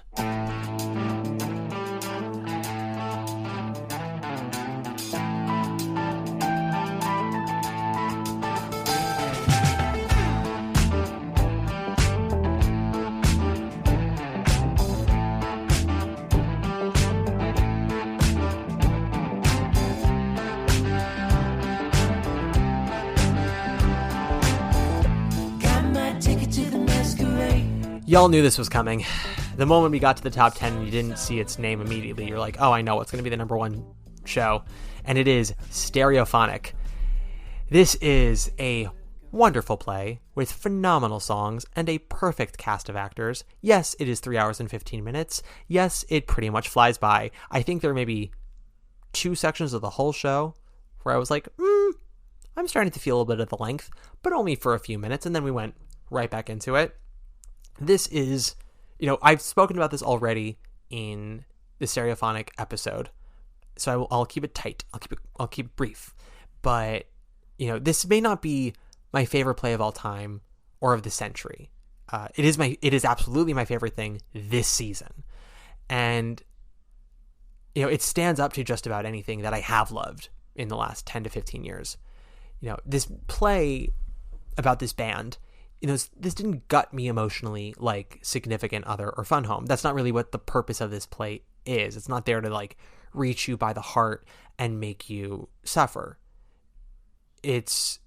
Speaker 4: Y'all knew this was coming. The moment we got to the top 10 and you didn't see its name immediately, you're like, oh, I know what's going to be the number one show. And it is Stereophonic. This is a wonderful play with phenomenal songs and a perfect cast of actors. Yes, it is 3 hours and 15 minutes. Yes, it pretty much flies by. I think there may be 2 sections of the whole show where I was like, I'm starting to feel a little bit of the length, but only for a few minutes. And then we went right back into it. This is, I've spoken about this already in the Stereophonic episode, so I'll keep it tight. I'll keep it brief. But, this may not be my favorite play of all time or of the century. It is absolutely my favorite thing this season. And, it stands up to just about anything that I have loved in the last 10 to 15 years. This play about this band, this didn't gut me emotionally like Significant Other or Fun Home. That's not really what the purpose of this play is. It's not there to like reach you by the heart and make you suffer. It's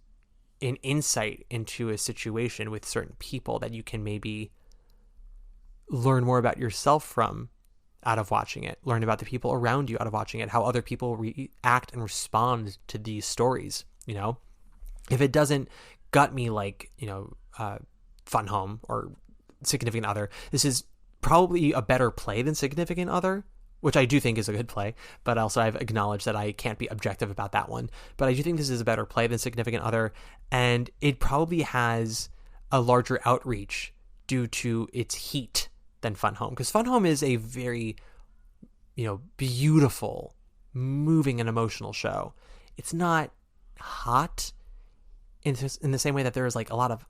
Speaker 4: an insight into a situation with certain people that you can maybe learn more about yourself from out of watching it, learn about the people around you out of watching it, how other people react and respond to these stories. If it doesn't gut me like, Fun Home or Significant Other, this is probably a better play than Significant Other, which I do think is a good play, but also I've acknowledged that I can't be objective about that one. But I do think this is a better play than Significant Other, and it probably has a larger outreach due to its heat than Fun Home, because Fun Home is a very, beautiful, moving and emotional show. It's not hot in the same way that there is like a lot of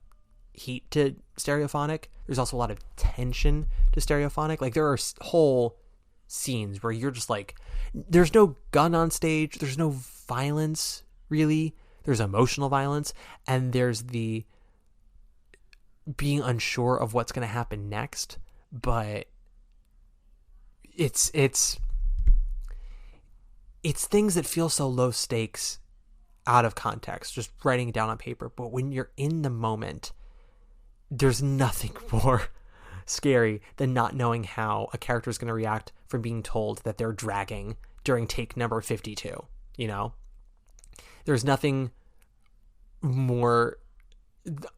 Speaker 4: heat to Stereophonic. There's also a lot of tension to Stereophonic. Like there are whole scenes where you're just like, there's no gun on stage, there's no violence really, there's emotional violence, and there's the being unsure of what's going to happen next. But it's things that feel so low stakes out of context, just writing it down on paper. But when you're in the moment, there's nothing more scary than not knowing how a character is going to react from being told that they're dragging during take number 52. There's nothing more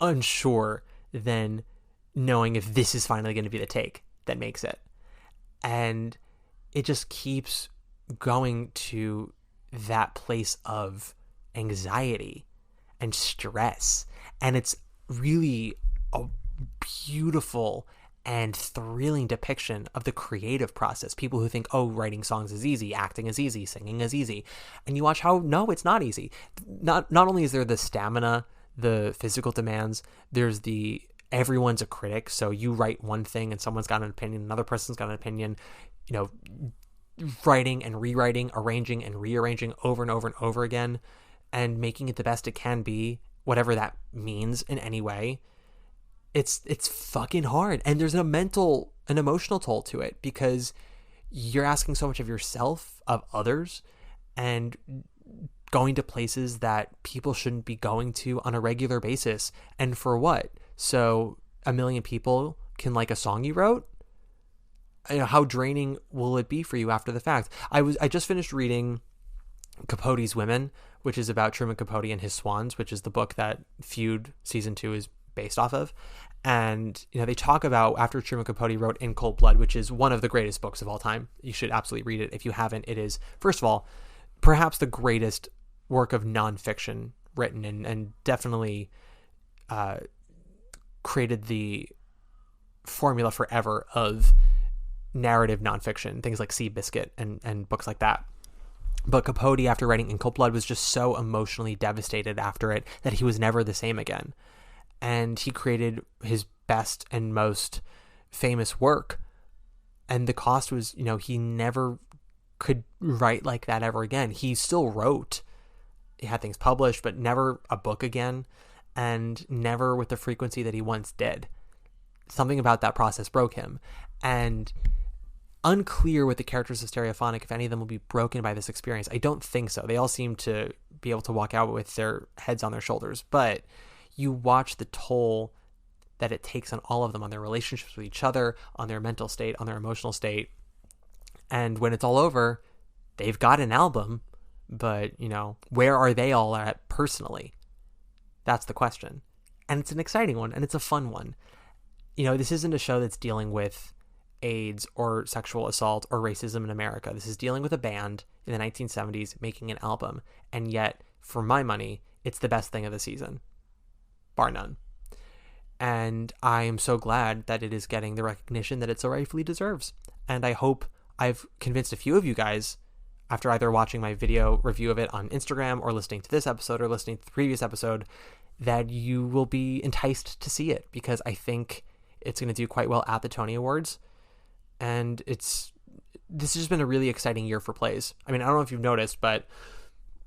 Speaker 4: unsure than knowing if this is finally going to be the take that makes it. And it just keeps going to that place of anxiety and stress. And it's really a beautiful and thrilling depiction of the creative process. People who think, oh, writing songs is easy, acting is easy, singing is easy. And you watch how, no, it's not easy. Not only is there the stamina, the physical demands, there's the everyone's a critic. So you write one thing and someone's got an opinion, another person's got an opinion, writing and rewriting, arranging and rearranging over and over and over again, and making it the best it can be, whatever that means in any way. It's fucking hard. And there's an emotional toll to it, because you're asking so much of yourself, of others, and going to places that people shouldn't be going to on a regular basis. And for what? So 1 million people can like a song you wrote? How draining will it be for you after the fact? I just finished reading Capote's Women, which is about Truman Capote and his Swans, which is the book that Feud season 2 is based off of. And they talk about, after Truman Capote wrote In Cold Blood, which is one of the greatest books of all time. You should absolutely read it. If you haven't, it is, first of all, perhaps the greatest work of nonfiction written, and definitely created the formula forever of narrative nonfiction, things like Seabiscuit and books like that. But Capote, after writing In Cold Blood, was just so emotionally devastated after it that he was never the same again. And he created his best and most famous work. And the cost was, he never could write like that ever again. He still wrote. He had things published, but never a book again. And never with the frequency that he once did. Something about that process broke him. And unclear with the characters of Stereophonic if any of them will be broken by this experience. I don't think so. They all seem to be able to walk out with their heads on their shoulders. But you watch the toll that it takes on all of them, on their relationships with each other, on their mental state, on their emotional state. And when it's all over, they've got an album, but, where are they all at personally? That's the question. And it's an exciting one, and it's a fun one. This isn't a show that's dealing with AIDS or sexual assault or racism in America. This is dealing with a band in the 1970s making an album, and yet, for my money, it's the best thing of the season, bar none. And I am so glad that it is getting the recognition that it so rightfully deserves. And I hope I've convinced a few of you guys, after either watching my video review of it on Instagram or listening to this episode or listening to the previous episode, that you will be enticed to see it, because I think it's going to do quite well at the Tony Awards. And this has just been a really exciting year for plays. I mean, I don't know if you've noticed, but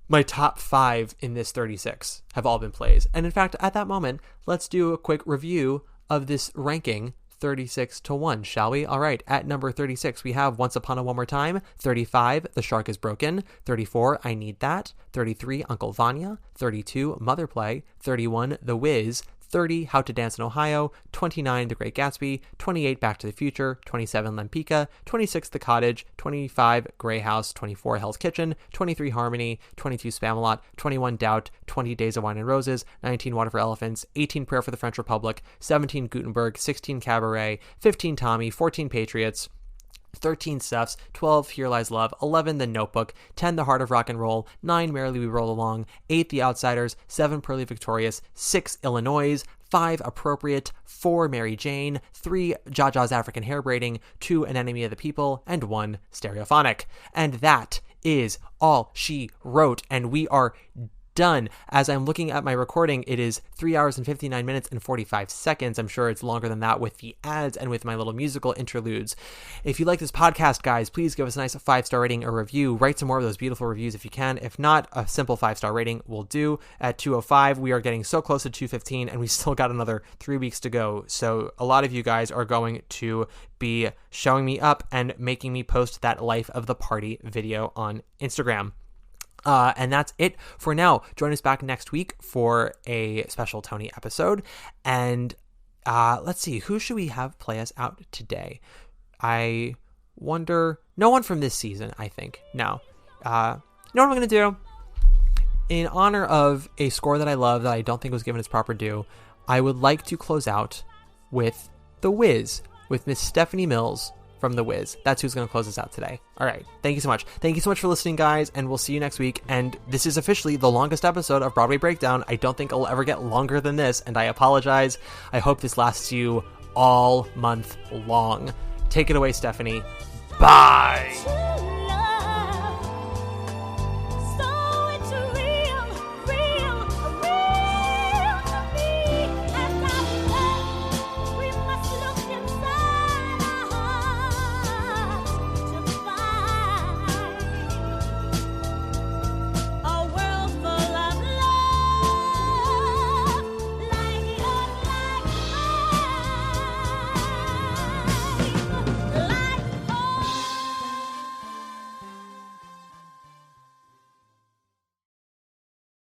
Speaker 4: my top 5 in this 36 have all been plays. And in fact, at that moment, let's do a quick review of this ranking 36 to 1, shall we? All right, at number 36, we have Once Upon a One More Time. 35, The Shark is Broken. 34, I Need That. 33, Uncle Vanya. 32, Mother Play. 31, The Wiz. 30, How to Dance in Ohio. 29, The Great Gatsby. 28, Back to the Future. 27, Lempicka. 26, The Cottage. 25, Grey House. 24, Hell's Kitchen. 23, Harmony. 22, Spamalot. 21, Doubt. 20, Days of Wine and Roses. 19, Water for Elephants. 18, Prayer for the French Republic. 17, Gutenberg. 16, Cabaret. 15, Tommy. 14, Patriots. 13, Stuffs. 12, Here Lies Love. 11, The Notebook. 10, The Heart of Rock and Roll. 9, Merrily We Roll Along. 8, The Outsiders. 7, Pearly Victorious. 6, Illinois. 5, Appropriate. 4, Mary Jane. 3, Jaja's African Hair Braiding. 2, An Enemy of the People. And 1, Stereophonic. And that is all she wrote. And we are done. As I'm looking at my recording, it is 3 hours and 59 minutes and 45 seconds. I'm sure it's longer than that with the ads and with my little musical interludes. If you like this podcast, guys, please give us a nice 5-star rating or review. Write some more of those beautiful reviews if you can. If not, a simple 5-star rating will do. At 205, we are getting so close to 215, and we still got another 3 weeks to go. So a lot of you guys are going to be showing me up and making me post that Life of the Party video on Instagram. And that's it for now. Join us back next week for a special Tony episode. And let's see, who should we have play us out today? I wonder. No one from this season, I think. No. You know what I'm going to do? In honor of a score that I love that I don't think was given its proper due, I would like to close out with The Wiz, with Miss Stephanie Mills from The Wiz. That's who's going to close us out today. All right. Thank you so much. Thank you so much for listening, guys, and we'll see you next week. And this is officially the longest episode of Broadway Breakdown. I don't think it'll ever get longer than this, and I apologize. I hope this lasts you all month long. Take it away, Stephanie. Bye!